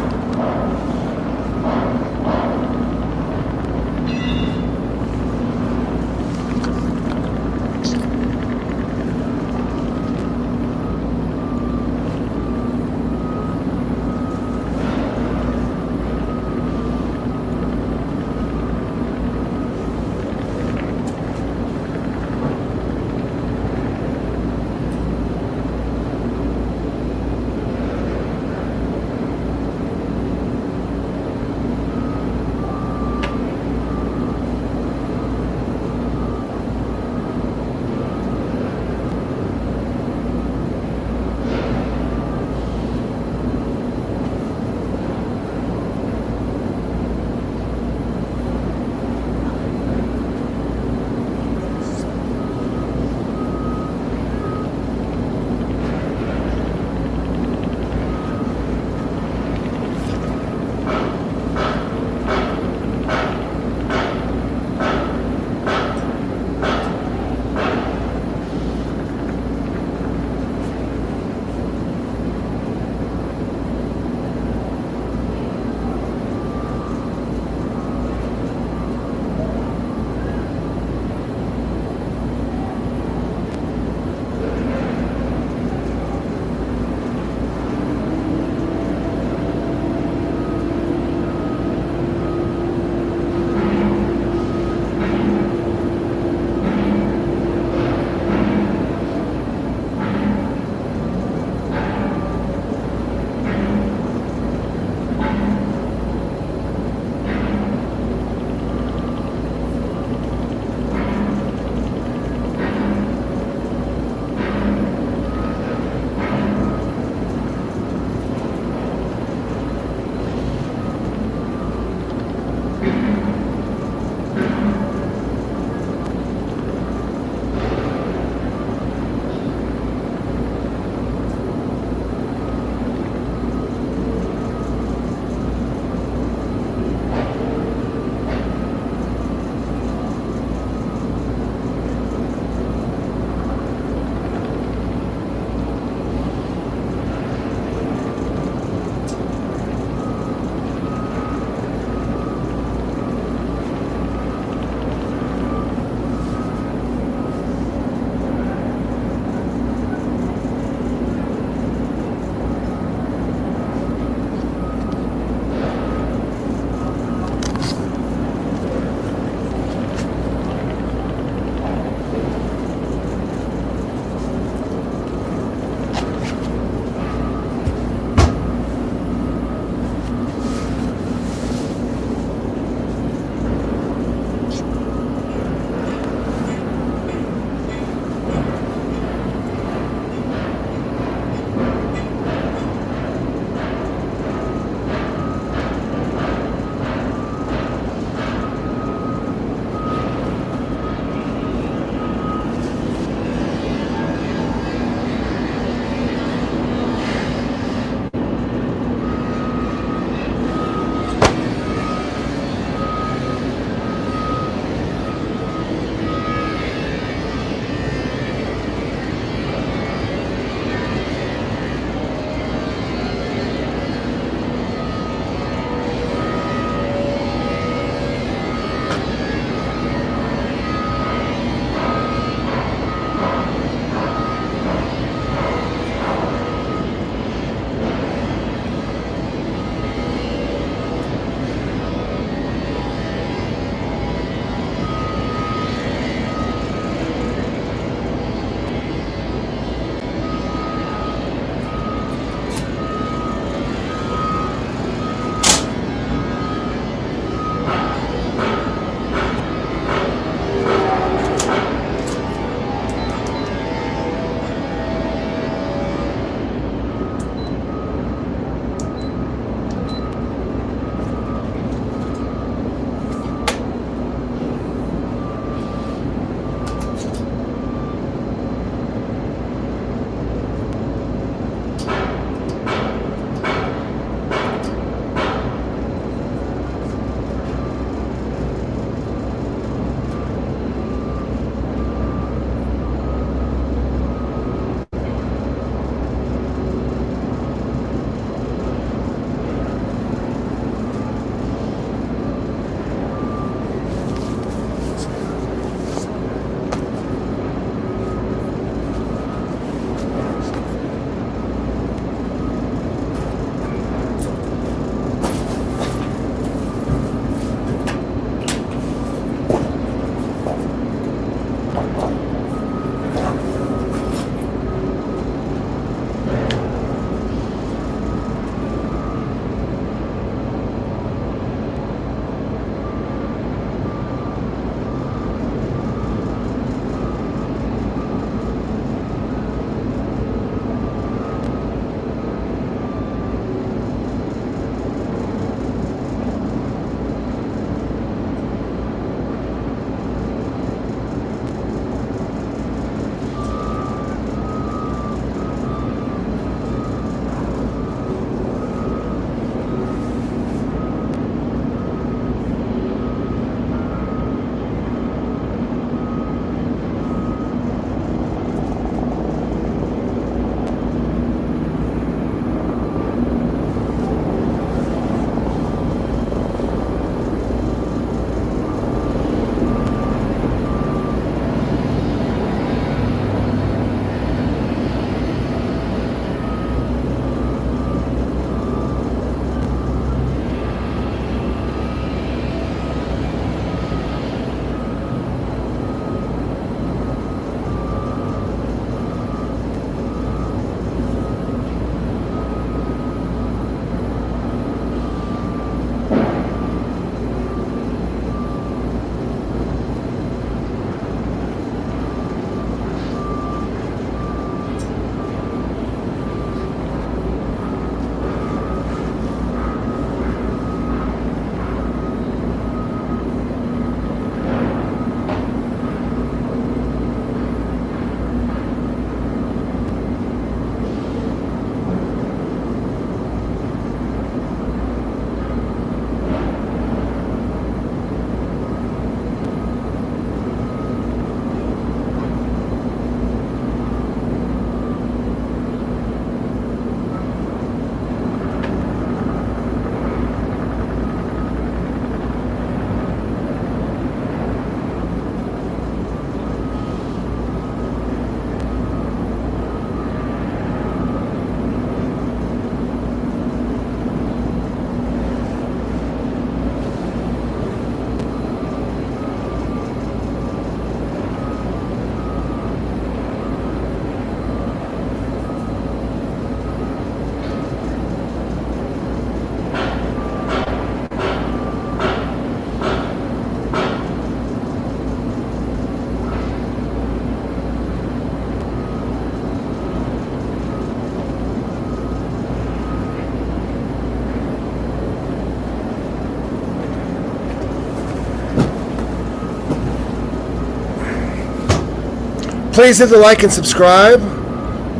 please hit the like and subscribe.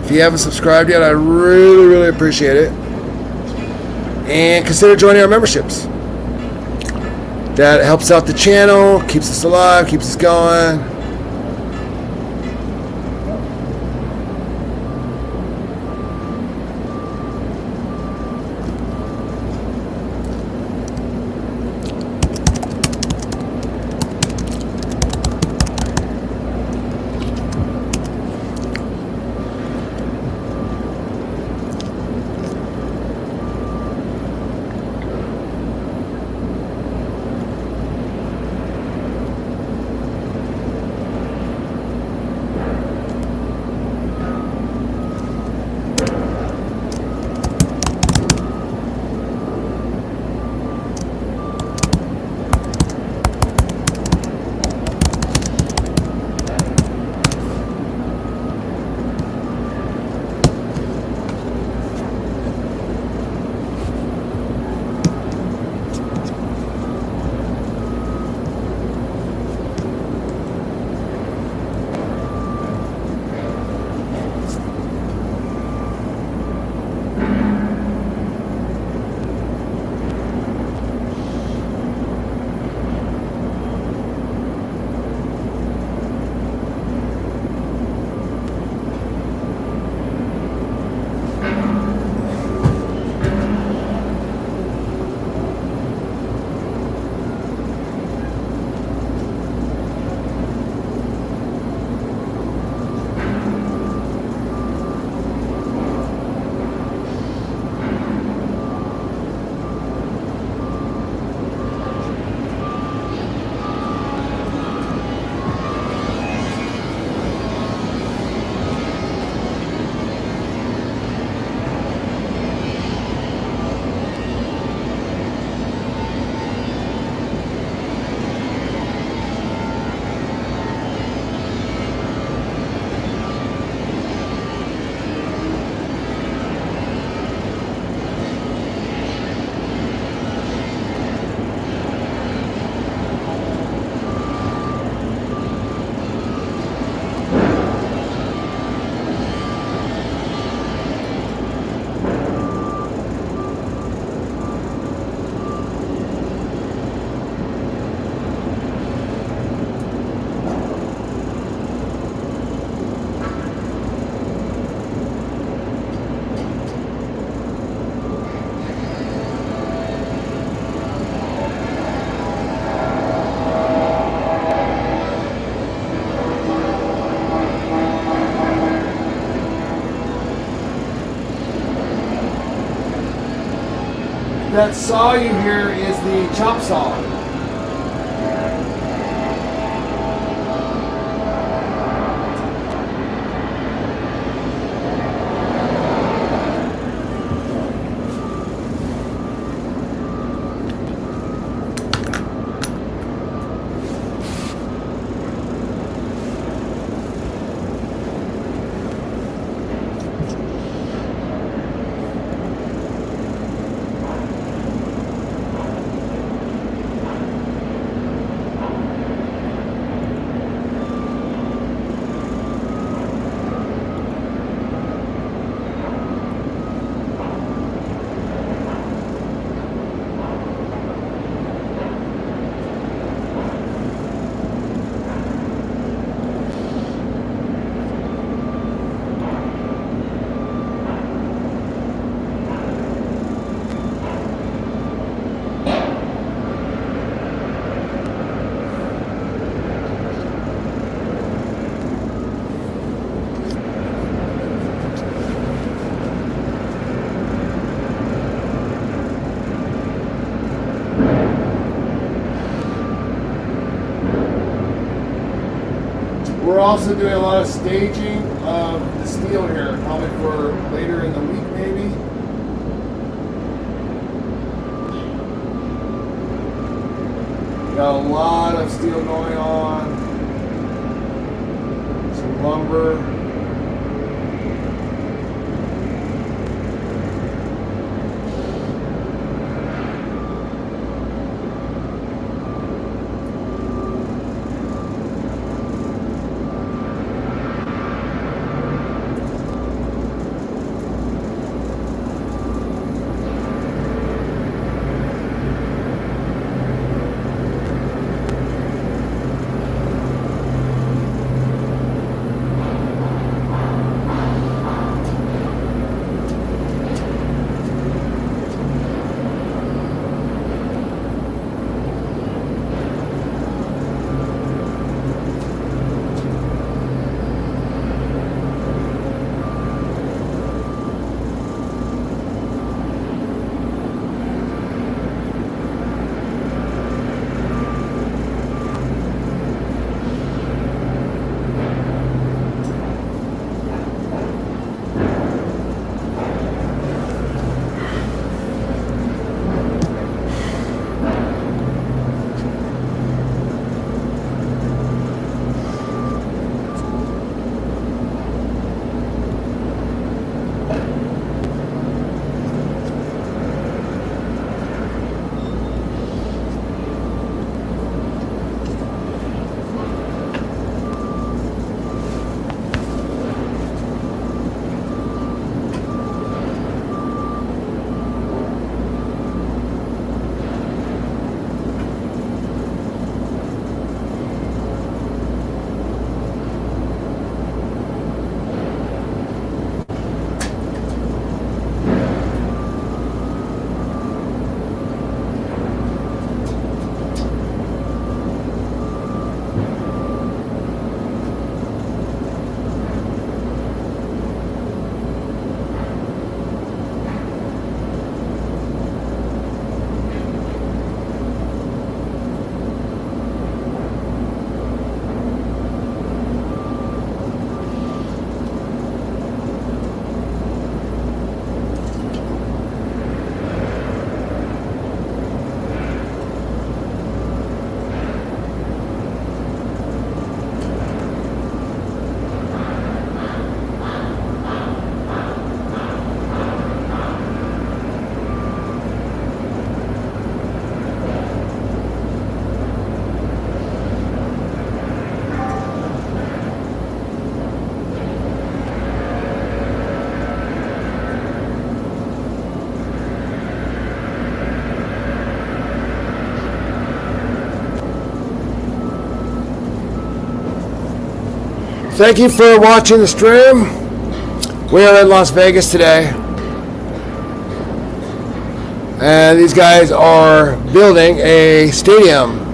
If you haven't subscribed yet, I really, really appreciate it. And consider joining our memberships. That helps out the channel, keeps us alive, keeps us going. That saw you hear is the chop saw. We're also doing a lot of staging of the steel here, probably for later in the week maybe. Got a lot of steel going on. Some lumber. Thank you for watching the stream. We are in Las Vegas today. And these guys are building a stadium.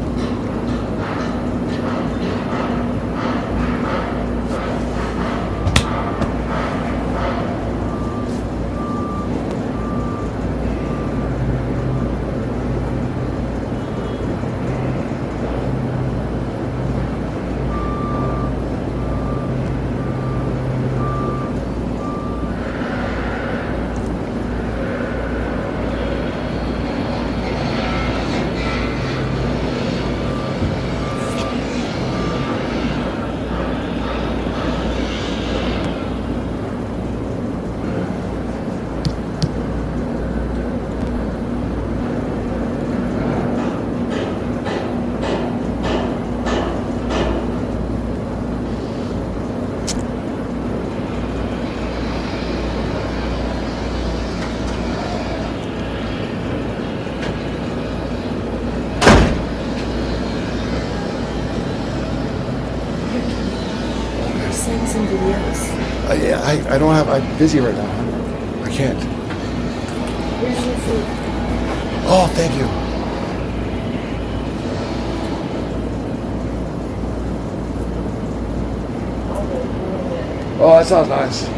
Send some videos. Yeah, I don't have, I'm busy right now. I can't. Here's your food. Oh, thank you. Oh, that sounds nice.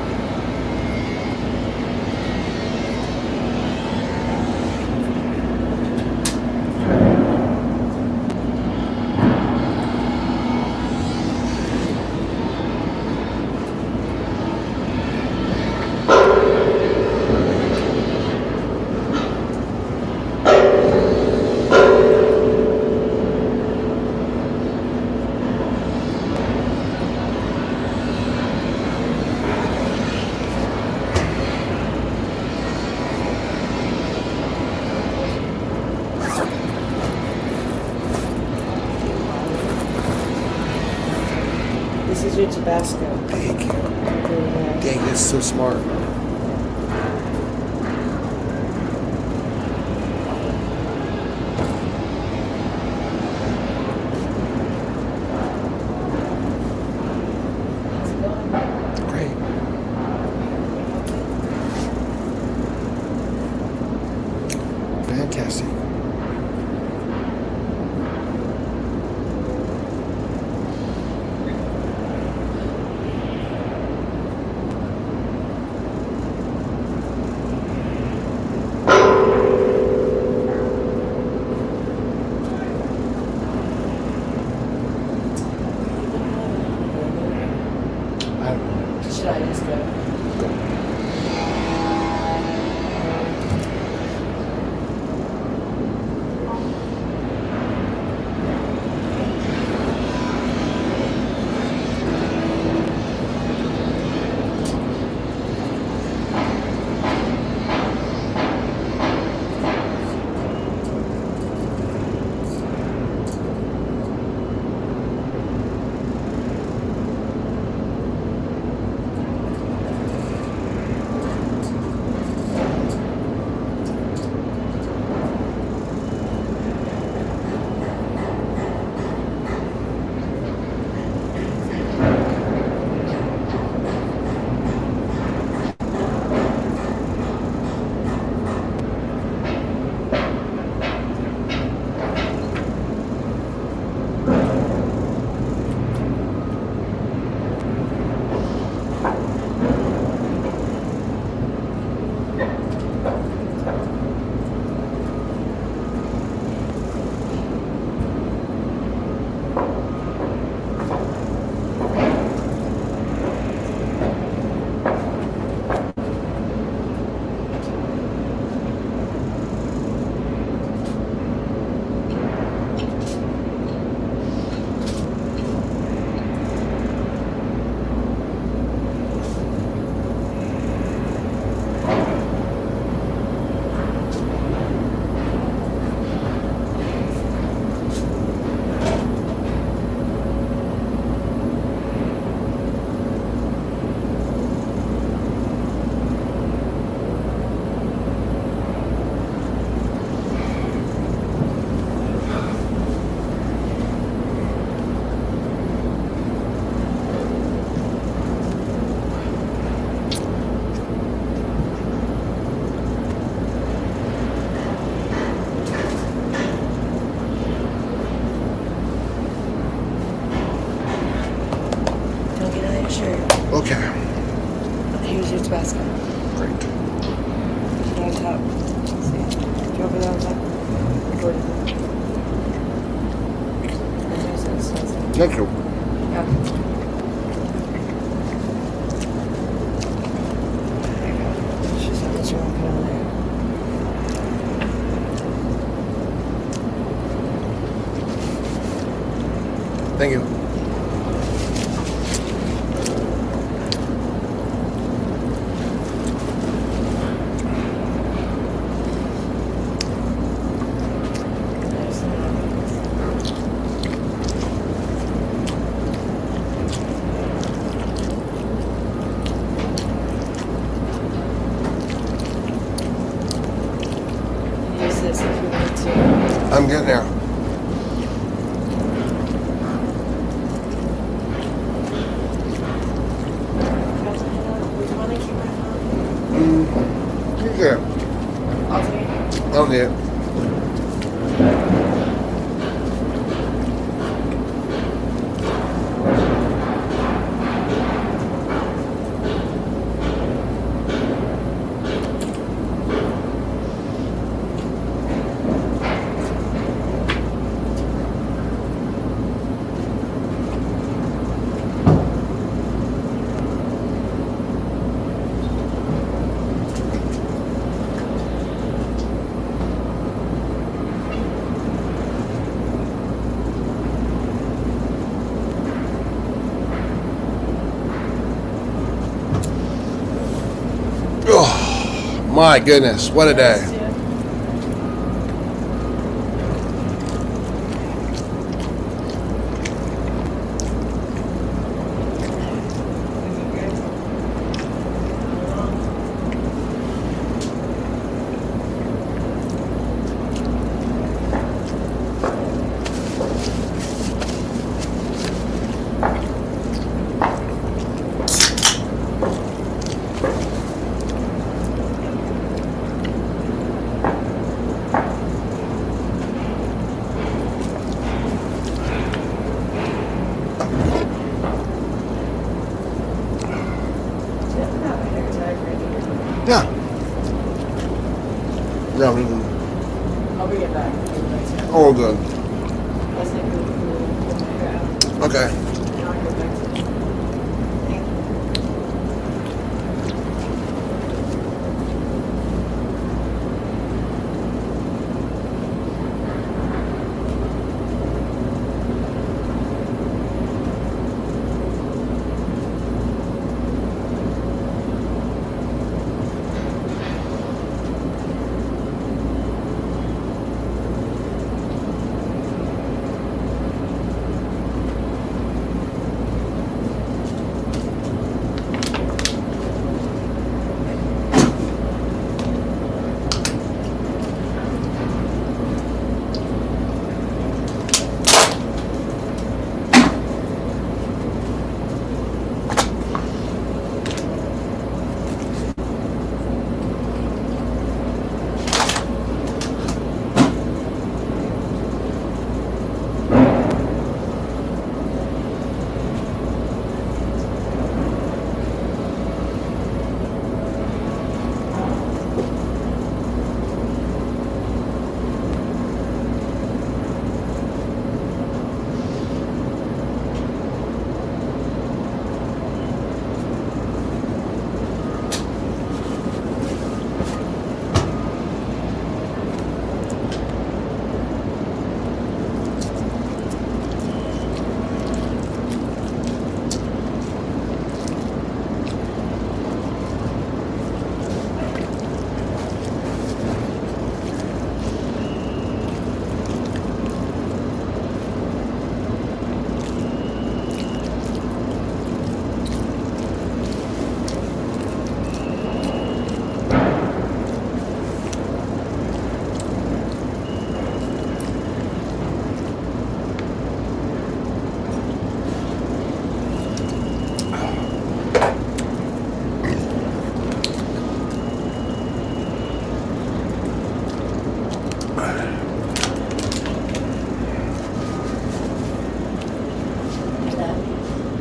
This is your Tabasco. Thank you. Yeah. Dang, that's so smart. Great. Fantastic. I don't know. Should I just go? contact. Recording. Thank you. Yeah. She said that you want to put on there. Thank you. Use this if you need to. I'm getting there. Would you want to keep my phone? You good. I'll take it. I don't need it. Oh, my goodness, what a day. Yeah. Yeah, I'll bring it back. all good. Let's take the hair out. Okay. And I'll go back to it. Thank you.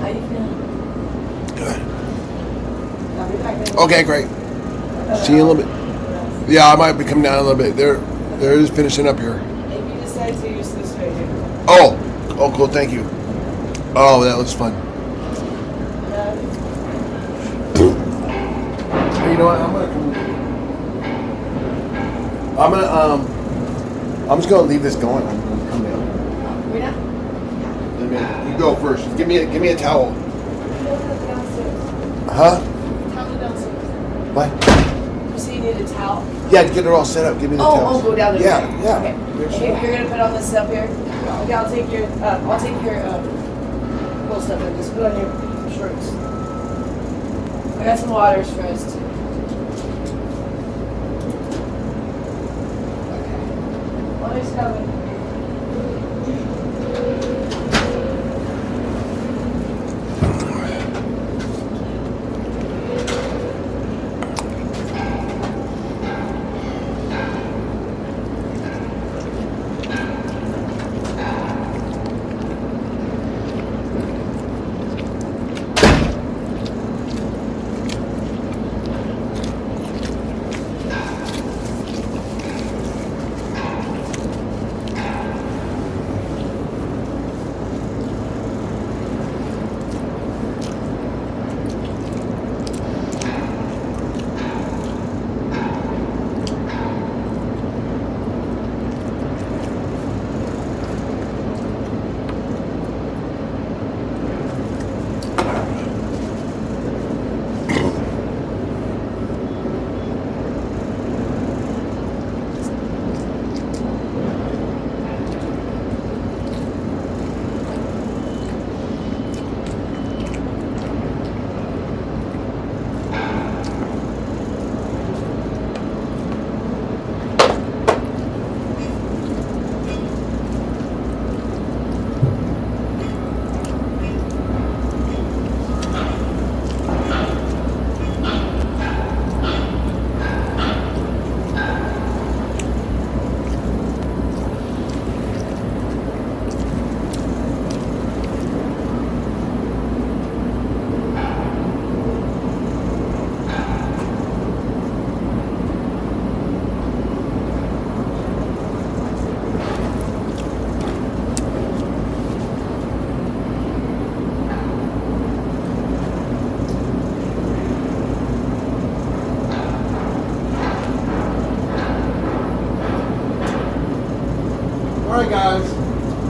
How you feeling? Good. I'll be back in. Okay, great. See you in a little bit. Yeah, I might be coming down a little bit. They're They're just finishing up here. If you decide to use this right here. Oh, cool. Thank you. Oh, that looks fun. Hey, you know what? I'm just gonna leave this going. I'm gonna come down. We're not. You go first. Give me a towel. Downstairs. Huh? Towel downstairs. What? You say you need a towel? Yeah, to get it all set up. Give me the towel. Go down there. Yeah, yeah. Okay. You're gonna put all this stuff here. Okay, I'll take your cool stuff and just put on your shorts. I got some waters first. Okay. Water's coming. All right, guys.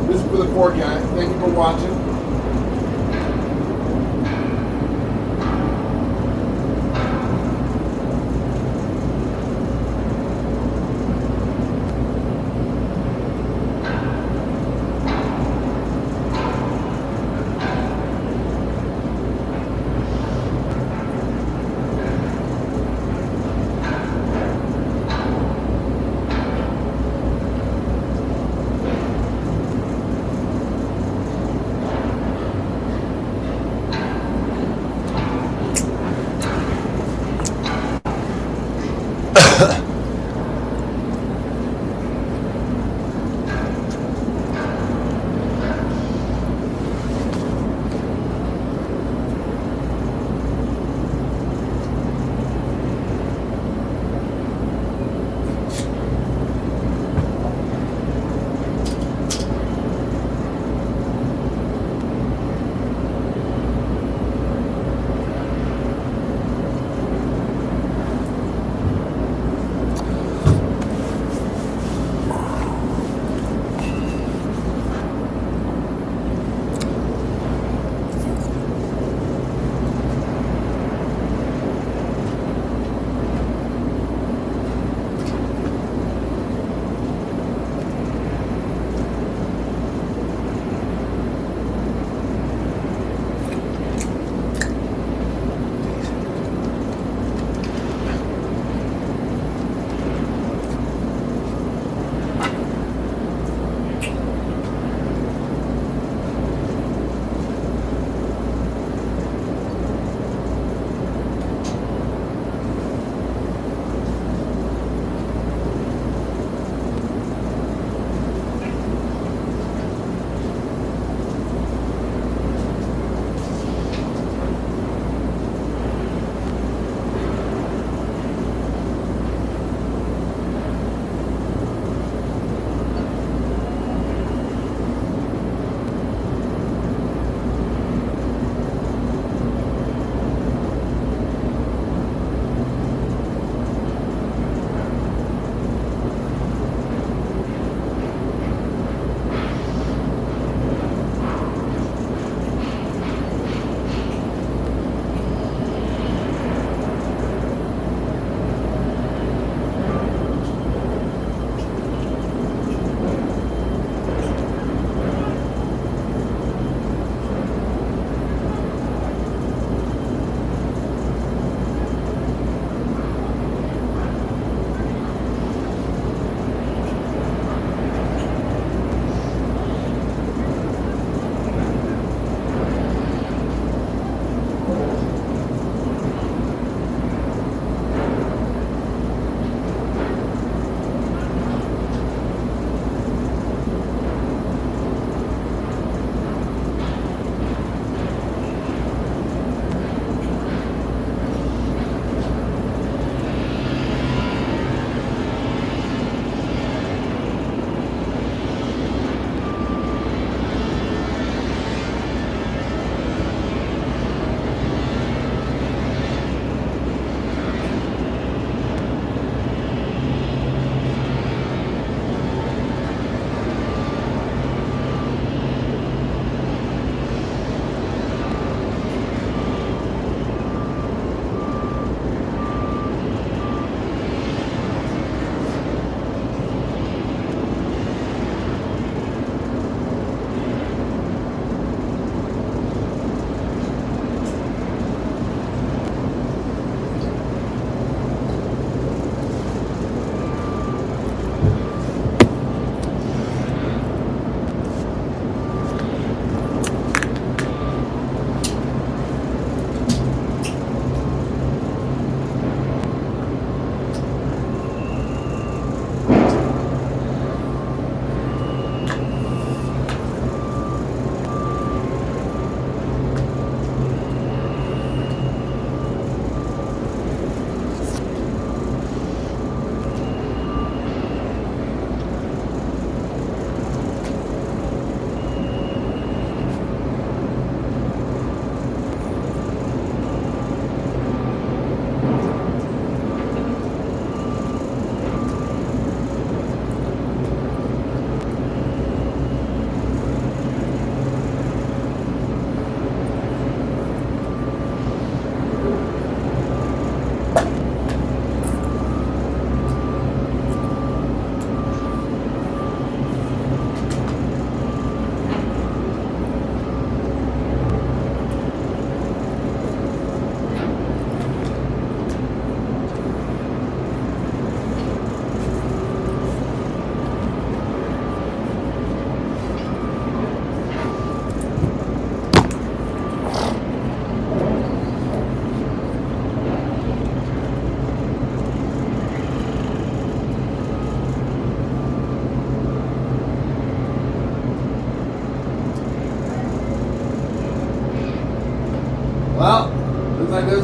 This is for the forecast. Thank you for watching.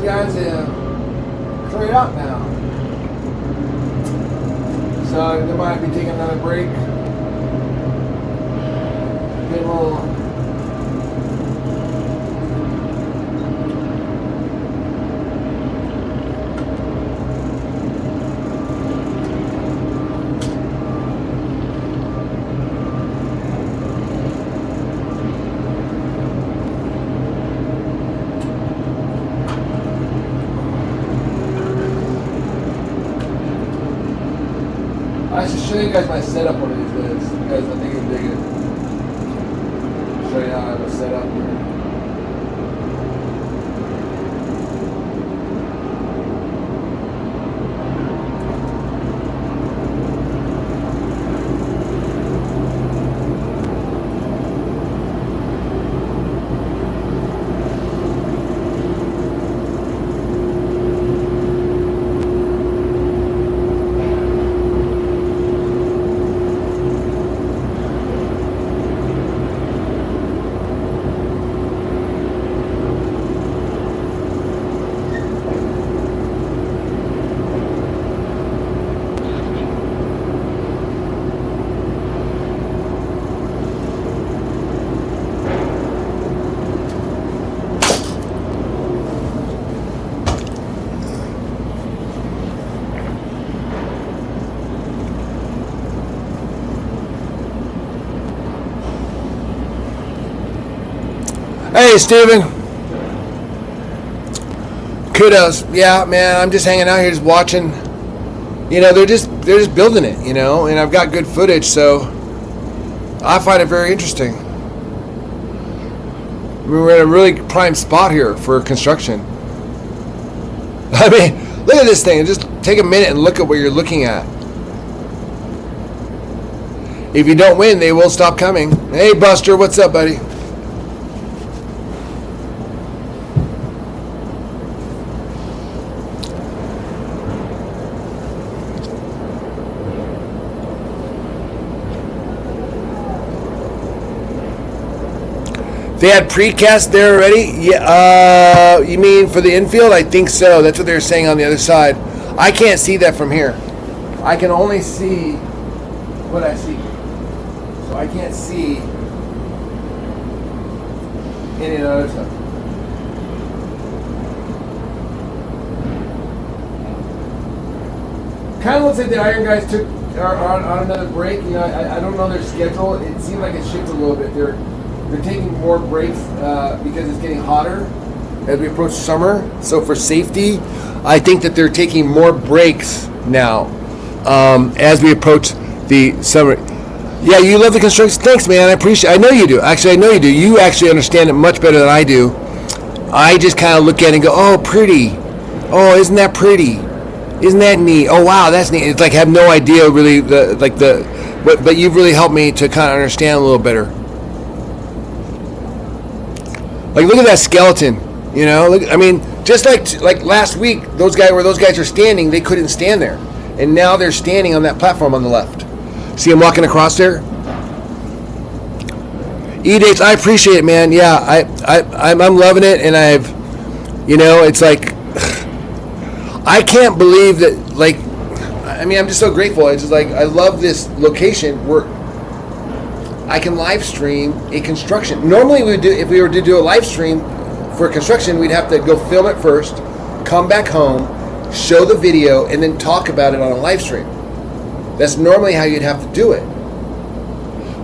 those guys have cleared up now. So they might be taking another break. Get a little. I should show you guys my setup one of these days. You guys, I think you'll dig it. Show you how I have a setup here. Hey, Steven. Kudos. Yeah, man, I'm just hanging out here, just watching. You know, they're just building it, you know, and I've got good footage, so I find it very interesting. We're in a really prime spot here for construction. I mean, look at this thing. Just take a minute and look at what you're looking at. If you don't win, they will stop coming. Hey, Buster, what's up, buddy? They had precast there already? Yeah. You mean for the infield? I think so. That's what they were saying on the other side. I can't see that from here. I can only see what I see. So I can't see any of the other stuff. Kind of looks like the Iron guys are on another break. You know, I don't know their schedule. It seemed like it shifted a little bit. They're taking more breaks because it's getting hotter as we approach summer. So for safety, I think that they're taking more breaks now as we approach the summer. Yeah, you love the construction. Thanks, man. I appreciate it. I know you do. Actually, I know you do. You actually understand it much better than I do. I just kind of look at it and go, oh, pretty. Oh, isn't that pretty? Isn't that neat? Oh, wow, that's neat. It's like I have no idea really, but you've really helped me to kind of understand a little better. Like, look at that skeleton, you know? Look, I mean, just like last week, those guys are standing, they couldn't stand there. And now they're standing on that platform on the left. See them walking across there? E-dates, I appreciate it, man. Yeah, I'm loving it, and it's like, I can't believe that, like, I mean, I'm just so grateful. It's just like, I love this location where I can live stream a construction. Normally, if we were to do a live stream for construction, we'd have to go film it first, come back home, show the video, and then talk about it on a live stream. That's normally how you'd have to do it.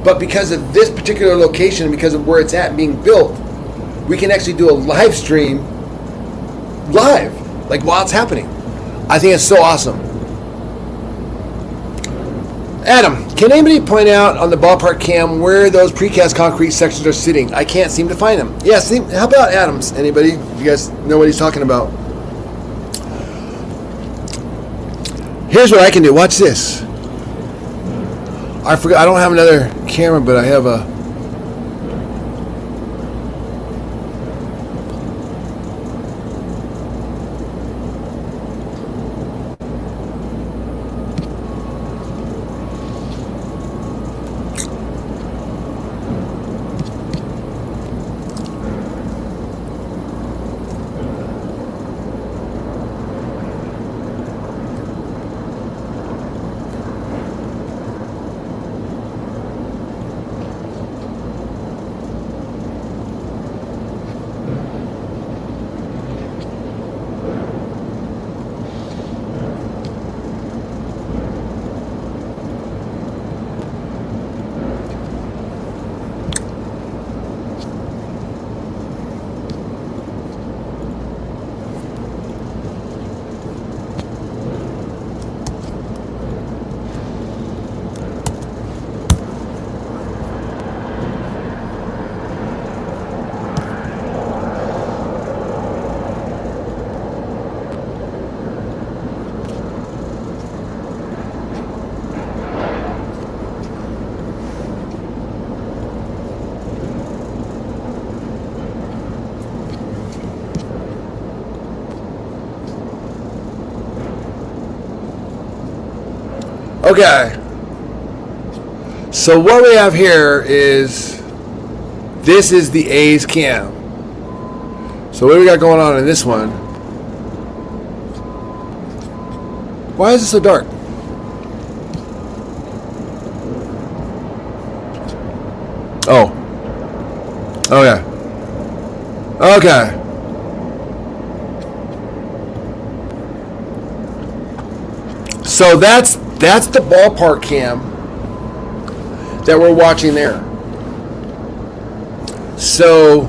But because of this particular location, and because of where it's at being built, we can actually do a live stream live, like while it's happening. I think it's so awesome. Adam, can anybody point out on the ballpark cam where those precast concrete sections are sitting? I can't seem to find them. Yeah, how about Adams? Anybody? You guys know what he's talking about? Here's what I can do. Watch this. I forgot. I don't have another camera, but I have a. Okay. So what we have here is, this is the A's cam. So what do we got going on in this one? Why is it so dark? Oh. Okay. Okay. So that's the ballpark cam that we're watching there. So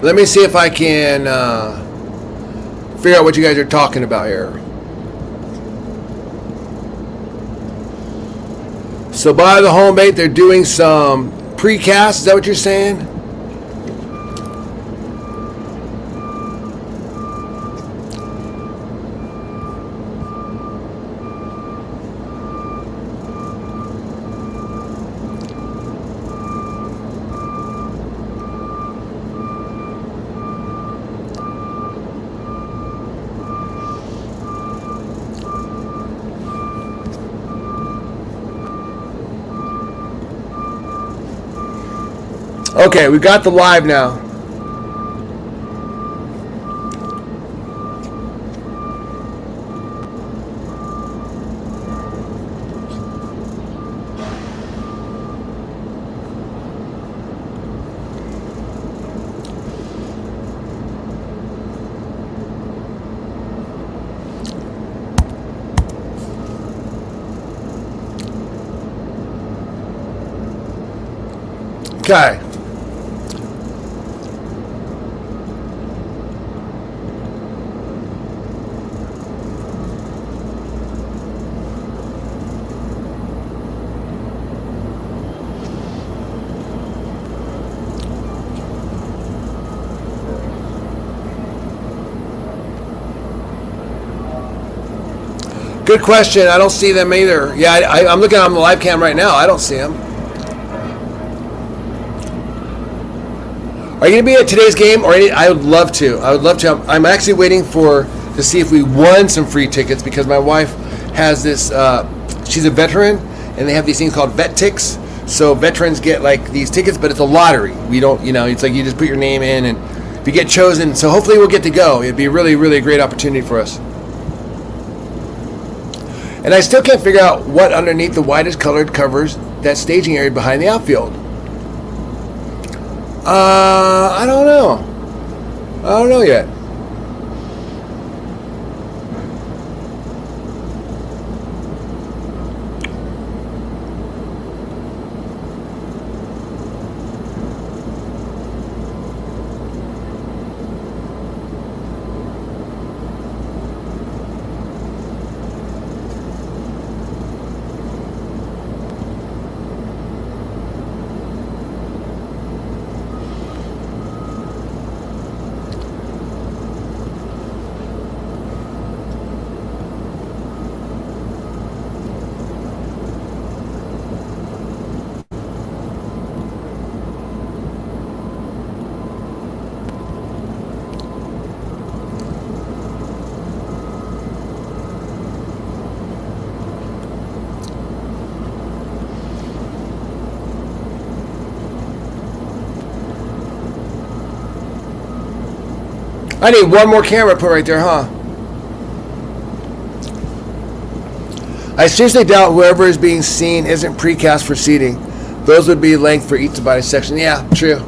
let me see if I can figure out what you guys are talking about here. So by the home bait, they're doing some precast. Is that what you're saying? Okay, we got the live now. Okay. Good question. I don't see them either. Yeah, I'm looking on the live cam right now. I don't see them. Are you going to be at today's game? Or I would love to. I would love to. I'm actually waiting to see if we won some free tickets, because my wife has this. She's a veteran, and they have these things called vet ticks. So veterans get like these tickets, but it's a lottery. We don't, it's like you just put your name in, and if you get chosen, so hopefully we'll get to go. It'd be a really, really great opportunity for us. And I still can't figure out what underneath the widest colored covers that staging area behind the outfield. I don't know. I don't know yet. I need one more camera put right there, huh? I seriously doubt whoever is being seen isn't precast for seating. Those would be length for each body section. Yeah, true.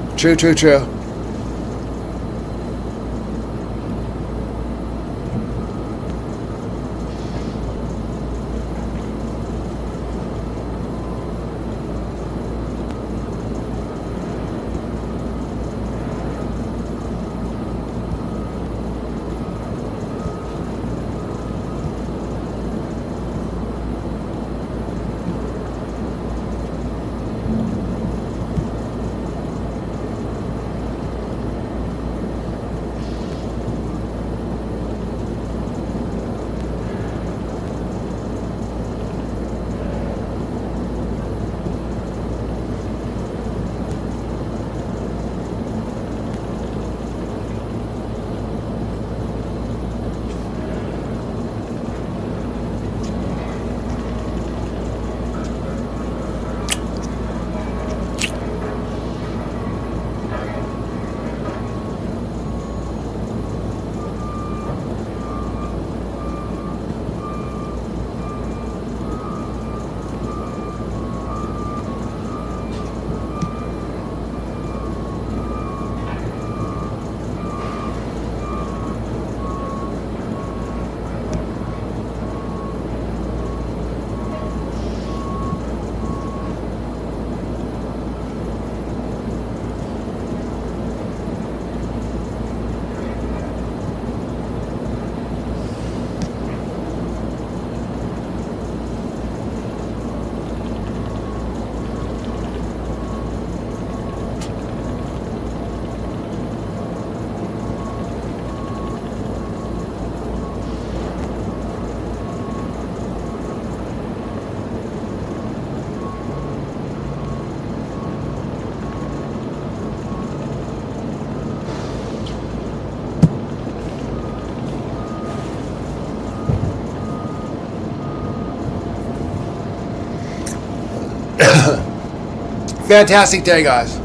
fantastic day, guys.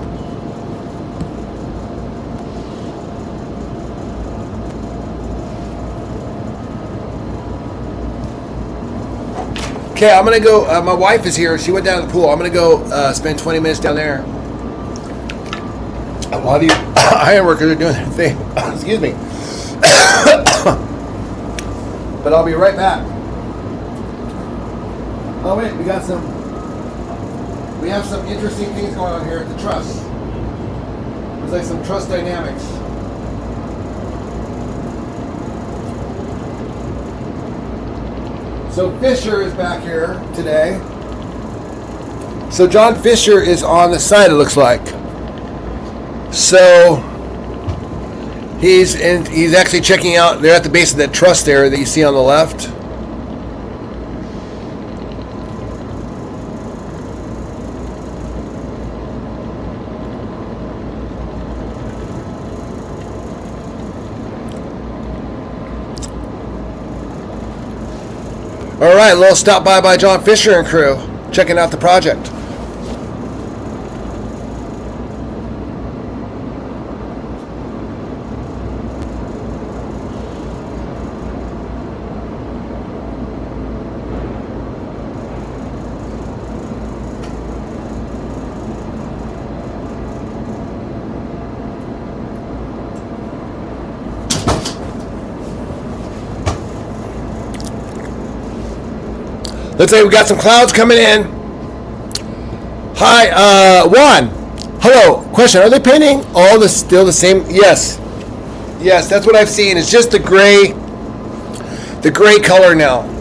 Okay, I'm gonna go. My wife is here. She went down to the pool. I'm gonna go spend 20 minutes down there. A lot of you iron workers are doing their thing. Excuse me. But I'll be right back. Oh wait, we have some interesting things going on here at the truss. There's like some truss dynamics. So Fisher is back here today. So John Fisher is on the side, it looks like. So he's actually checking out. They're at the base of that truss there that you see on the left. All right, a little stop by John Fisher and crew, checking out the project. Looks like we got some clouds coming in. Hi, Juan. Hello. Question: are they painting all still the same? Yes. Yes, that's what I've seen. It's just the gray color now.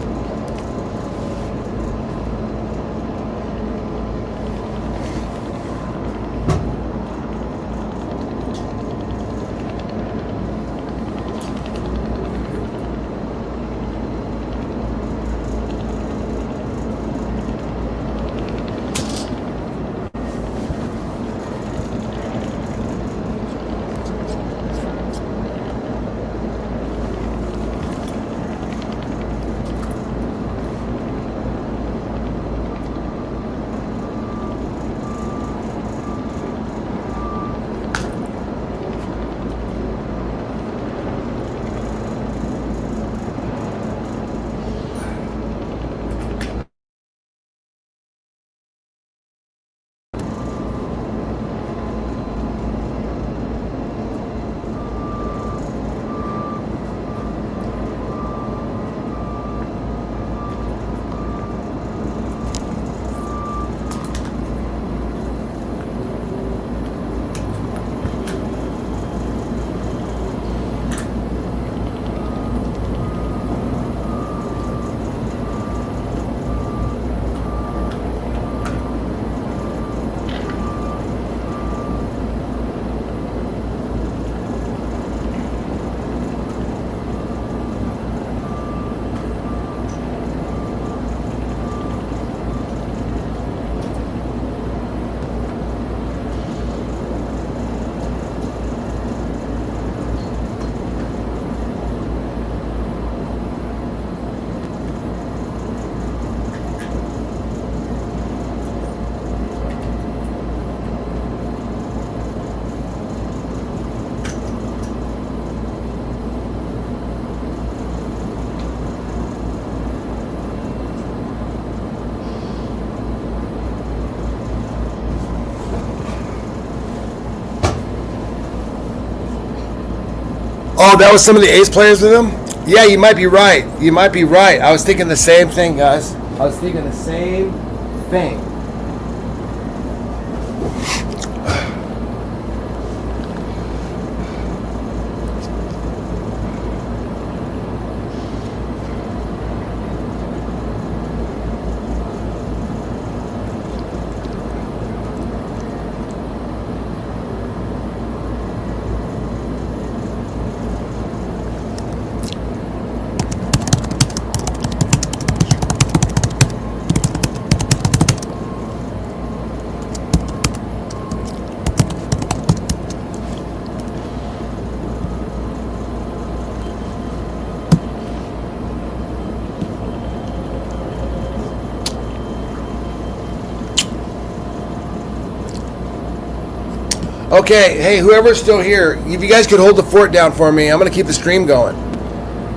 Oh, that was some of the A's players with him? Yeah, you might be right. You might be right. I was thinking the same thing, guys. I was thinking the same thing. Okay, hey, whoever's still here, if you guys could hold the fort down for me, I'm going to keep the stream going.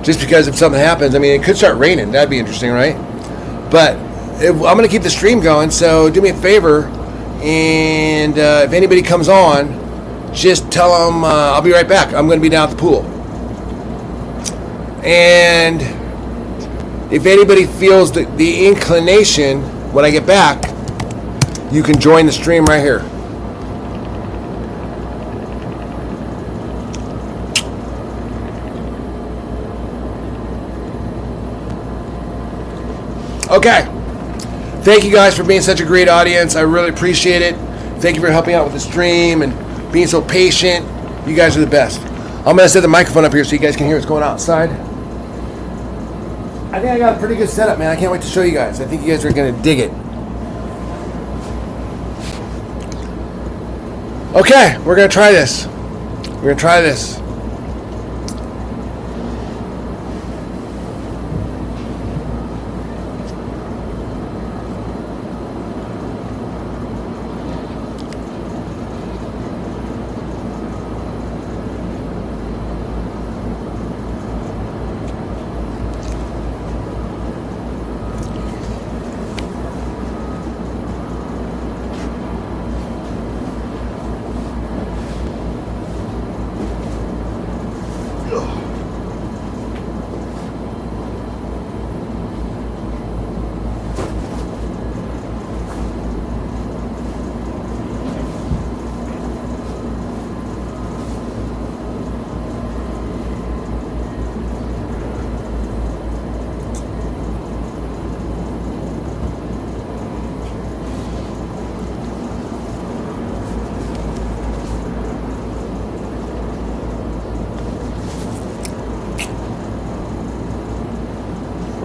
Just because if something happens, I mean, it could start raining. That'd be interesting, right? But I'm going to keep the stream going, so do me a favor. And if anybody comes on, just tell them I'll be right back. I'm going to be down at the pool. And if anybody feels the inclination when I get back, you can join the stream right here. Okay. Thank you guys for being such a great audience. I really appreciate it. Thank you for helping out with the stream and being so patient. You guys are the best. I'm going to set the microphone up here so you guys can hear what's going on outside. I think I got a pretty good setup, man. I can't wait to show you guys. I think you guys are going to dig it. Okay, we're going to try this. We're going to try this.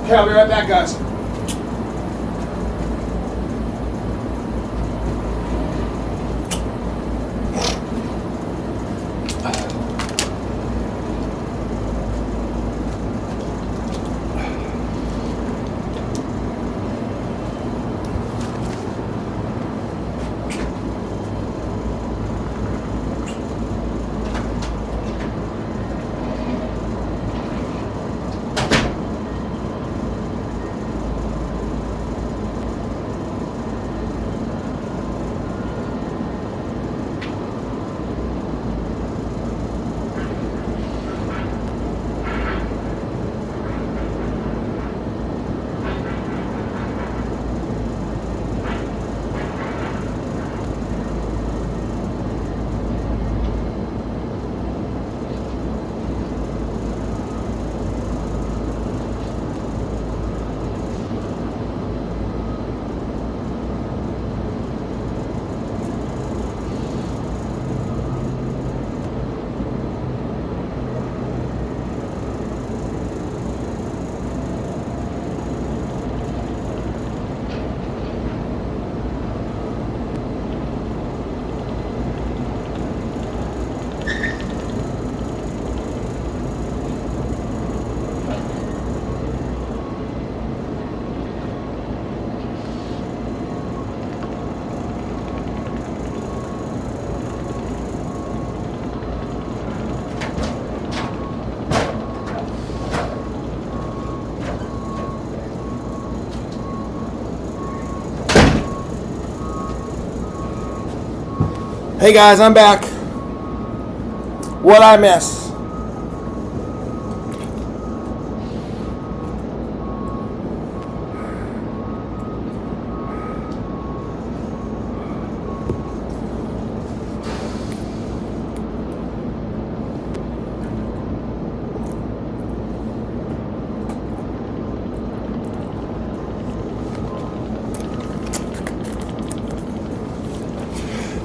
Okay, I'll be right back, guys. Hey guys, I'm back. What'd I miss?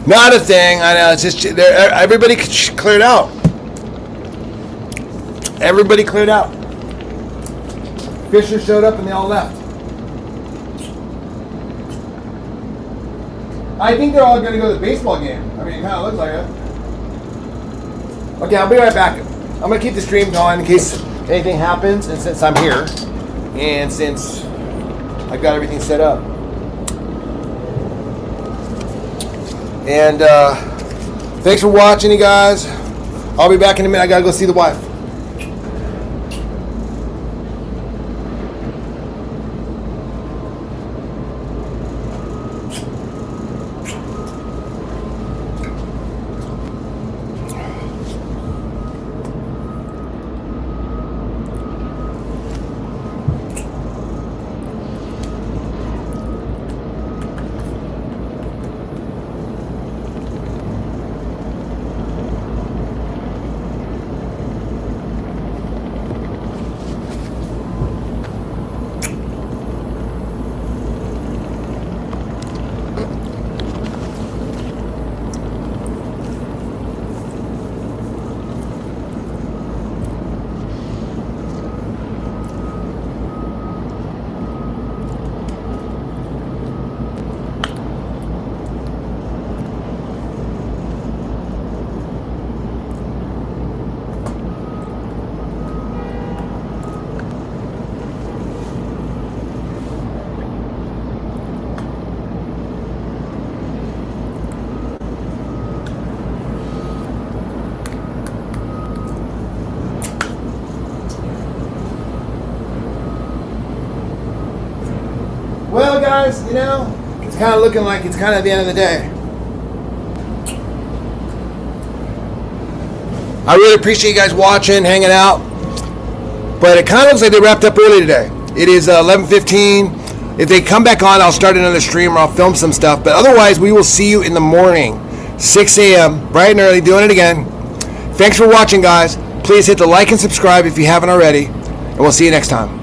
Not a thing. I know. It's just everybody cleared out. Everybody cleared out. Fisher showed up and they all left. I think they're all going to go to the baseball game. I mean, it kind of looks like it. Okay, I'll be right back. I'm going to keep the stream going in case anything happens. And since I'm here, and since I've got everything set up. And Thanks for watching, you guys. I'll be back in a minute. I gotta go see the wife. Well, guys, you know, it's kind of looking like it's kind of the end of the day. I really appreciate you guys watching, hanging out. But it kind of looks like they wrapped up early today. It is 11:15. If they come back on, I'll start another stream or I'll film some stuff. But otherwise, we will see you in the morning, 6 a.m., bright and early, doing it again. Thanks for watching, guys. Please hit the like and subscribe if you haven't already. And we'll see you next time.